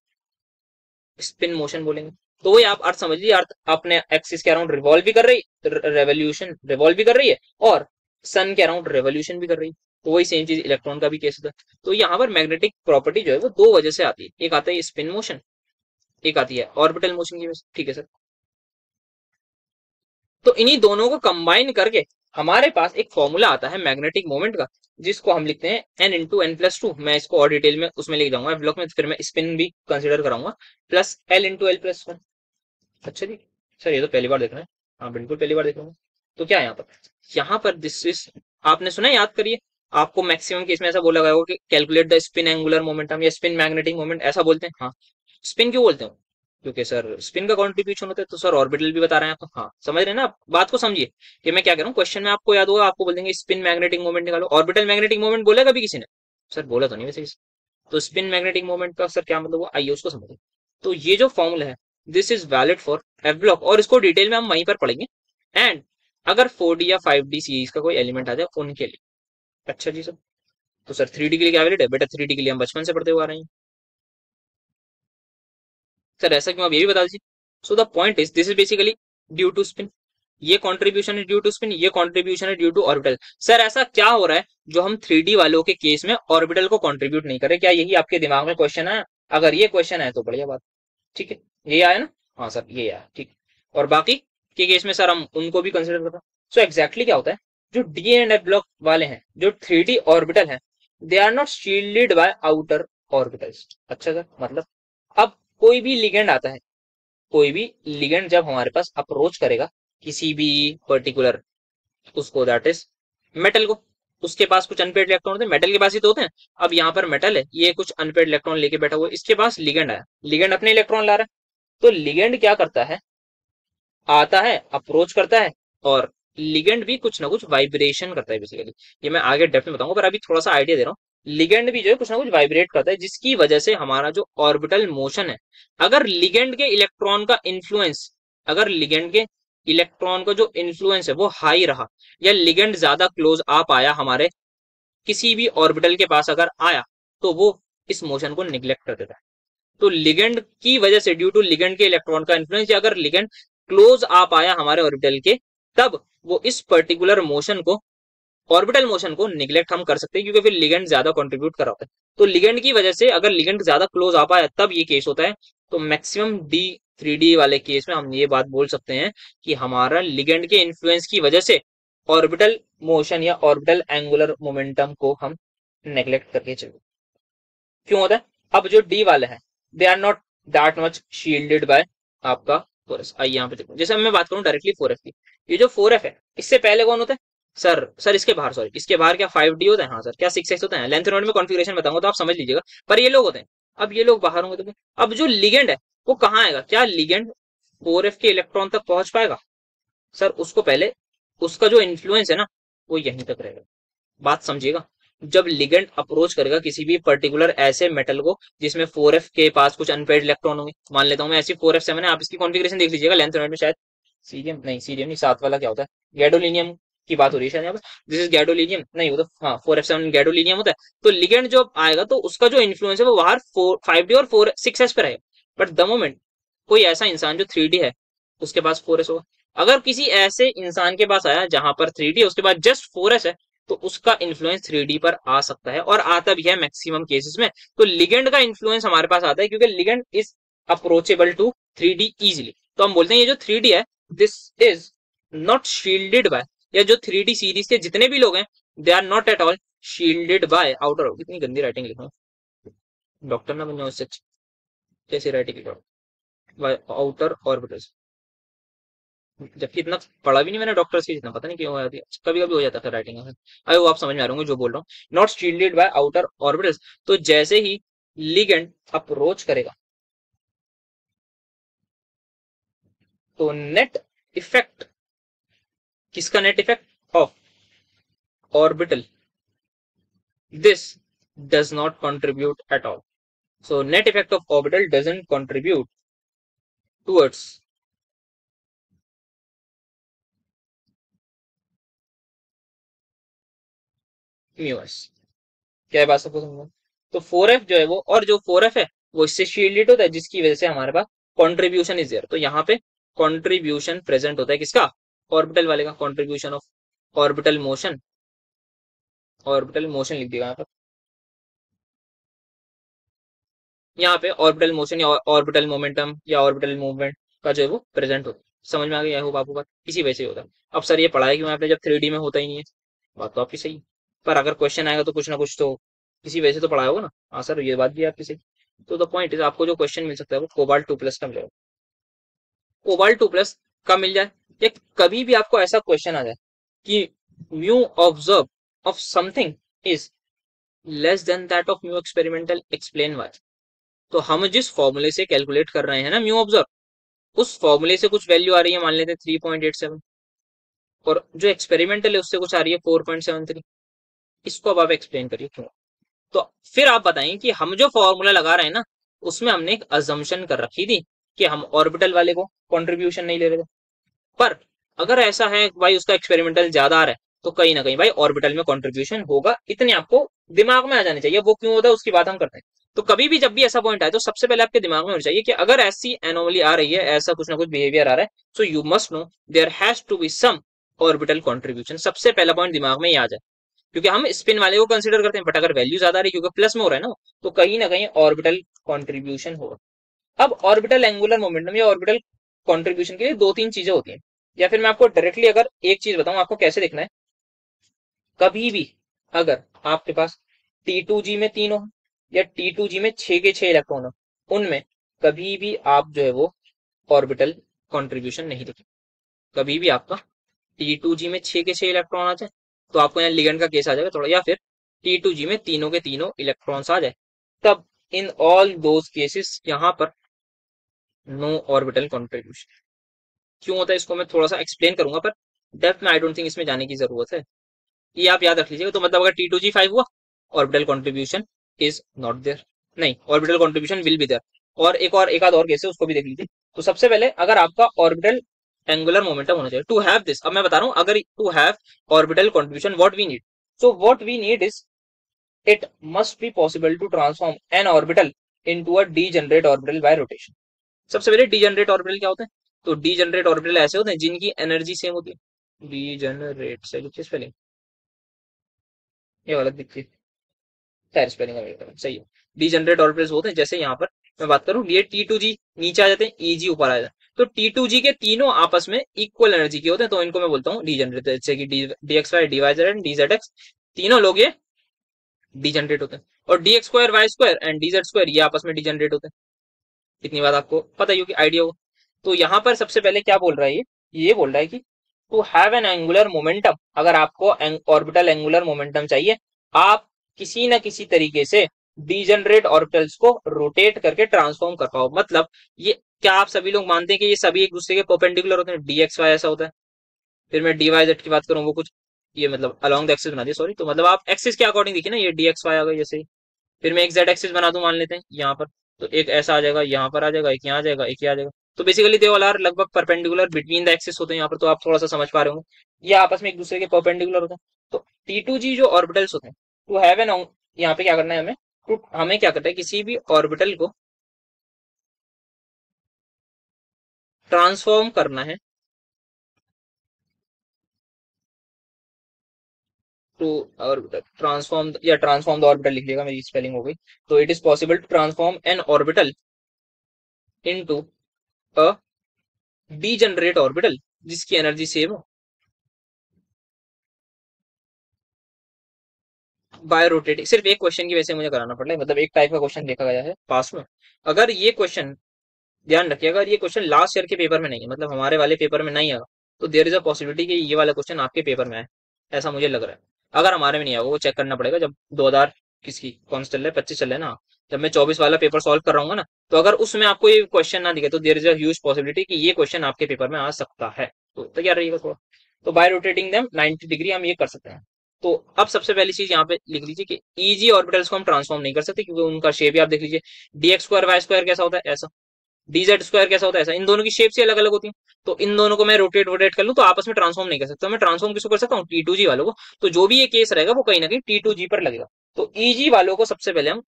स्पिन मोशन बोलेंगे। तो वही आप अर्थ समझ लीजिए, अर्थ अपने एक्सिस के अराउंड रिवॉल्व भी कर रही, रेवोल्यूशन रिवॉल्व भी कर रही है, और सन के अराउंड रेवोल्यूशन भी कर रही है। तो वही सेम चीज इलेक्ट्रॉन का भी केस होता है। तो यहाँ पर मैग्नेटिक प्रॉपर्टी जो है वो दो वजह से आती है, एक आता है स्पिन मोशन, एक आती है ऑर्बिटल मोशन की वजह से, ठीक है सर। तो इन्हीं दोनों को कंबाइन करके हमारे पास एक फॉर्मूला आता है मैग्नेटिक मोमेंट का, जिसको हम लिखते हैं n × n+2। मैं इसको और डिटेल में उसमें लिख जाऊंगा ब्लॉक में, फिर मैं स्पिन भी कंसिडर कराऊंगा, प्लस L × L+1। अच्छा जी सर, ये तो पहली बार देख रहे हैं। हाँ बिल्कुल पहली बार देख रहा हूँ। तो क्या है यहाँ पर, यहाँ पर दिस इज, आपने सुना है, याद करिए। आपको मैक्सिमम केस में ऐसा बोला गया होगा कि calculate the spin angular momentum या स्पिन मैग्नेटिक मोमेंट, ऐसा बोलते हैं। हाँ, स्पिन क्यों बोलते हो? क्योंकि सर स्पिन का कॉन्ट्रीब्यूशन होता है, तो सर ऑर्बिटल भी बता रहे हैं आपको। हाँ समझ रहे हैं ना आप, बात को समझिए कि मैं क्या कह रहा हूँ। क्वेश्चन में आपको याद होगा, आपको बोल देंगे स्पिन मैग्नेटिक मोमेंट निकालो, ऑर्बिटल मैग्नेटिक मोमेंट बोला कभी किसी ने? सर बोला तो नहीं वैसे। तो स्पिन मैग्नेटिक मोमेंट का सर क्या मतलब हुआ, आइए उसको समझें। तो ये जो फॉर्मूला है, this is valid for F block, और इसको डिटेल में हम वहीं पर पढ़ेंगे। एंड अगर 4D या 5D सीरीज का कोई एलिमेंट आ जाए उनके लिए। अच्छा जी सर, तो सर 3D के लिए क्या वैलिड है बेटा? 3D के लिए हम बचपन से पढ़ते हुए आ रहे हैं। सर ऐसा क्यों, आप ये भी बता दीजिए। So the point is this is basically due to spin, ये कंट्रीब्यूशन है ड्यू टू स्पिन, ये कंट्रीब्यूशन है ड्यू टू ऑर्बिटल। सर ऐसा क्या हो रहा है जो हम 3D वालों के केस में ऑर्बिटल को कंट्रीब्यूट नहीं कर रहे? क्या यही आपके दिमाग में क्वेश्चन है? अगर ये क्वेश्चन है तो बढ़िया बात, ठीक है, ये आया ना? हाँ सर ये आया, ठीक। और बाकी के केस में सर हम उनको भी कंसिडर करते हैं। सो एग्जैक्टली क्या होता है, जो डी एंड एफ ब्लॉक वाले हैं, जो 3D ऑर्बिटल है, they are not shielded by outer orbitals. अच्छा सर, मतलब अब कोई भी लिगेंड आता है, कोई भी लिगेंड जब हमारे पास अप्रोच करेगा किसी भी पर्टिकुलर उसको, दैट इज मेटल को, उसके पास कुछ अनपेड इलेक्ट्रॉन होते हैं, मेटल के पास ही तो होते हैं। अब यहाँ पर मेटल है, ये कुछ अनपेड इलेक्ट्रॉन लेके बैठा हुआ है, इसके पास लिगेंड आया, लिगेंड अपने इलेक्ट्रॉन ला रहा है। तो लिगेंड क्या करता है, आता है, अप्रोच करता है, और लिगेंड भी कुछ ना कुछ वाइब्रेशन करता है बेसिकली। ये मैं आगे डेप्थ में बताऊंगा, पर अभी थोड़ा सा आइडिया दे रहा हूँ। लिगेंड भी जो है कुछ ना कुछ वाइब्रेट करता है, जिसकी वजह से हमारा जो ऑर्बिटल मोशन है, अगर लिगेंड के इलेक्ट्रॉन का इन्फ्लुएंस, अगर लिगेंड के इलेक्ट्रॉन का जो इन्फ्लुएंस है वो हाई रहा, या लिगेंड ज्यादा क्लोज आ पाया हमारे किसी भी ऑर्बिटल के पास अगर आया, तो वो इस मोशन को निग्लेक्ट कर देता है। तो लिगेंड की वजह से, ड्यू टू लिगेंड के इलेक्ट्रॉन का इन्फ्लुएंस, या अगर लिगेंड क्लोज आ पाया हमारे ऑर्बिटल के, तब वो इस पर्टिकुलर मोशन को, ऑर्बिटल मोशन को निग्लेक्ट हम कर सकते हैं, क्योंकि फिर लिगेंड ज्यादा कंट्रीब्यूट कर रहा होता है। तो लिगेंड की वजह से अगर लिगेंड ज्यादा क्लोज आ पाया तब ये केस होता है। तो मैक्सिमम डी 3D वाले केस में हम ये बात बोल सकते हैं कि हमारा लिगेंड के इन्फ्लुएंस की वजह से ऑर्बिटल मोशन या ऑर्बिटल एंगुलर मोमेंटम को हम नेग्लेक्ट करके चलो। क्यों होता है? अब जो डी वाले हैं, they are not that much shielded by आपका फोरस। आइए यहाँ पे देखो, जैसे मैं बात करूं डायरेक्टली 4F की, ये जो 4F है, इससे पहले कौन होता है? सर इसके बाहर, सॉरी इसके बाहर क्या 5D होता है? हाँ सर, क्या 6X होता है? लेंथ नोड में कॉन्फ़िगरेशन बताऊंगा तो आप समझ लीजिएगा, पर ये लोग होते हैं। अब ये लोग बाहर होंगे तो अब जो लिगेंड है वो कहाँ आएगा? क्या लिगेंड 4F के इलेक्ट्रॉन तक पहुंच पाएगा? सर उसको पहले, उसका जो इन्फ्लुएंस है ना, वो यहीं तक रहेगा। बात समझिएगा, जब लिगेंड अप्रोच करेगा किसी भी पर्टिकुलर ऐसे मेटल को जिसमें 4F के पास कुछ अनपेड इलेक्ट्रॉन होंगे, मान लेता हूं मैं ऐसी 4F7 है, आप इसकी कॉन्फ़िगरेशन देख लीजिएगा लेंथ में, शायद सीरियम नहीं, सीरियम नहीं, साथ वाला क्या होता है, गैडोलिनियम की बात हो रही है शायद यहाँ पर। दिस इज गैडोलिनियम, नहीं होता, हाँ 4F7 गैडोलिनियम होता है। तो लिगेंड जब आएगा तो उसका जो इन्फ्लुएंस है वो बाहर 5D और 6S पे रहेगा। बट द मोमेंट कोई ऐसा इंसान जो 3D है, उसके पास 4S होगा, अगर किसी ऐसे इंसान के पास आया जहां पर 3D है उसके बाद जस्ट 4s है, तो उसका इन्फ्लुएंस 3D पर आ सकता है और आता भी है मैक्सिमम केसेस में। तो लिगेंड का इन्फ्लुएंस हमारे पास आता है क्योंकि ligand is approachable to 3D easily. तो हम बोलते हैं ये जो 3D है this is not shielded by, या जो 3D सीरीज के जितने भी लोग हैं they are not at all shielded by outer. कितनी गंदी राइटिंग लिखा, डॉक्टर ना बन जाओ इससे कैसी राइटिंग लिखा, बाय आउटर ऑर्बिटल्स, जबकि इतना पढ़ा भी नहीं मैंने डॉक्टर्स की, जितना पता नहीं क्यों हो जाती है, कभी कभी हो जाता है राइटिंग में। आई वो आप समझ में आ रहे होंगे जो बोल रहा हूँ, not shielded by outer orbitals. तो जैसे ही लिगेंड अप्रोच करेगा तो नेट इफेक्ट, किसका net effect, of orbital, this does not contribute at all. So net effect of orbital doesn't contribute towards mu s। क्या है बात सबको समझ, तो 4f जो है वो, और जो 4f है वो इससे शील्डेड होता है जिसकी वजह से हमारे पास कंट्रीब्यूशन इज देयर। तो यहाँ पे कंट्रीब्यूशन प्रेजेंट होता है किसका, ऑर्बिटल वाले का, contribution of orbital motion, orbital motion लिख दिया यहाँ पर, यहाँ पे ऑर्बिटल मोशन या ऑर्बिटल मोमेंटम या ऑर्बिटल मूवमेंट का जो है वो प्रेजेंट होता है। समझ में आ गया हो आपको बात, इसी वजह से होता है। अब सर ये पढ़ा है क्यों आपने जब 3D में होता ही नहीं है, बात तो आपकी सही, पर अगर क्वेश्चन आएगा तो कुछ ना कुछ तो किसी वजह से तो पढ़ाया होगा ना। हाँ सर ये बात भी आपकी सही। तो द पॉइंट इज आपको जो क्वेश्चन मिल सकता है वो कोबाल्ट 2+ का मिलेगा, कोबाल्ट 2+ का मिल जाए, या कभी भी आपको ऐसा क्वेश्चन आ जाए कि mu observe of something is less than that of mu experimental, explain why. तो हम जिस फॉर्मूले से कैलकुलेट कर रहे हैं ना म्यू ऑब्जर्व, उस फॉर्मूले से कुछ वैल्यू आ रही है, मान लेते हैं 3.87, और जो एक्सपेरिमेंटल है उससे कुछ आ रही है 4.73। इसको अब आप एक्सप्लेन करिए क्यों। तो फिर आप बताएं कि हम जो फॉर्मूला लगा रहे हैं ना उसमें हमने एक अजम्पशन कर रखी थी कि हम ऑर्बिटल वाले को कंट्रीब्यूशन नहीं ले रहे थे, पर अगर ऐसा है भाई उसका एक्सपेरिमेंटल ज्यादा आ रहा है तो कहीं ना कहीं भाई ऑर्बिटल में कंट्रीब्यूशन होगा, इतने आपको दिमाग में आ जाने चाहिए। वो क्यों होता है उसकी बात हम करते हैं। तो कभी भी जब भी ऐसा पॉइंट आए तो सबसे पहले आपके दिमाग में होना चाहिए कि अगर ऐसी एनोमली आ रही है, ऐसा कुछ ना कुछ बिहेवियर आ रहा है, so you must know there has to be some orbital contribution. सबसे पहला पॉइंट दिमाग में ही आ जाए, क्योंकि हम स्पिन वाले को कंसीडर करते हैं, बट अगर वैल्यू ज्यादा आ रही है क्योंकि प्लस में हो रहा है ना, तो कहीं ना कहीं ऑर्बिटल कंट्रीब्यूशन होगा। अब ऑर्बिटल एंगुलर मोमेंटम या ऑर्बिटल कंट्रीब्यूशन के लिए दो तीन चीजें होती हैं, या फिर मैं आपको डायरेक्टली अगर एक चीज बताऊं आपको कैसे देखना है। कभी भी अगर आपके पास T2G में 3 हो या T2G में 6 के 6 इलेक्ट्रॉन हो, उनमें कभी भी आप जो है वो ऑर्बिटल कंट्रीब्यूशन नहीं देखें। कभी भी आपका T2G में 6 के 6 इलेक्ट्रॉन आ जाए तो आपको यहाँ लिगेंड का केस आ जाएगा थोड़ा, या फिर T2G में तीनों के तीनों इलेक्ट्रॉन्स आ जाए, तब इन ऑल दोज केसेस यहाँ पर नो ऑर्बिटल कंट्रीब्यूशन। क्यों होता है इसको मैं थोड़ा सा एक्सप्लेन करूंगा, पर डेप्थ में आई डोंट थिंक इसमें जाने की जरूरत है। ये आप याद रख लीजिएगा। तो मतलब अगर T2G 5 हुआ, orbital contribution is not there, नहीं orbital contribution will be there. और एक आध और केस है उसको भी देख लीजिए। तो सबसे पहले अगर आपका ऑर्बिटल एंगुलर मोमेंटम होना चाहिए टू हैव दिस, अब मैं बता रहा हूं अगर to have orbital contribution what we need, so what we need is it must be possible to transform an orbital into a degenerate orbital by rotation. सबसे पहले डीजनरेट ऑर्बिटल क्या होते हैं, तो डीजनरेट ऑर्बिटल ऐसे होते हैं जिनकी एनर्जी सेम होती है। डीजनरेट से लिखिए स्पेलिंग, ये गलत दिखती है, खैर स्पेलिंग सही है। डीजनरेट ऑर्बिटल्स होते हैं जैसे यहाँ पर मैं बात करूं, ये T2G नीचे आ जाते हैं, EG ऊपर आ जाता है, तो T2G के तीनों आपस में इक्वल एनर्जी के होते हैं, तो इनको मैं बोलता हूँ डीजनरेट। जैसे कि DXY, DYZ एंड DZX, तीनों लोग ये डीजनरेट होते हैं। और DX2 Y2 एंड DZ2 ये आपस में डीजनरेट होते हैं। इतनी बात आपको पता ही होगी, आइडिया हो। तो यहाँ पर सबसे पहले क्या बोल रहा है, ये बोल रहा है कि to have an angular momentum, अगर आपको ऑर्बिटल एंगुलर मोमेंटम चाहिए, आप किसी न किसी तरीके से डीजनरेट ऑर्बिटल्स को रोटेट करके ट्रांसफॉर्म कर पाओ। मतलब ये क्या आप सभी लोग मानते हैं कि ये सभी एक दूसरे के परपेंडिकुलर होते हैं, DXY ऐसा होता है। फिर मैं DYZ की बात करूं वो कुछ ये मतलब अलोंग द एक्सिस बना दिया, सॉरी, तो मतलब आप एक्सिस के अकॉर्डिंग देखिए ना, ये DXY आ गई जैसे ही। फिर मैं एक Z एक्सिस बना दूं मान लेते हैं यहाँ पर, तो एक ऐसा आ जाएगा, यहाँ पर आ जाएगा, एक यहाँ आ जाएगा, एक यहाँ आ जाएगा। तो बेसिकली दे ऑल आर लगभग परपेंडिकुलर बिटवीन द एक्सिस होते हैं यहाँ पर, तो आप थोड़ा सा समझ पा रहे होंगे, ये आपस में एक दूसरे के परपेंडिकुलर होते हैं। तो T2G जो ऑर्बिटल्स होते हैं, टू हैव एन, यहाँ पे क्या करना है हमें, तो हमें क्या करना है, किसी भी ऑर्बिटल को ट्रांसफॉर्म करना है टू ऑर्बिटल ट्रांसफॉर्म, या ट्रांसफॉर्म द ऑर्बिटल लिख लिएगा, मेरी स्पेलिंग हो गई। तो it is possible to transform an orbital into a degenerate orbital जिसकी एनर्जी सेव हो बाय रोटेटिंग। सिर्फ एक क्वेश्चन की वजह से मुझे कराना पड़ रहा है, मतलब एक टाइप का क्वेश्चन देखा गया है पास में। अगर ये क्वेश्चन, ध्यान रखिए, अगर ये क्वेश्चन लास्ट ईयर के पेपर में नहीं है, मतलब हमारे वाले पेपर में नहीं आएगा, तो देयर इज अ पॉसिबिलिटी कि ये वाला क्वेश्चन आपके पेपर में आए, ऐसा मुझे लग रहा है। अगर हमारे में नहीं आएगा, वो चेक करना पड़ेगा जब 2000 किसकी कौन सा चल रहा है, 25 चल रहा है ना, जब मैं 24 वाला पेपर सॉल्व कर रहा हूँ ना, तो अगर उसमें आपको ये क्वेश्चन ना दिखे तो there is a huge possibility कि ये क्वेश्चन आपके पेपर में आ सकता है, तो तैयार रहिएगा थोड़ा। तो बाय रोटेटिंग देम 90 डिग्री हम ये कर सकते हैं। तो अब सबसे पहली चीज यहाँ पे लिख लीजिए कि इजी ऑर्बिटल्स को हम ट्रांसफॉर्म नहीं कर सकते, क्योंकि उनका शेप ही आप देख लीजिए, dx स्क्वायर वाई स्क्वायर कैसा होता है, ऐसा, dz स्क्वायर कैसा होता है, ऐसा, इन दोनों की शेप से अलग अलग होती है। तो इन दोनों को मैं रोटेट वोटेट कर लूं तो आपस में ट्रांसफॉर्म नहीं कर सकता। मैं ट्रांसफॉर्म किसको कर सकता हूँ, T2G वालों को। तो जो भी ये केस रहेगा वो कहीं ना कहीं T2G पर लगेगा। तो ईजी वालों को सबसे पहले हम,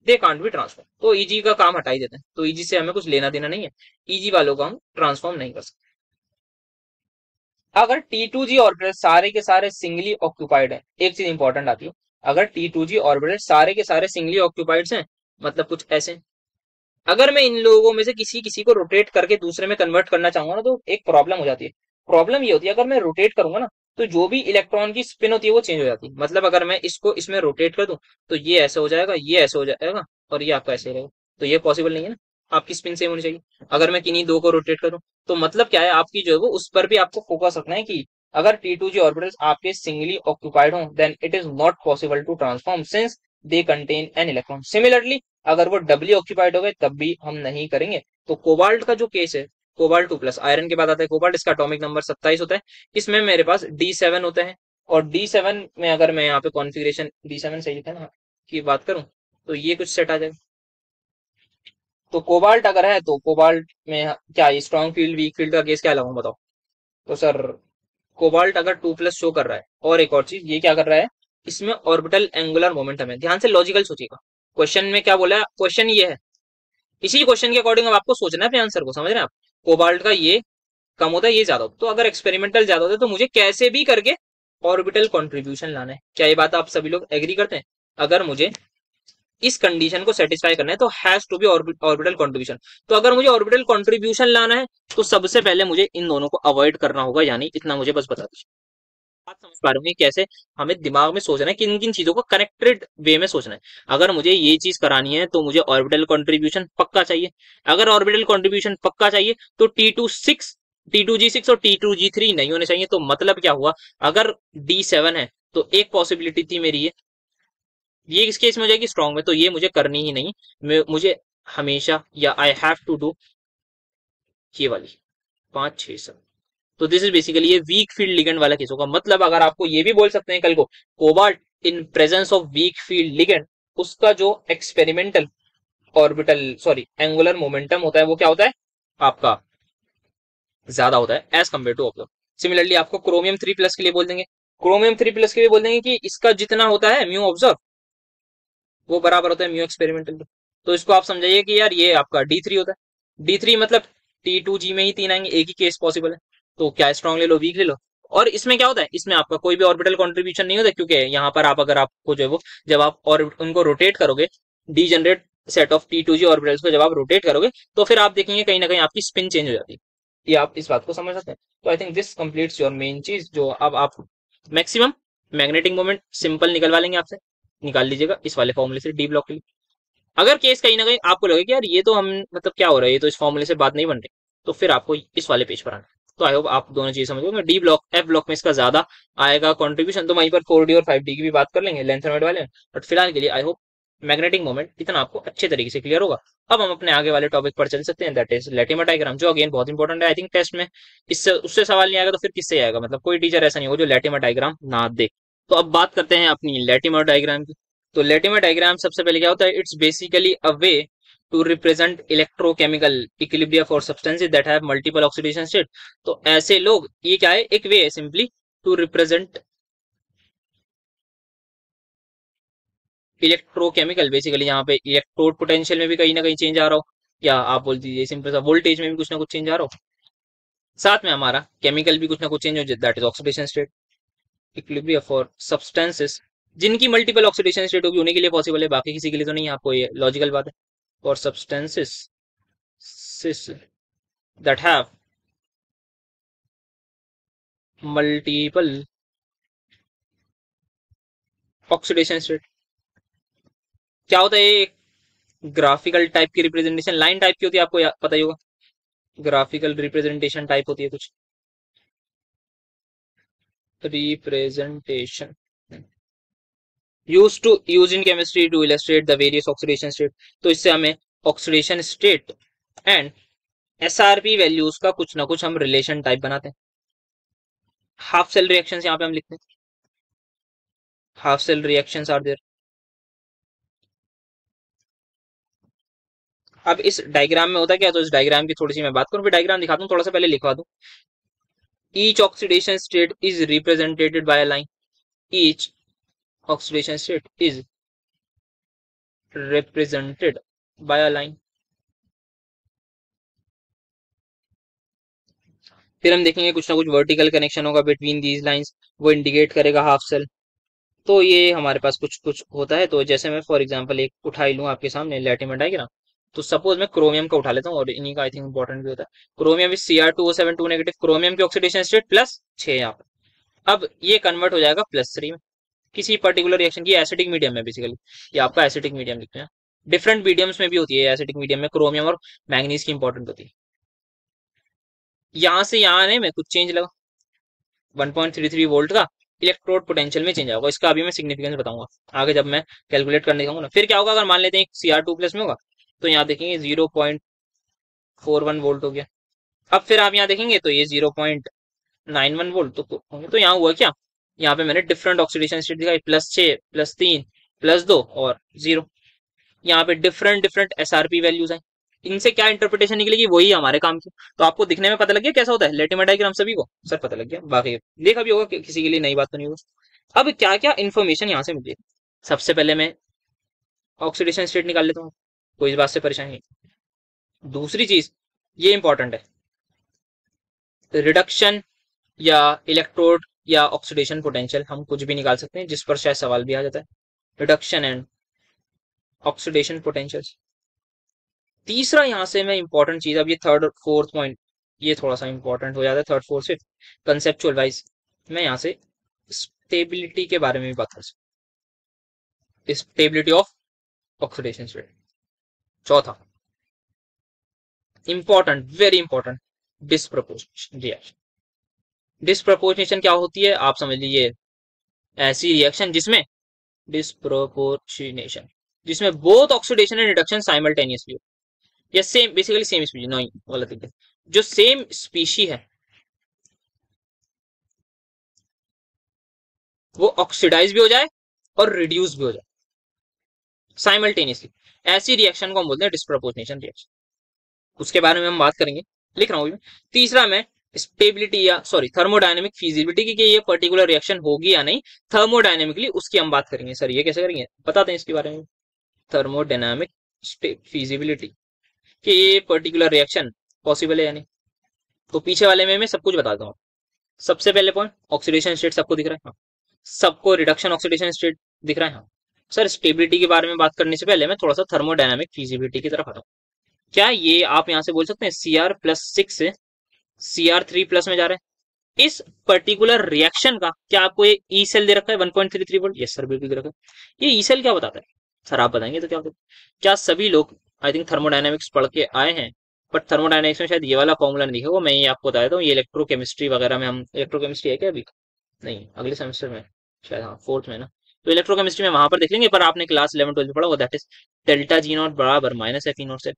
दे कांट बी ट्रांसफॉर्म, तो ईजी का काम हटा ही देते हैं, तो ईजी से हमें कुछ लेना देना नहीं है, ईजी वालों को हम ट्रांसफॉर्म नहीं कर सकते। अगर T2G ऑर्बिटल सारे के सारे सिंगली ऑक्यूपाइड है, एक चीज इंपॉर्टेंट आती है, अगर T2G ऑर्बिटल सारे के सारे सिंगली ऑक्यूपाइड हैं, मतलब कुछ ऐसे, अगर मैं इन लोगों में से किसी किसी को रोटेट करके दूसरे में कन्वर्ट करना चाहूंगा ना, तो एक प्रॉब्लम हो जाती है। प्रॉब्लम ये होती है, अगर मैं रोटेट करूंगा ना, तो जो भी इलेक्ट्रॉन की स्पिन होती है वो चेंज हो जाती है। मतलब अगर मैं इसको इसमें रोटेट कर दूं, तो ये ऐसे हो जाएगा, ये ऐसे हो जाएगा, और ये आपका ऐसे रहेगा। तो ये पॉसिबल नहीं है ना, आपकी स्पिन सेम होनी चाहिए। अगर मैं किन्हीं दो को रोटेट करूं, तो मतलब क्या है, आपकी जो है वो उस पर भी आपको फोकस रखना है कि अगर T2G ऑर्बिटल्स आपके सिंगली ऑक्यूपाइड हो, then it is not possible to transform since they contain an electron. Similarly अगर वो डबली ऑक्यूपाइड हो गए तब भी हम नहीं करेंगे। तो कोबाल्ट का जो केस है, कोबाल्ट 2+, आयरन के बाद आता है कोबाल्ट, इसका एटॉमिक नंबर 27 होता है। इसमें मेरे पास D7 होता है, और D7 में अगर मैं यहाँ पे कॉन्फ़िगरेशन D7 सही लिखा है ना की बात करूं, तो ये कुछ सेट आ जाएगा। तो कोबाल्ट अगर है तो कोबाल्ट में क्या स्ट्रॉन्ग फील्ड वीक फील्ड का केस क्या लगाऊं बताओ। तो सर कोबाल्ट अगर 2+ शो कर रहा है, और एक और चीज ये क्या कर रहा है, इसमें ऑर्बिटल एंगुलर मोमेंटम है। ध्यान से लॉजिकल सोचिएगा, क्वेश्चन में क्या बोला है, क्वेश्चन ये है, इसी क्वेश्चन के अकॉर्डिंग अब आपको सोचना है अपने आंसर को, समझ रहे हैं आप। कोबाल्ट का ये कम होता है, ये ज्यादा होता है, तो अगर एक्सपेरिमेंटल ज्यादा होता है तो मुझे कैसे भी करके ऑर्बिटल कंट्रीब्यूशन लाना है। क्या ये बात आप सभी लोग एग्री करते हैं। अगर मुझे इस कंडीशन को सेटिस्फाई करना है तो has to be orbital contribution. तो अगर मुझे ऑर्बिटल कंट्रीब्यूशन लाना है, तो सबसे पहले मुझे इन दोनों को अवॉइड करना होगा, यानी इतना मुझे बस बता दीजिए। बात समझ पा रहे होंगे कैसे हमें दिमाग में सोचना है, किन किन चीजों को कनेक्टेड वे में सोचना है। अगर मुझे ये चीज करानी है तो मुझे ऑर्बिटल कंट्रीब्यूशन पक्का चाहिए। अगर ऑर्बिटल कंट्रीब्यूशन पक्का चाहिए तो T2G6 और T2G3 नहीं होने चाहिए। तो मतलब क्या हुआ, अगर D7 है तो एक पॉसिबिलिटी थी मेरी ये इस केस में हो जाएगी स्ट्रॉन्ग में, तो ये मुझे करनी ही नहीं। मुझे हमेशा, या आई हैव टू डू ये वाली 5 6 7। तो दिस इज बेसिकली ये वीक फील्ड लिगेंड वाला केस होगा। मतलब अगर आपको ये भी बोल सकते हैं कल को, cobalt in presence of weak field ligand, उसका जो experimental orbital sorry angular momentum होता है वो क्या होता है आपका, ज्यादा होता है as compare to observe. Similarly आपको क्रोमियम 3+ के लिए बोल देंगे, क्रोमियम 3+ के लिए बोल देंगे कि इसका जितना होता है म्यू ऑब्जर्व वो बराबर होता है म्यू एक्सपेरिमेंटल। तो इसको आप समझाइए कि यार ये आपका D3 होता है। D3 मतलब T2G में ही 3 आएंगे, एक ही केस पॉसिबल है। तो क्या स्ट्रॉन्ग ले लो, वीक ले लो। और इसमें क्या होता है, इसमें आपका कोई भी ऑर्बिटल कंट्रीब्यूशन नहीं होता, क्योंकि यहाँ पर आप अगर आपको जो है वो जब आप और उनको रोटेट करोगे, degenerate set of T2G orbitals को जब आप रोटेट करोगे, तो फिर आप देखेंगे कहीं ना कहीं आपकी स्पिन चेंज हो जाती है। ये आप इस बात को समझ सकते हैं। तो I think this completes your main चीज, जो अब आप मैक्सिमम मैग्नेटिक मोमेंट सिंपल निकलवा लेंगे आपसे, निकाल लीजिएगा इस वाले फॉर्मूले से डी ब्लॉक के लिए। अगर केस कहीं ना कहीं आपको लगे कि यार ये तो हम मतलब क्या हो रहा है, ये तो इस फॉर्मूले से बात नहीं बन रही, तो फिर आपको इस वाले पेज पर आना है। तो आई होप आप दोनों चीजें समझोगे। डी ब्लॉक एफ ब्लॉक में इसका ज्यादा आएगा कंट्रीब्यूशन, तो वहीं पर 4D और 5D की भी बात कर लेंगे लेंथेनॉइड वाले में। बट फिलहाल के लिए आई होप मैग्नेटिक मोमेंट इतना आपको अच्छे तरीके से क्लियर होगा। अब हम अपने आगे वाले टॉपिक पर चल सकते हैं, दैट इज लेटिमर डायग्राम, जो अगेन बहुत इंपॉर्टेंट है। आई थिंक टेस्ट में इससे उससे सवाल नहीं आएगा तो फिर किससे आएगा, मतलब कोई टीचर ऐसा नहीं हो जो लेटिमर डायग्राम ना दे। तो अब बात करते हैं अपनी लेटिमर डायग्राम की। तो लेटिमर डायग्राम सबसे पहले क्या होता है, it's basically a way to represent electrochemical equilibria for substances that have multiple oxidation state. तो ऐसे लोग, ये क्या है, एक वे है simply to represent electrochemical, basically यहाँ पे इलेक्ट्रोड पोटेंशियल में भी कहीं ना कहीं चेंज आ रहा हो, या आप बोल दीजिए सिंपल सा वोल्टेज में भी कुछ ना कुछ चेंज आ रहा हो, साथ में हमारा केमिकल भी कुछ ना कुछ चेंज हो, that is oxidation state. Equilibrium for substances जिनकी मल्टीपल ऑक्सीडेशन स्टेट होगी उन्हीं के लिए पॉसिबल है, बाकी किसी के लिए तो नहीं है। आपको ये लॉजिकल बात है। For substances that have multiple oxidation state, क्या होता है ये? ग्राफिकल टाइप की रिप्रेजेंटेशन, लाइन टाइप की होती है, आपको पता ही होगा। ग्राफिकल रिप्रेजेंटेशन टाइप होती है कुछ, representation use in chemistry to illustrate the various oxidation state. तो इससे हमें oxidation state and SRP values का कुछ ना कुछ हम रिलेशन टाइप बनाते हैं। हाफ सेल रिएक्शंस यहाँ पे हम लिखते हैं, half cell reactions are there. अब इस डायग्राम में होता क्या, तो इस डायग्राम की थोड़ी सी मैं बात करूं, फिर डायग्राम दिखाता हूं, थोड़ा सा पहले लिखवा दूं। Each oxidation state is represented by a line, each oxidation state is represented by a line। फिर हम देखेंगे कुछ ना कुछ वर्टिकल कनेक्शन होगा बिटवीन दीज लाइंस, वो इंडिकेट करेगा हाफ सेल। तो ये हमारे पास कुछ कुछ होता है। तो जैसे मैं फॉर एग्जांपल एक उठाई लूं आपके सामने लैटिमर डायग्राम, तो सपोज मैं क्रोमियम का उठा लेता हूँ, और इन्हीं का आई थिंक इंपॉर्टेंट भी होता है। Chromium is Cr2O7 2 negative, chromium की ऑक्सीडेशन स्टेट +6 यहाँ पे। अब ये कन्वर्ट हो जाएगा +3 में, किसी पर्टिकुलर रिएक्शन की एसिडिक मीडियम में। बेसिकली ये आपका एसिडिक मीडियम लिखते हैं, डिफरेंट मीडियम्स में भी होती है एसिडिक मीडियम में क्रोमियम और मैंगनीज की इंपॉर्टेंट होती है। यहां से यहाँ आने में कुछ चेंज लगा, 1.33 वोल्ट का इलेक्ट्रोड पोटेंशियल में चेंज होगा। इसका अभी मैं सिग्निफिकेंस बताऊंगा आगे जब मैं कैलकुलेट करने जाऊंगा ना। फिर क्या होगा, अगर मान लेते हैं Cr2+ में होगा, तो यहाँ देखेंगे 0.41 वोल्ट हो गया। अब फिर आप यहाँ देखेंगे तो ये 0.91 वोल्ट तो होंगे। तो यहाँ हुआ क्या, यहाँ पे मैंने डिफरेंट ऑक्सीडेशन स्टेट दिखाई, +6 +3 +2 और 0। यहाँ पे डिफरेंट डिफरेंट एसआरपी वैल्यूज हैं। इनसे क्या इंटरप्रिटेशन निकलेगी, वही हमारे काम की। तो आपको दिखने में पता लग गया कैसा होता है लेटिमर डायग्राम, सभी को सर पता लग गया, बाकी देखा भी होगा किसी के लिए नई बात तो नहीं होगा। अब क्या क्या इन्फॉर्मेशन यहाँ से मिलती है, सबसे पहले मैं ऑक्सीडेशन स्टेट निकाल लेता हूँ, कोई इस बात से परेशानी नहीं। दूसरी चीज ये इंपॉर्टेंट है, रिडक्शन या इलेक्ट्रोड या ऑक्सीडेशन पोटेंशियल हम कुछ भी निकाल सकते हैं, जिस पर शायद सवाल भी आ जाता है, रिडक्शन एंड ऑक्सीडेशन पोटेंशियल। तीसरा यहाँ से मैं इंपॉर्टेंट चीज, अब ये थर्ड और फोर्थ पॉइंट ये थोड़ा सा इंपॉर्टेंट हो जाता है, third fourth fifth conceptual wise मैं यहाँ से स्टेबिलिटी के बारे में भी बात कर सकता, स्टेबिलिटी ऑफ ऑक्सीडेशन स्टेट। चौथा important, very important, disproportionation reaction. Disproportionation क्या होती है, आप समझ लीजिए ऐसी रिएक्शन जिसमें डिस्प्रपोर्शनेशन जिसमें both oxidation and reduction simultaneously हो, या सेम, बेसिकली सेम स्पीशी, नहीं गलत है, जो सेम स्पीशी है वो ऑक्सीडाइज भी हो जाए और रिड्यूस भी हो जाए साइमल्टेनियसली, ऐसी रिएक्शन को हम बोलते हैं डिस्प्रपोर्शनेशन रिएक्शन। उसके बारे में हम बात करेंगे, लिख रहा हूं। तीसरा मैं स्टेबिलिटी या सॉरी थर्मोडायनेमिक फिजिबिलिटी की, कि ये पर्टिकुलर रिएक्शन होगी या नहीं थर्मोडायनेमिकली, उसकी हम बात करेंगे। सर ये कैसे करेंगे, बताते हैं इसके बारे में। थर्मोडायनामिक फिजिबिलिटी कि ये पर्टिकुलर रिएक्शन पॉसिबल है या नहीं। तो पीछे वाले में मैं सब कुछ बताता हूँ। सबसे पहले पॉइंट, ऑक्सीडेशन स्टेट सबको दिख रहा है, हाँ। सबको रिडक्शन ऑक्सीडेशन स्टेट दिख रहा है, हाँ। सर स्टेबिलिटी के बारे में बात करने से पहले मैं थोड़ा सा थर्मोडायनामिक फिजिबिलिटी की तरफ आता हूँ। क्या ये आप यहाँ से बोल सकते हैं Cr+6 से Cr3+ में जा रहा है, इस पर्टिकुलर रिएक्शन का क्या आपको ये ई सेल दे रखा है 1.33 वोल्ट? यस सर बिल्कुल दे रखा है। ये ई सेल क्या बताता है सर, आप बताएंगे तो क्या बताता है? क्या सभी लोग आई थिंक थर्मोडायनेमिक्स पढ़ के आए हैं, बट थर्मोडायनेमिक्स में शायद ये वाला फॉर्मूला नहीं लिखा हुआ, मैं ये आपको बता देता हूँ। ये इलेक्ट्रोकेमिस्ट्री वगैरह में, हम इलेक्ट्रोकेमिस्ट्री है क्या अभी, नहीं अगले सेमेस्टर में शायद, हाँ फोर्थ में ना, तो इलेक्ट्रोकेमिस्ट्री में वहां पर देख लेंगे। पर आपने क्लास 11-12 पढ़ा होगा, that is delta G naught बराबर -Fe0 से।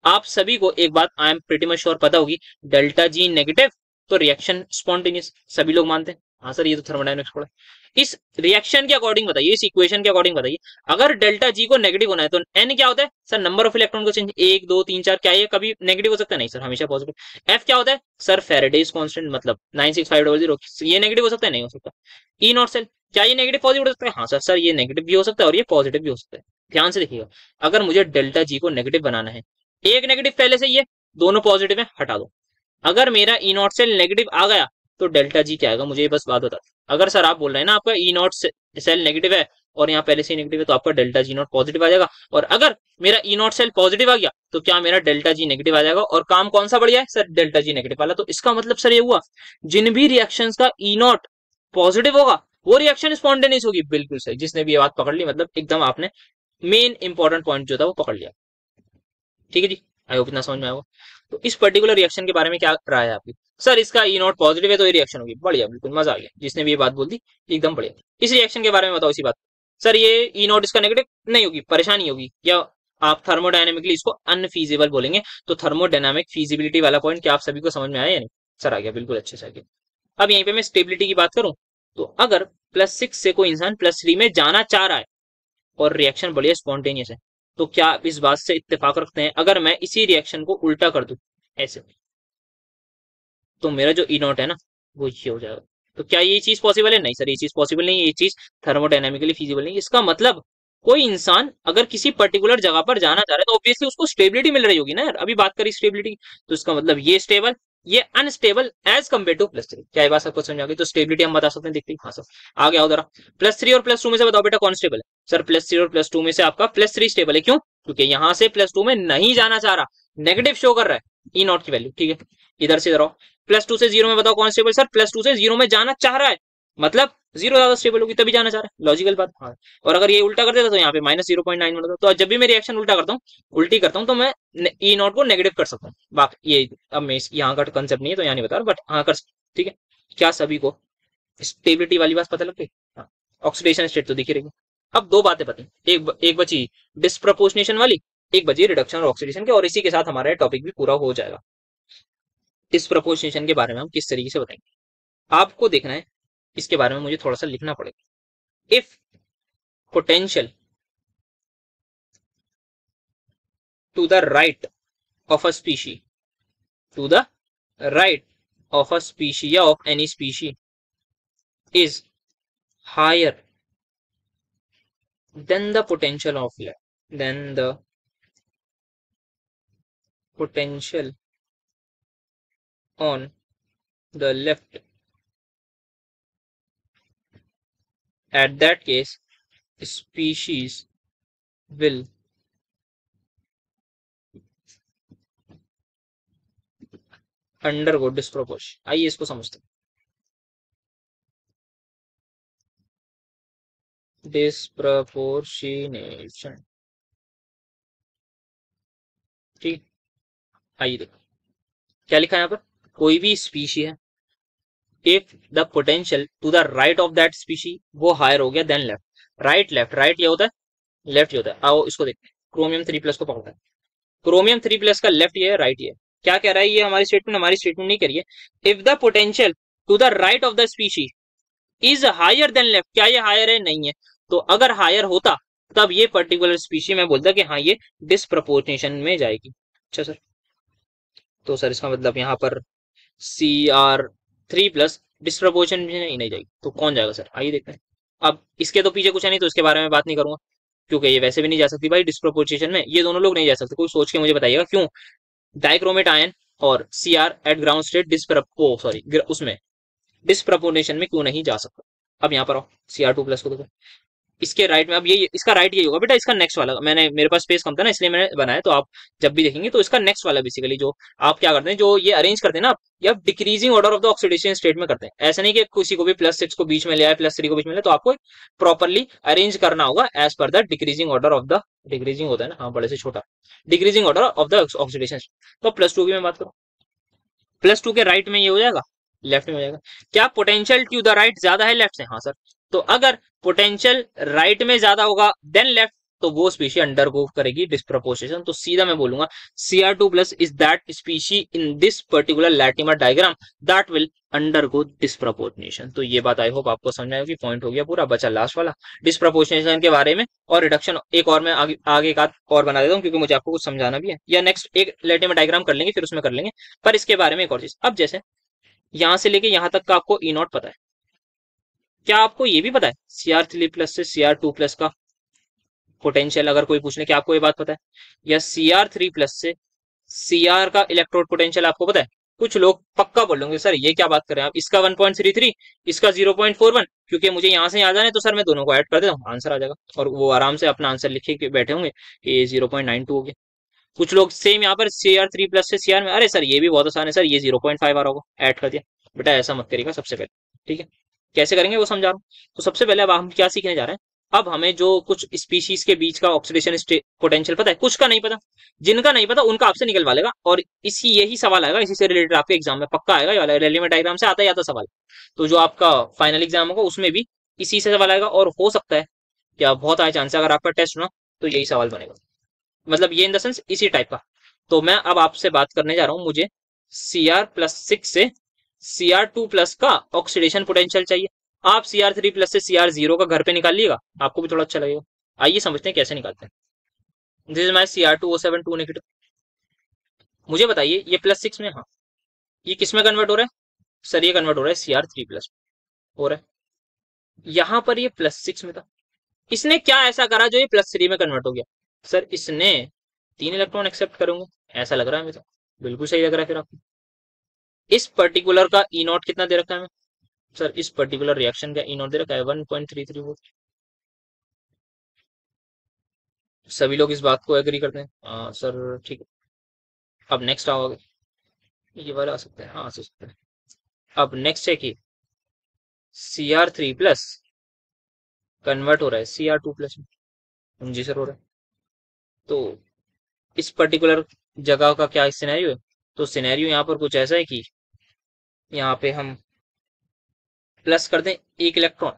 आप सभी को एक बात आई एम प्रीटी मच श्योर पता होगी, डेल्टा जी नेगेटिव तो रिएक्शन स्पॉन्टेनियस, सभी लोग मानते हैं। हाँ सर ये तो थर्मोडायनेमिक्स पढ़ा। इस रिएक्शन के अकॉर्डिंग बताइए, इस इक्वेशन के अकॉर्डिंग बताइए, अगर डेल्टा जी को नेगेटिव होना है तो एन क्या होता है सर, नंबर ऑफ इलेक्ट्रॉन को चेंज, 1 2 3 4, क्या ये कभी नेगेटिव हो सकता है? नहीं सर, हमेशा पॉजिटिव। एफ क्या होता है सर, फेरेडेज कांस्टेंट, मतलब 96500, ये नेगेटिव हो सकता है? नहीं हो सकता। ई नॉट सेल, क्या ये नेगेटिव पॉजिटिव हो सकता है? हाँ सर, सर ये नेगेटिव भी हो सकता है और ये पॉजिटिव भी हो सकता है। ध्यान से देखिएगा, अगर मुझे डेल्टा जी को नेगेटिव बनाना है, एक नेगेटिव पहले से, ये दोनों पॉजिटिव है हटा दो। अगर मेरा ई नॉट सेल नेगेटिव आ गया तो डेल्टा जी क्या आएगा, मुझे ये बस बात बता। अगर सर आप बोल रहे हैं ना आपका ई नॉट सेल नेगेटिव है और यहाँ पहले से नेगेटिव है, तो आपका डेल्टा जी नॉट पॉजिटिव आ जाएगा। और अगर मेरा ई नॉट सेल पॉजिटिव आ गया तो क्या मेरा डेल्टा जी नेगेटिव आ जाएगा। और काम कौन सा बढ़िया है सर, डेल्टा जी नेगेटिव वाला। तो इसका मतलब सर ये हुआ, जिन भी रिएक्शंस का ई नॉट पॉजिटिव होगा वो रिएक्शन स्पॉन्टेनियस होगी। बिल्कुल सही, जिसने भी ये बात पकड़ ली, मतलब एकदम आपने मेन इंपॉर्टेंट पॉइंट जो था वो पकड़ लिया। ठीक है जी, आई होप इतना समझ में आएगा। तो इस पर्टिकुलर रिएक्शन के बारे में क्या राय है आपकी? सर इसका ई नॉट पॉजिटिव है तो ये रिएक्शन होगी। बढ़िया, बिल्कुल मजा आ गया, जिसने भी ये बात बोल दी एकदम बढ़िया। इस रिएक्शन के बारे में बताओ इसी बात। सर ये ई नॉट इसका नेगेटिव नहीं होगी, परेशानी होगी, या आप थर्मोडायनेमिकली इसको अनफीजिबल बोलेंगे। तो थर्मोडायनामिक फीजिबिलिटी वाला पॉइंट क्या आप सभी को समझ में आया या नहीं? सर आ गया, बिल्कुल अच्छे से आ गया। अब यहीं पे मैं स्टेबिलिटी की बात करूं, तो अगर +6 से कोई इंसान +3 में जाना चाह रहा है और रिएक्शन बढ़िया स्पॉन्टेनियस है, तो क्या आप इस बात से इत्तेफाक रखते हैं अगर मैं इसी रिएक्शन को उल्टा कर दूं ऐसे, तो मेरा जो ई नॉट है ना वो ये हो जाएगा। तो क्या ये चीज पॉसिबल है? नहीं सर, ये चीज पॉसिबल नहीं है, ये चीज थर्मोडायनेमिकली फीजिबल नहीं है। इसका मतलब कोई इंसान अगर किसी पर्टिकुलर जगह पर जाना चाह रहा है तो ऑब्वियसली उसको स्टेबिलिटी मिल रही होगी ना यार। अभी बात करी स्टेबिलिटी, तो इसका मतलब ये स्टेबल, ये अनस्टेबल एज कम्पेयर टू +3। क्या ये बात सबको समझ आ गई? तो स्टेबिलिटी हम बता सकते हैं, देखते हैं। हाँ सर आ गया उधर। +3 और +2 में से बताओ बेटा कौन स्टेबल है? सर +3 और +2 में से आपका +3 स्टेबल है। क्यों? क्योंकि यहां से +2 में नहीं जाना चाह रहा, नेगेटिव शो कर रहा है ई नॉट की वैल्यू। ठीक है, इधर से इधर आओ। +2 से 0 में बताओ कौन स्टेबल? सर +2 से 0 में जाना चाह रहा है, मतलब 0 ज्यादा स्टेबल होगी तभी जाना चाह रहा है, लॉजिकल बात। हाँ, और अगर ये उल्टा कर देता तो यहाँ पे -0.9 बनता। तो जब भी मैं रिएक्शन उल्टा करता हूँ, उल्टी करता हूँ, तो मैं ई नॉट को नेगेटिव कर सकता हूँ। बाकी ये अब मैं यहाँ का कंसेप्ट नहीं है तो यहाँ नहीं बता रहा, बट हाँ कर सकता हूं। ठीक है, क्या सभी को स्टेबिलिटी वाली बात पता लग गई? हाँ, ऑक्सीडेशन स्टेट तो दिख ही रही है। अब दो बातें पता, एक बची डिस्प्रपोर्शनेशन वाली, एक बची रिडक्शन और ऑक्सीडेशन के, और इसी के साथ हमारा टॉपिक भी पूरा हो जाएगा। डिस्प्रपोर्शनेशन के बारे में हम किस तरीके से बताएंगे, आपको देखना है। इसके बारे में मुझे थोड़ा सा लिखना पड़ेगा। If potential to the right of a species, to the right of a species या of any species is higher than the potential of left, than the potential on the left, at that case species will undergo disproportion। आइए इसको समझते हैं। Disproportionation, ठीक। आइए देखो क्या लिखा है यहाँ पर, कोई भी स्पीशी है, if the potential to the right of that species वो हायर हो गया then left. Right left, right ये होता है, लेफ्ट ये होता है। आओ इसको देखते हैं, क्रोमियम 3+ को पकड़ता है। क्रोमियम 3+ का लेफ्ट ये है, राइट ये है। क्या कह रहा है ये हमारी स्टेटमेंट नहीं करिए। If the potential to the right of the species is higher then left, क्या ये हायर है? नहीं है। तो अगर हायर होता तब ये पर्टिकुलर स्पीशी में बोलता कि हाँ ये डिस्प्रपोर्शनेशन में जाएगी। अच्छा सर, तो सर इसका मतलब यहाँ पर Cr3+ डिस्प्रपोर्शन में नहीं जाएगी, तो कौन जाएगा सर? आइए देखते हैं। अब इसके तो पीछे कुछ है नहीं, तो इसके बारे में बात नहीं करूंगा, क्योंकि ये वैसे भी नहीं जा सकती भाई डिस्प्रोपोर्शन में, ये दोनों लोग नहीं जा सकते। कोई सोच के मुझे बताइएगा क्यों डाइक्रोमेट आयन और Cr एट ग्राउंड स्टेट उसमें डिस्प्रपोर्शन में क्यों नहीं जा सकता? अब यहाँ पर आओ, Cr2+ को देखो, इसके राइट में, अब ये इसका राइट यही होगा बेटा, इसका नेक्स्ट वाला, मैंने मेरे पास स्पेस कम था ना इसलिए मैंने बनाया, तो आप जब भी देखेंगे तो इसका नेक्स्ट वाला बेसिकली जो आप क्या करते हैं, जो ये अरेंज करते हैं ना आप, ये आप decreasing order of the oxidation state में करते हैं। ऐसा नहीं कि किसी को भी +6 को बीच में ले आए, +3 को बीच में ले, तो आपको प्रॉपरली अरेंज करना होगा as per the decreasing order of the, decreasing होता है ना, हाँ बड़े से छोटा, decreasing order of the oxidation. तो +2 की मैं बात करूँ, +2 के राइट में ये हो जाएगा, लेफ्ट में हो जाएगा। क्या पोटेंशियल टू द राइट ज्यादा है लेफ्ट से? हाँ सर। तो अगर पोटेंशियल राइट में ज्यादा होगा देन लेफ्ट, तो वो स्पीशी अंडरगो करेगी डिस्प्रपोर्शन। तो सीधा मैं बोलूंगा Cr2+ is that species in this particular Latimer diagram that will undergo disproportionation. तो ये बात आई होप आपको समझ में आएगी। पॉइंट हो गया पूरा, बचा लास्ट वाला डिस्प्रपोर्शनेशन के बारे में, और रिडक्शन एक और मैं आगे का और बना देता हूँ, क्योंकि मुझे आपको कुछ समझाना भी है, या नेक्स्ट एक लैटिमर डायग्राम कर लेंगे फिर उसमें कर लेंगे। पर इसके बारे में एक और चीज, अब जैसे यहां से लेके यहां तक का आपको ई नॉट पता है, क्या आपको ये भी पता है Cr3+ से Cr2+ का पोटेंशियल? अगर कोई पूछने, क्या आपको ये बात पता है? या Cr3+ से Cr का इलेक्ट्रोड पोटेंशियल आपको पता है? कुछ लोग पक्का बोलेंगे सर ये क्या बात कर रहे हैं आप, इसका 1.33, इसका 0.41, क्योंकि मुझे यहाँ से यहाँ जाना है तो सर मैं दोनों को ऐड कर देता हूँ, आंसर आ जाएगा। और वो आराम से अपना आंसर लिखे के बैठे होंगे कि ये 0.92 हो गया। कुछ लोग सेम यहाँ पर CR3 प्लस से CR में, अरे सर ये भी बहुत आसान है सर, ये 0.5 आ रहा होगा, ऐड कर दिया। बेटा ऐसा मत करिएगा सबसे पहले, ठीक है। कैसे करेंगे वो समझा रहा हूँ। तो सबसे पहले अब हम क्या सीखने जा रहे हैं, अब हमें जो कुछ स्पीशीज के बीच का ऑक्सीडेशन पोटेंशियल पता है, कुछ का नहीं पता, जिनका नहीं पता उनका आपसे निकलवा लेगा। और इसी यही सवाल आएगा, इसी से रिलेटेड आपके एग्जाम में पक्का आएगा, ये वाला एलिमेंट डायग्राम से आता ही आता सवाल। तो जो आपका फाइनल एग्जाम होगा उसमें भी इसी से सवाल आएगा, और हो सकता है क्या बहुत हाई चांस है अगर आपका टेस्ट ना तो यही सवाल बनेगा, मतलब ये इन द सेंस इसी टाइप का। तो मैं अब आपसे बात करने जा रहा हूं, मुझे Cr+6 से Cr2+ का ऑक्सीडेशन पोटेंशियल चाहिए। आप Cr3+ से Cr0 का घर पे निकालिएगा, आपको भी थोड़ा अच्छा लगेगा। आइए समझते हैं कैसे निकालते हैं। This is my Cr2O7 2 negative. मुझे बताइए ये +6 में, हाँ ये किस में कन्वर्ट हो रहा है सर, ये कन्वर्ट हो रहा है Cr3+ हो रहा है। यहां पर ये +6 में था, इसने क्या ऐसा करा जो ये +3 में कन्वर्ट हो गया। सर इसने 3 इलेक्ट्रॉन एक्सेप्ट करेंगे, ऐसा लग रहा है मुझे। बिल्कुल सही लग रहा है फिर आपको। इस पर्टिकुलर का E0 कितना दे रखा है सर, इस पर्टिकुलर रिएक्शन का E0 दे रखा है 1.33 वोल्ट। सभी लोग इस बात को एग्री करते हैं, सर ठीक है। अब नेक्स्ट आओगे, ये वाला आ सकता है, हाँ आ सकता है। अब नेक्स्ट है कि Cr3+ कन्वर्ट हो रहा है Cr2+ में। जी सर हो रहा है। तो इस पर्टिकुलर जगह का क्या सिनेरियो है, तो सिनेरियो यहाँ पर कुछ ऐसा है कि यहाँ पे हम प्लस कर दें 1 इलेक्ट्रॉन,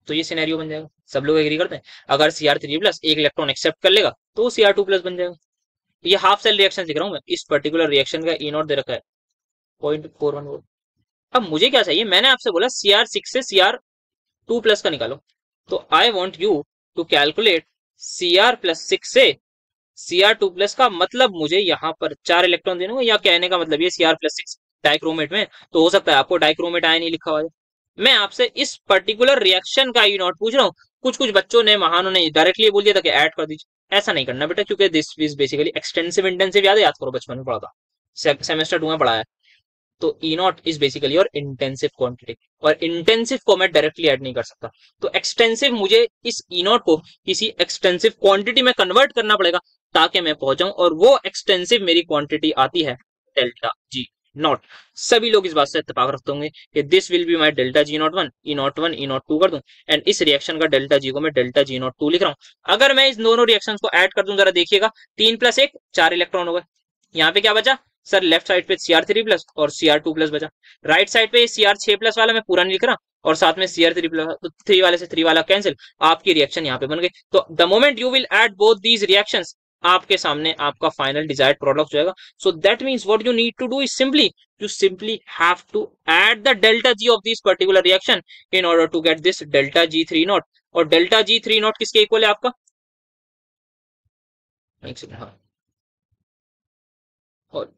तो ये सिनेरियो बन जाएगा। सब लोग एग्री करते हैं, अगर Cr3+ 1 इलेक्ट्रॉन एक्सेप्ट कर लेगा तो Cr2+ बन जाएगा। ये हाफ सेल रिएक्शन दिख रहा हूँ मैं, इस पर्टिकुलर रिएक्शन का E0 दे रखा है 0.41 वोल्ट। अब मुझे क्या चाहिए, मैंने आपसे बोला Cr6 से Cr2+ का निकालो, तो I want you to calculate Cr+6 से Cr2+ का, मतलब मुझे यहाँ पर 4 इलेक्ट्रॉन देने होंगे, या कहने का मतलब ये Cr+6 डाइक्रोमेट में, तो हो सकता है आपको डाइक्रोमेट आयन ही लिखा हुआ है। मैं आपसे इस पर्टिकुलर रिएक्शन का E0 पूछ रहा हूँ। कुछ कुछ बच्चों ने, महानों ने डायरेक्टली बोल दिया था कि ऐड कर दीजिए, ऐसा नहीं करना बेटा, क्योंकि this is basically extensive intensive, याद करो बचपन में पढ़ा था, सेमेस्टर 2 में पढ़ा है। तो E0 इज बेसिकली और इंटेंसिव क्वांटिटी, और इंटेंसिव को मैं डायरेक्टली ऐड नहीं कर सकता। तो एक्सटेंसिव, मुझे इस E0 को किसी एक्सटेंसिव क्वांटिटी में कन्वर्ट करना पड़ेगा ताकि मैं पहुंच जाऊं, और वो एक्सटेंसिव मेरी क्वांटिटी आती है ΔG0। सभी लोग इस बात से इत्तेफाक रखते होंगे कि this will be my ΔG01, E01, E02 कर दूं, एंड इस रिएक्शन का ΔG को मैं ΔG02 लिख रहा हूं। अगर मैं इस दोनों रिएक्शंस को ऐड कर दूं, जरा देखिएगा, 3 + 1 4 इलेक्ट्रॉन हो गए। यहाँ पे क्या बचा सर, लेफ्ट साइड पे Cr3+ और Cr2+ बचा। राइट साइड पे Cr6+ वाला मैं पूरा नहीं लिख रहा, और साथ में Cr3+, तो 3 वाले से 3 वाला कैंसिल, आपकी रिएक्शन यहाँ पे बन गई। तो the moment you will add both these reactions, आपके सामने आपका फाइनल डिजायर्ड प्रोडक्ट जाएगा। So that means what you need to do is simply, you simply have to add the ΔG of this particular reaction in order to get this ΔG30। और ΔG30 किसके equal है आपका, एक second, हाँ, और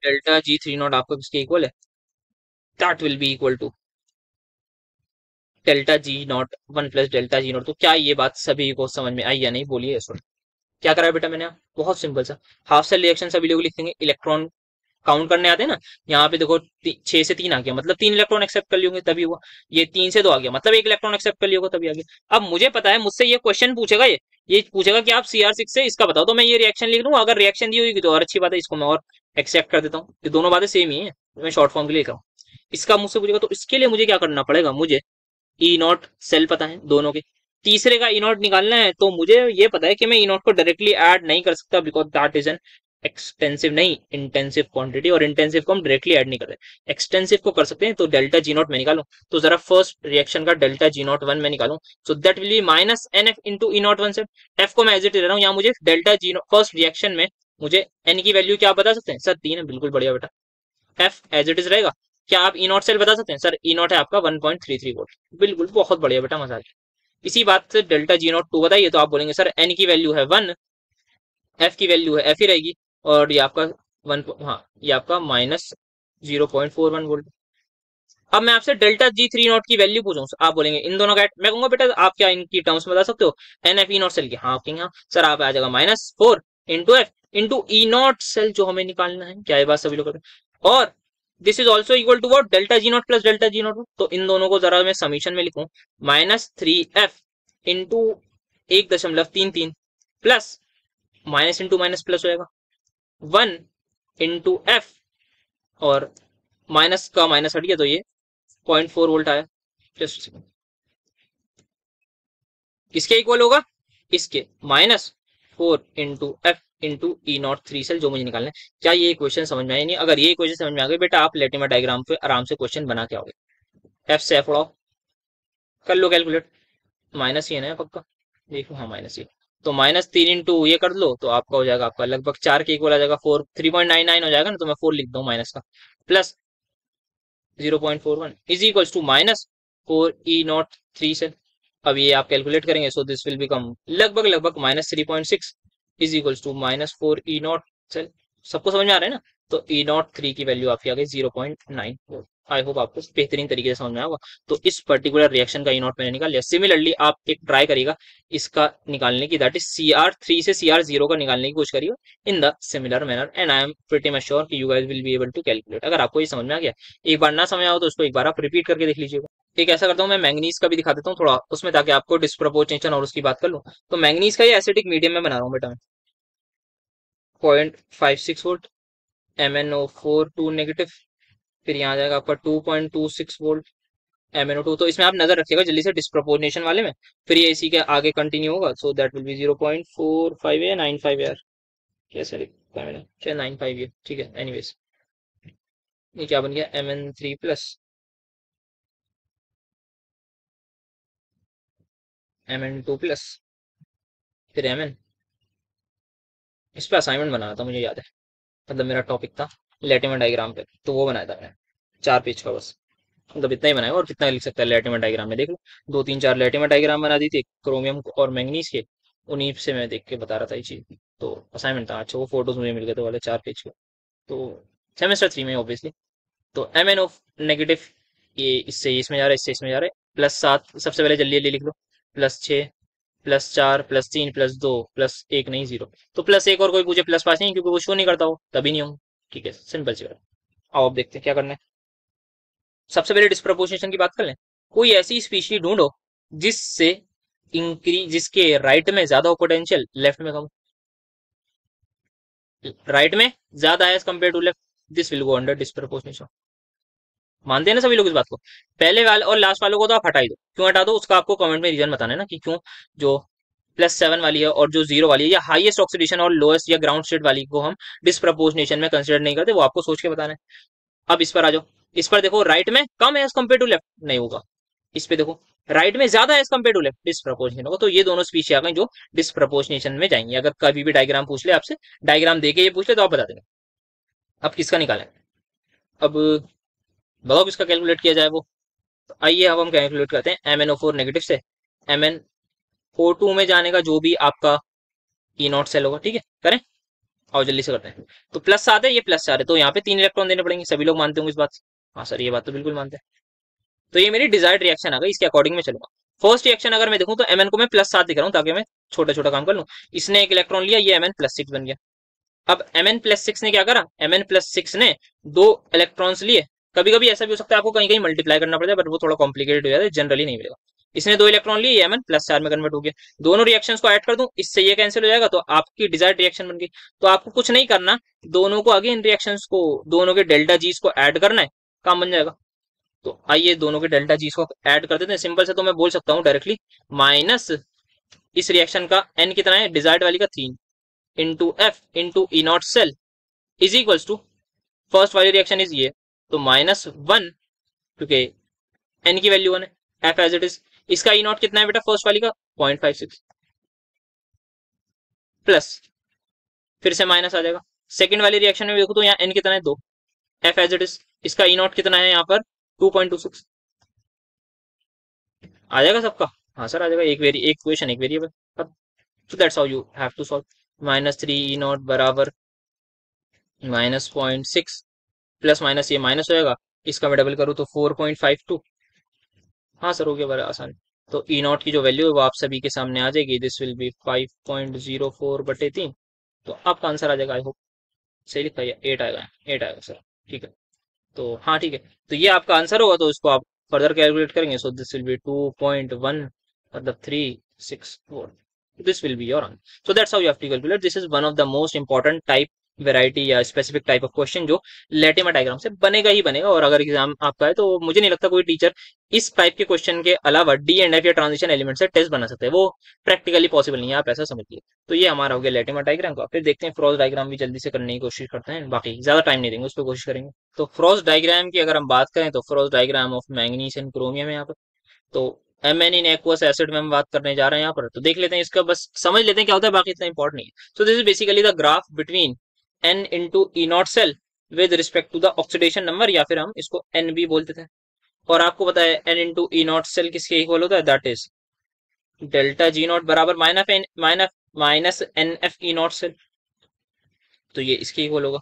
ΔG30 आपका किसके equal है, that will be equal to ΔG0 1 + ΔG0। तो क्या ये बात सभी को समझ में आई या नहीं, बोलिए। सर क्या करा है बेटा मैंने, बहुत सिंपल सा हाफ सेल रिएक्शन सभी लोग लिखेंगे, इलेक्ट्रॉन काउंट करने आते हैं ना, यहाँ पे देखो 6 से 3 आ गया, मतलब 3 इलेक्ट्रॉन एक्सेप्ट कर लियोगे तभी हुआ। ये 3 से 2 आ गया, मतलब 1 इलेक्ट्रॉन एक्सेप्ट कर लियोगे तभी आ गया। अब मुझे पता है, मुझसे ये क्वेश्चन पूछेगा, ये पूछेगा कि आप Cr6 से इसका बताओ, तो मैं ये रिएक्शन लिख लूँ। अगर रिएक्शन दी होगी तो और अच्छी बात है, इसको मैं और एक्सेप्ट कर देता हूँ, ये दोनों बातें सेम ही है, मैं शॉर्ट फॉर्म के लिए लिख रहा हूँ। इसका मुझसे पूछेगा तो इसके लिए मुझे क्या करना पड़ेगा, मुझे E0 सेल पता है दोनों के, तीसरे का E0 निकालना है, तो मुझे ये पता है कि मैं E0 को डायरेक्टली ऐड नहीं कर सकता, because that is an extensive नहीं इंटेंसिव क्वांटिटी, और इंटेंसिव को हम डायरेक्टली ऐड नहीं करते, एक्सटेंसिव को कर सकते हैं। तो ΔG0 में निकालूं, तो जरा फर्स्ट रिएक्शन का ΔG01 में निकालूं, so that will B -NF into E01 से। एफ को मैं एज इट ले रहा हूँ, यहाँ मुझे ΔG0 फर्स्ट रिएक्शन में मुझे एन की वैल्यू क्या बता सकते हैं सर, 3 है, बिल्कुल बढ़िया बेटा, एफ एज इट इज रहेगा। क्या आप E0 सेल बता सकते हैं सर, E0 है आपका 1.33 वोल्ट, बिल्कुल बहुत बढ़िया बेटा, मजा आ गया। इसी बात से ΔG02 बताइए, तो आप बोलेंगे सर एन की वैल्यू है 1, एफ की वैल्यू है एफ ही रहेगी, और ये आपका 1, हाँ ये आपका -0.41 वोल्ट। अब मैं आपसे ΔG30 की वैल्यू पूछूं, आप बोलेंगे इन दोनों का, मैं कहूंगा बेटा आप क्या इनकी टर्म्स बता सकते हो, एन एफ E0 सेल की, हाँ आपके यहाँ सर आप आ जाएगा -4 into F into E0 cell जो हमें निकालना है, क्या ये बात सभी लोग करते हैं। और this is also equal to what, delta G naught plus delta G naught. तो इन दोनों को जरा मैं समीशन में लिखूं, -3f into 1.33 plus minus into minus plus हो जाएगा 1 इंटू एफ, और माइनस का माइनस हट गया तो ये 0.4 वोल्ट आया। जस्ट किसके इक्वल होगा, इसके, -4 into F into E0 3 cell जो मुझे निकालना है। क्या ये इक्वेशन समझ में आई? नहीं, अगर ये इक्वेशन समझ में आ गई बेटा, आप लेटिमा डायग्राम पे आराम से क्वेश्चन बना के आओगे। एफ से एफ उड़ाओ, कर लो कैलकुलेट, माइनस ये ना है पक्का, देखो हाँ माइनस ये, तो -3 इंटू ये कर लो तो आपका हो जाएगा, आपका लगभग 4 के इक्वल आ जाएगा, 3.99 हो जाएगा ना, तो मैं 4 लिख दूँ माइनस का, plus 0.41 is equals to -4 E0 3 से। अब ये आप कैलकुलेट करेंगे, सो दिस विल बिकम लगभग लगभग -3.6 इज इक्वल्स टू -4 E0 से। सबको समझ में आ रहा है ना? तो E0 3 की वैल्यू आपकी आ गई 0.94। आई होप आपको बेहतरीन तरीके से समझ में आएगा। तो इस पर्टिकुलर रिएक्शन का E0 मैंने निकाल लिया। सिमिलरली आप एक ट्राई करिएगा इसका निकालने की, दैट इज CR3 से CR0 का निकालने की कोशिश करिएगा in the similar manner, and I am pretty much sure कि you guys will be able to calculate. अगर आपको ये समझ में आ गया, एक बार ना समझ आओ तो उसको एक बार आप रिपीट करके देख लीजिएगा। एक ऐसा करता हूँ, मैं मैंगनीज का भी दिखा देता हूँ थोड़ा उसमें, ताकि आपको डिस्प्रोपोर्शनेशन और उसकी बात कर लूँ। तो मैंगनीज का ये एसिडिक मीडियम में बना रहा हूँ बेटा मैं, 0.56 वोल्ट, MnO4 2 नेगेटिव, फिर यहाँ आ जाएगा आपका 2.26 वोल्ट MnO2। तो इसमें आप नजर रखिएगा जल्दी से डिस्प्रोपोर्शनेशन वाले में, फिर ये इसी के आगे कंटिन्यू होगा। सो दैट विल बी 0.45 या 95 यार, कैसे लिखा है मैंने, क्या 95 ये, ठीक है। एनीवेज ये क्या बन गया, Mn3 प्लस Mn2 प्लस फिर Mn। इस पे असाइनमेंट बनाया था मुझे याद है, मतलब मेरा टॉपिक था लैटिमर डायग्राम पे, तो वो बनाया था मैंने 4 पेज का बस, मतलब इतना ही बनाया। और कितना लिख सकता है लैटिमर डायग्राम में, देख लो 2 3 4 लैटिमर डायग्राम बना दी थी क्रोमियम और मैंगनीज के, उन्हीं से मैं देख के बता रहा था ये चीज। तो असाइनमेंट था अच्छा, वो फोटोज मुझे मिल गए थे वाले 4 पेज के। तो सेमेस्टर 3 में ऑब्वियसली। तो MnO नेगेटिव, ये इससे इसमें जा रहा है, इससे इसमें जा रहा है, +7, सबसे पहले जल्दी जल्दी लिख लो, +6 +4 +3 +2 +1 नहीं 0। तो +1 और कोई पूछे +5 नहीं, क्योंकि वो शो नहीं करता हो तभी नहीं होंगे। ठीक है, सिंपल सी बात। आओ अब देखते हैं क्या करना है। सबसे पहले डिस्प्रपोर्शनेशन की बात कर लें। कोई ऐसी स्पीशी ढूंढो जिससे इंक्रीज, जिसके राइट में ज्यादा हो पोटेंशियल, लेफ्ट में कम, राइट में ज्यादा है as compare to left, this will go under disproportionation. मानते हैं ना सभी लोग इस बात को? पहले वाले और लास्ट वालों को तो आप हटा ही दो, क्यों हटा दो उसका आपको कमेंट में रीजन बताना है ना कि क्यों। जो +7 वाली है और जो 0 वाली है, या हाईएस्ट ऑक्सीडेशन और लोएस्ट या ग्राउंड स्टेट वाली को हम डिस्प्रपोर्शनेशन में कंसिडर नहीं करते, वो आपको सोच के बताना है। अब इस पर आ जाओ, इस पर देखो राइट में कम है एज कम्पेयर टू लेफ्ट, नहीं होगा। इस पे देखो राइट में ज्यादा है as compare to left, disproportionation होगा। तो ये दोनों स्पीशी आ गई जो डिस्प्रपोर्शनेशन में जाएंगे। अगर कभी भी डायग्राम पूछ ले आपसे, डायग्राम देके ये पूछ ले तो आप बता देंगे। अब किसका निकालें, अब बताओ किसका कैलकुलेट किया जाए वो। तो आइए अब हम कैलकुलेट करते हैं MnO4 नेगेटिव से MnO2 में जाने का जो भी आपका E0 सेल होगा। ठीक है, करें, आओ जल्दी से करते हैं। तो +7 है, ये +4 है, तो यहाँ पे 3 इलेक्ट्रॉन देने पड़ेंगे। सभी लोग मानते होंगे इस बात से? हाँ सर, ये बात तो बिल्कुल मानते हैं। तो ये मेरी डिजायर्ड रिएक्शन आ गई, इसके अकॉर्डिंग में चलूंगा। फर्स्ट रिएक्शन अगर मैं देखूं तो Mn को मैं +7 दिख रहा हूँ, ताकि मैं छोटा छोटा काम कर लूँ। इसने एक इलेक्ट्रॉन लिया, ये Mn+6 बन गया। अब Mn+6 ने क्या करा, Mn+6 ने 2 इलेक्ट्रॉन्स लिए। कभी कभी ऐसा भी हो सकता है आपको कहीं कहीं मल्टीप्लाई करना पड़ता है, बट वो थोड़ा कॉम्प्लिकेटेड हो जाता है, जनरली नहीं मिलेगा। इसने 2 इलेक्ट्रॉन लिए, ये Mn+4 में कन्वर्ट हो गया। दोनों रिएक्शंस को ऐड कर दूं, इससे ये कैंसिल हो जाएगा, तो आपकी डिजायर्ड रिएक्शन बन गई। तो आपको कुछ नहीं करना, दोनों को आगे इन रिएक्शंस को, दोनों के डेल्टा जीस को ऐड करना है, काम बन जाएगा। तो आइए दोनों के डेल्टा जीस को ऐड कर देते हैं सिंपल से। तो मैं बोल सकता हूँ डायरेक्टली, माइनस इस रिएक्शन का n कितना है, डिजायर्ड वाली का 3 into F into E0 cell is equals to, first वाली रिएक्शन इज ये, तो -1, क्योंकि n की वैल्यू 1 है, f एज इट इज। इसका E0 कितना है बेटा, फर्स्ट वाली का 0.56, प्लस फिर से माइनस आ जाएगा। सेकंड वाली रिएक्शन में देखो तो यहाँ n कितना है, 2, f एज इट इज। इसका E0 कितना है यहाँ पर, 2.26 आ जाएगा सबका। हाँ सर आ जाएगा, एक क्वेश्चन एक वेरिएबल। अब so that's how you have to solve। -3 E0 बराबर -0.6, प्लस माइनस ये माइनस हो जाएगा, इसका मैं डबल करूँ तो 4.52। हाँ सर हो गया, बड़ा आसान। तो E0 की जो वैल्यू है वो आप सभी के सामने आ जाएगी, दिस विल बी 5.04/3। तो आपका आंसर आ जाएगा, आई होप सही लिखा है, 8 आएगा, 8 आएगा सर। ठीक है, तो हाँ ठीक है, तो ये आपका आंसर होगा, तो इसको आप फर्दर कैलकुलेट करेंगे, सो दिस विल बी 2.1 मतलब 364, this will be your answer. So that's how you have to calculate, this is one of the most important type variety या स्पेसिफिक टाइप ऑफ क्वेश्चन जो Latimer diagram से बनेगा ही बनेगा। और अगर exam आपका है तो मुझे नहीं लगता कोई टीचर इस टाइप के क्वेश्चन के अलावा डी एंड एफ या ट्रांजिशन एलिमेंट से टेस्ट बना सकते हैं, वो प्रैक्टिकली पॉसिबल नहीं है, आप ऐसा समझिए। तो ये हमारा हो गया लेटिमा डायग्राम का। फिर देखते हैं फ्रॉस डायग्राम भी जल्दी से करने की कोशिश करते हैं, बाकी ज्यादा टाइम नहीं देंगे, उस पर कोशिश करेंगे। तो फ्रॉस डायग्राम की अगर हम बात करें तो Frost diagram of manganese and chromium है यहाँ पर। तो M N in aqueous acid में हम बात करने जा रहे हैं यहाँ पर, तो देख लेते हैं इसका, बस समझ लेते हैं क्या होता है, बाकी इतना इंपॉर्टेंट नहीं है। So this is basically the graph between n into E naught cell with respect to the oxidation number, या फिर हम इसको एन बी बोलते थे। और आपको पता है n into E naught cell किसके इक्वल होता है, that is delta G naught बराबर minus n F E naught cell, तो ये इसके इक्वल होगा।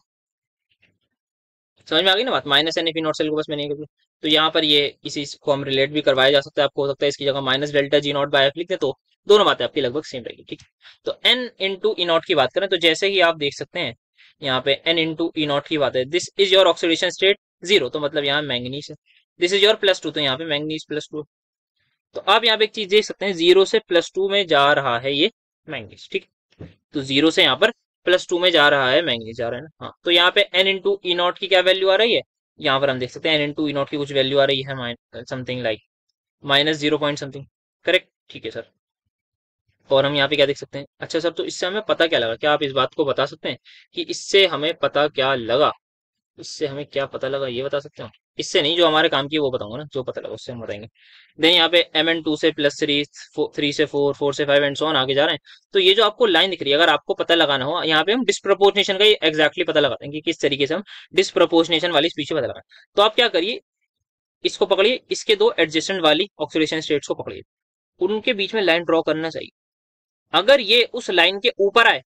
समझ में आ गई ना बात, minus n F E naught cell को बस मैंने ये कर दिया। तो यहाँ पर ये इसी को हम रिलेट भी करवाया जा सकता है, आपको हो सकता है इसकी जगह minus delta G naught by F लिख दें, तो दोनों बातें आपकी लगभग सेम रहेगी, ठीक है। तो एन इंटू ई नॉट की बात करें तो जैसे ही आप देख सकते हैं यहाँ पे एन इंटू ई नॉट की बात है, this is your oxidation state zero, तो मतलब यहाँ मैंगनीज है। This is your plus two, तो यहाँ पे मैंगनीज प्लस टू। तो आप यहाँ पे एक चीज देख सकते हैं, जीरो से प्लस टू में जा रहा है ये मैंगनीज, ठीक है। तो जीरो से यहाँ पर प्लस टू में जा रहा है मैंगनीज, जा रहा है ना, हाँ। तो यहाँ पे एन इंटू ई नॉट की क्या वैल्यू आ रही है, यहाँ पर हम देख सकते हैं एन इंटू ई नॉट की कुछ वैल्यू आ रही है something like minus zero point something, correct, ठीक है सर। और हम यहाँ पे क्या देख सकते हैं, अच्छा सर तो इससे हमें पता क्या लगा, क्या आप इस बात को बता सकते हैं कि इससे हमें पता क्या लगा, इससे हमें क्या पता लगा ये बता सकते हो? इससे नहीं, जो हमारे काम की है वो बताऊंगा ना, जो पता लगा उससे हम बताएंगे। देन यहाँ पे एम एन टू से प्लस थ्री, थ्री से फोर, फोर से फाइव एंड सो ऑन आगे जा रहे हैं। तो ये जो आपको लाइन दिख रही है, अगर आपको पता लगाना हो, यहाँ पे हम डिस्प्रपोर्शनेशन का एग्जैक्टली पता लगाते हैं कि किस तरीके से हम डिस्प्रपोर्शनेशन वाली स्पीशीज पता लगाएं। तो आप क्या करिए, इसको पकड़िए, इसके दो एडजेसेंट वाली ऑक्सीडेशन स्टेट्स को पकड़िए, उनके बीच में लाइन ड्रॉ करना चाहिए। अगर ये उस लाइन के ऊपर आए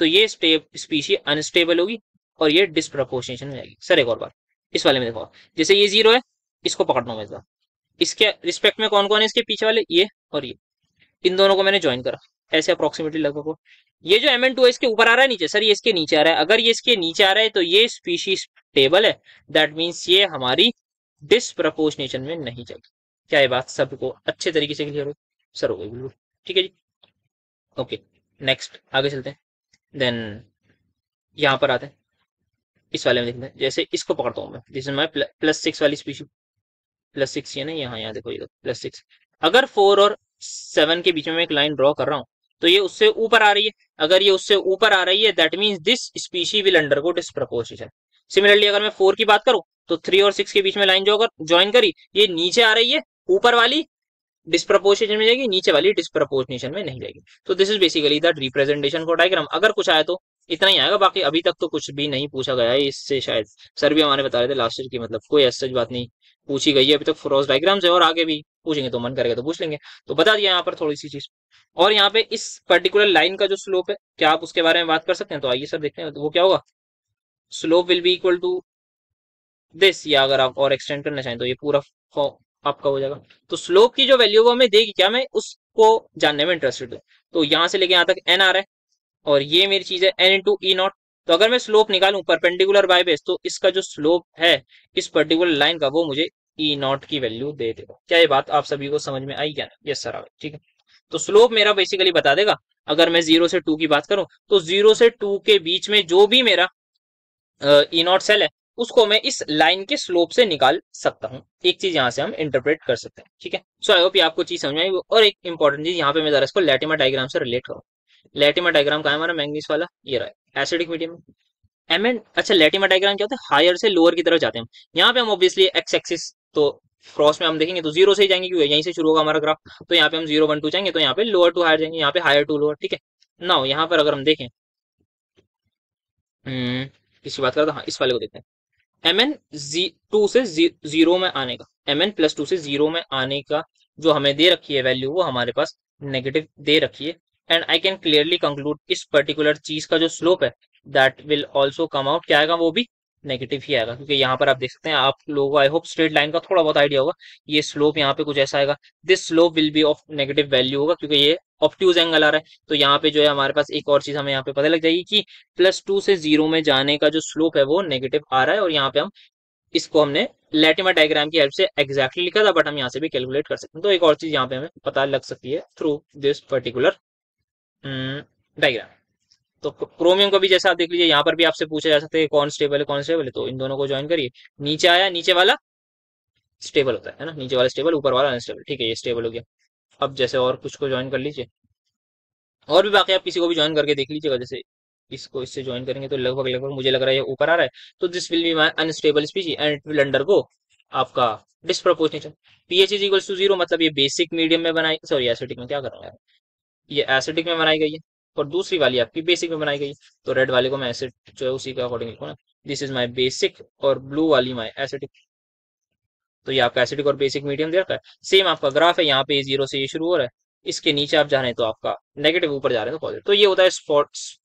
तो ये स्पीशी अनस्टेबल होगी और ये डिस्प्रपोर्शनेशन में जाएगी। सर एक और बात, इस वाले में देखो, जैसे ये जीरो है, इसको पकड़ता हूँ मैं इस बार, इसके रिस्पेक्ट में कौन कौन है इसके पीछे वाले, ये और ये, इन दोनों को मैंने ज्वाइन करा, ऐसे अप्रोक्सीमेटली लगभग हो। ये जो Mn2 है इसके ऊपर आ रहा है नीचे, सर ये इसके नीचे आ रहा है, अगर ये इसके नीचे आ रहा है तो ये स्पीशीज स्टेबल है, दैट मीन्स ये हमारी डिस्प्रपोर्शनेशन में नहीं जाएगी। क्या ये बात सबको अच्छे तरीके से क्लियर हो? सर हो गई बिल्कुल, ठीक है जी, ओके। नेक्स्ट आगे चलते हैं, देन यहाँ पर आते हैं, इस वाले में देखते हैं, जैसे इसको पकड़ता हूँ मैं, this is my plus six वाली स्पीशी, प्लस सिक्स ये ना, यहाँ यहाँ देखो, ये प्लस सिक्स। अगर फोर और सेवन के बीच में मैं एक लाइन ड्रॉ कर रहा हूँ तो ये उससे ऊपर आ रही है, अगर ये उससे ऊपर आ रही है that means this species will undergo disproportion. Similarly अगर मैं फोर की बात करूं तो थ्री और सिक्स के बीच में लाइन जो अगर ज्वाइन करी, ये नीचे आ रही है, ऊपर वाली डिस्प्रपोर्शनेशन में जाएगी, नीचे वाली डिस्प्रपोर्शनेशन में नहीं जाएगी। तो this is basically the representation for diagram. अगर कुछ आया तो इतना ही आएगा, बाकी अभी तक तो कुछ भी नहीं पूछा गया है इससे, शायद सर भी हमारे बता रहे थे लास्ट ईयर की, मतलब कोई ऐसी बात नहीं पूछी गई है अभी तक फ्रॉस डायग्राम से, और आगे भी पूछेंगे तो मन करेगा तो पूछ लेंगे। तो बता दिया यहाँ पर थोड़ी सी चीज। और यहाँ पे इस पर्टिकुलर लाइन का जो स्लोप है, क्या आप उसके बारे में बात कर सकते हैं? तो आइए सर देखते हैं, तो वो क्या होगा, slope will be equal to this, या अगर आप और एक्सटेंड करना चाहें तो ये पूरा आपका हो जाएगा। तो स्लोप की जो वैल्यू वो हमें देगी क्या, मैं उसको जानने में इंटरेस्टेड हूँ। तो यहाँ से लेके यहाँ तक एन आ रहा है, और ये मेरी चीज है एन इंटू ई नॉट। तो अगर मैं स्लोप निकालूं परपेंडिकुलर बाय बेस, तो इसका जो स्लोप है इस पर्टिकुलर लाइन का, वो मुझे ई नॉट की वैल्यू दे देगा। क्या ये बात आप सभी को समझ में आई क्या? यस सर, आ गई, ठीक है। तो स्लोप मेरा बेसिकली बता देगा, अगर मैं जीरो से टू की बात करूं तो जीरो से टू के बीच में जो भी मेरा ई नॉट सेल है उसको मैं इस लाइन के स्लोप से निकाल सकता हूँ। एक चीज यहाँ से हम इंटरप्रेट कर सकते हैं, ठीक है। सो आई होप ये आपको चीज समझ में आई। और एक इंपॉर्टेंट चीज यहाँ पे मैं जरा इसको लैटिमा डायग्राम से रिलेट करूँ। लैटिमा डायग्राम का है हमारा मैंगनीज वाला, ये रहा है एसिडिक मीडियम में एमएन। अच्छा लैटिमा डायग्राम क्या होता है, हायर से लोअर की तरफ जाते हैं हम। यहाँ पे हम ऑब्वियसली एक्स एक्सिस, तो क्रॉस में हम देखेंगे तो जीरो से ही जाएंगे, क्योंकि यहीं से शुरू होगा हमारा ग्राफ। तो यहाँ पे हम जीरो वन टू जाएंगे, तो यहाँ पे लोअर टू हायर जाएंगे, यहाँ पे हायर टू लोअर, ठीक है। नाउ यहाँ पर अगर हम देखें, किसकी बात करते हैं, हाँ इस वाले को देखते हैं। एम एन टू से जीरो में आने का, एम एन प्लस टू से जीरो में आने का जो हमें दे रखी है वैल्यू, वो हमारे पास नेगेटिव दे रखी है। And I can clearly conclude इस पर्टिकुलर चीज का जो स्लोप है that will also come out, क्या आएगा, वो भी नेगेटिव ही आएगा। क्योंकि यहाँ पर आप देख सकते हैं, आप लोगों को आई होप स्ट्रेट लाइन का थोड़ा बहुत आइडिया होगा, ये स्लोप यहाँ पे कुछ ऐसा आएगा, this slope will B of negative value होगा, क्योंकि ये ऑब्ट्यूज एंगल आ रहा है। तो यहाँ पे जो है हमारे पास एक और चीज हमें यहाँ पे पता लग जाएगी कि प्लस टू से जीरो में जाने का जो स्लोप है वो नेगेटिव आ रहा है, और यहाँ पे हम इसको हमने लैटिमर डायग्राम की हेल्प से एग्जैक्टली लिखा था, बट हम यहाँ से भी कैलकुलेट कर सकते हैं। तो एक और चीज यहाँ पे हमें पता लग सकती है थ्रू दिस पर्टिकुलर डायग्राम। तो क्रोमियम को भी जैसा आप देख लीजिए, यहाँ पर भी आपसे पूछा जा सकता है कौन स्टेबल है कौन स्टेबल है, तो इन दोनों को ज्वाइन करिए। नीचे आया, नीचे वाला स्टेबल होता है ना, नीचे वाला स्टेबल ऊपर वाला अनस्टेबल, ठीक है ये स्टेबल हो गया। अब जैसे और कुछ को ज्वाइन कर लीजिए, और भी बाकी आप किसी को भी ज्वाइन करके देख लीजिएगा। जैसे इसको इससे ज्वाइन करेंगे तो लगभग लगभग मुझे लग रहा है ये ऊपर आ रहा है। तो this will be my unstable species and it will undergo आपका disproportionation. PH is equal to 0, मतलब ये बेसिक मीडियम में बनाई, सॉरी एसिडिक में क्या कर रहा हूँ यार, ये एसिडिक में बनाई गई है और दूसरी वाली आपकी बेसिक में बनाई गई है। तो रेड वाले को मैं एसिड जो है उसी के अकॉर्डिंग लिखूँ ना, दिस इज माई बेसिक और ब्लू वाली माई एसिडिक। तो ये आपका एसिडिक और बेसिक मीडियम दे रखा है। सेम आपका ग्राफ है, यहाँ पे 0 से ये शुरू हो रहा है, इसके नीचे आप जा रहे हैं तो आपका नेगेटिव, ऊपर जा रहे हैं तो पॉजिटिव। तो ये होता है स्पॉट्स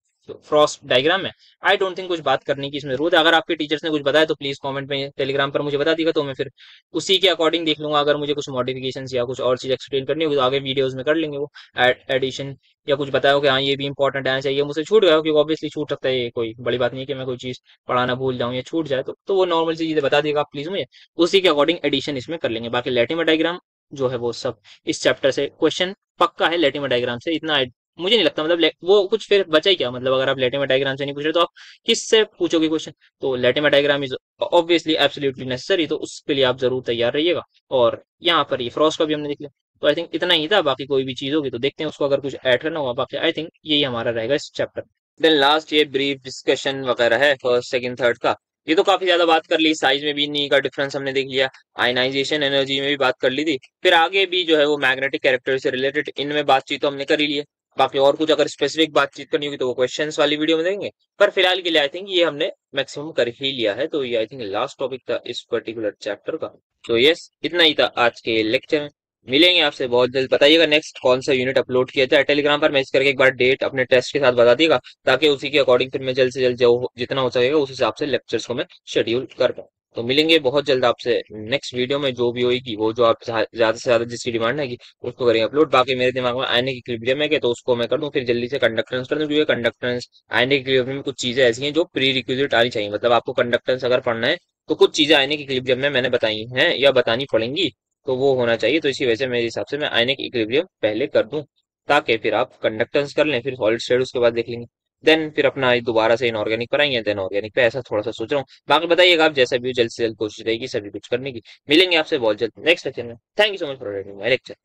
फ्रॉस्ट डायग्राम में। आई डोंट थिंक कुछ बात करने की इसमें जरूरत है। अगर आपके टीचर्स ने कुछ बताया तो प्लीज कमेंट में टेलीग्राम पर मुझे बता दिएगा, तो मैं फिर उसी के अकॉर्डिंग देख लूंगा। अगर मुझे कुछ मॉडिफिकेशन या कुछ और चीज एक्सप्लेन करनी होगी तो आगे वीडियोज में कर लेंगे वो एडिशन, या कुछ बताया हो कि हाँ ये भी इंपॉर्टेंट आना चाहिए, मुझसे छूट गया हो, क्योंकि ऑब्वियसली छूट सकता है, ये कोई बड़ी बात नहीं है कि मैं कोई चीज पढ़ाना भूल जाऊं या छूट जाए, तो वो नॉर्मल सी चीजें बता दिएगा आप प्लीज मुझे, उसी के अकॉर्डिंग एडिशन इसमें कर लेंगे। बाकी लैटिमर डायग्राम जो है वो सब इस चैप्टर से क्वेश्चन पक्का है, लैटिमर डायग्राम से इतना मुझे नहीं लगता, मतलब वो कुछ फिर बचा ही क्या, मतलब अगर आप लैटिमर डायग्राम से नहीं पूछ रहे तो आप किससे पूछोगे क्वेश्चन। तो Latimer diagram is obviously absolutely necessary, तो उसके लिए आप जरूर तैयार रहिएगा। और यहाँ पर ये फ्रॉस्ट का भी हमने देख लिया, तो आई थिंक इतना ही था। बाकी कोई भी चीज होगी तो देखते हैं उसको, अगर कुछ ऐड करना होगा। बाकी आई थिंक यही हमारा रहेगा इस चैप्टर। देन लास्ट ये ब्रीफ डिस्कशन वगैरह है फर्स्ट सेकंड थर्ड का। ये तो काफी ज्यादा बात कर ली, साइज में भी इन्हीं का डिफरेंस हमने देख लिया, आयनाइजेशन एनर्जी में भी बात कर ली थी, फिर आगे भी जो है वो मैग्नेटिक कैरेक्टर से रिलेटेड इनमें बातचीत तो हमने कर ही ली है। बाकी और कुछ अगर स्पेसिफिक बातचीत करनी होगी तो वो क्वेश्चंस वाली वीडियो में देंगे, पर फिलहाल के लिए आई थिंक ये हमने मैक्सिमम कर ही लिया है। तो ये आई थिंक लास्ट टॉपिक था इस पर्टिकुलर चैप्टर का। तो यस, इतना ही था आज के लेक्चर में। मिलेंगे आपसे बहुत जल्द। बताइएगा नेक्स्ट कौन सा यूनिट अपलोड किया जाए, टेलीग्राम पर मैसेज करके एक बार डेट अपने टेस्ट के साथ बता दिएगा, ताकि उसी के अकॉर्डिंग फिर मैं जल्द से जल्द जो जितना हो सकेगा उस हिसाब से लेक्चर्स को मैं शेड्यूल कर पाऊँ। तो मिलेंगे बहुत जल्द आपसे नेक्स्ट वीडियो में, जो भी होगी वो जो आप ज्यादा से ज्यादा जिसकी डिमांड है कि उसको करेंगे अपलोड। बाकी मेरे दिमाग में आयने की इक्विलिब्रियम है कि तो उसको मैं कर दूं, फिर जल्दी से कंडक्टेंस कर दूं, क्योंकि कंडक्टेंस आयने की इक्विलिब्रियम में कुछ चीजें ऐसी हैं जो प्री रिक्विजिट आनी चाहिए। मतलब आपको कंडक्टेंस अगर पढ़ना है तो कुछ चीजें आयने की इक्विलिब्रियम में मैंने बताई हैं या बतानी पड़ेंगी, तो वो होना चाहिए। तो इसी वजह से मेरे हिसाब से मैं आयनिक इक्विलिब्रियम पहले कर दूं, ताकि फिर आप कंडक्टेंस कर लें, फिर सॉलिड स्टेट उसके बाद देख लेंगे। देन फिर अपना दोबारा से इनऑर्गेनिक पर आएंगे, देन ऑर्गेनिक पे, ऐसा थोड़ा सा सोच रहा हूँ। बाकी बताइएगा आप, जैसा भी हो जल्द से जल्द कोशिश रहेगी सभी कुछ करने की। मिलेंगे आपसे बहुत जल्द नेक्स्ट लेक्चर में। Thank you so much for my lecture.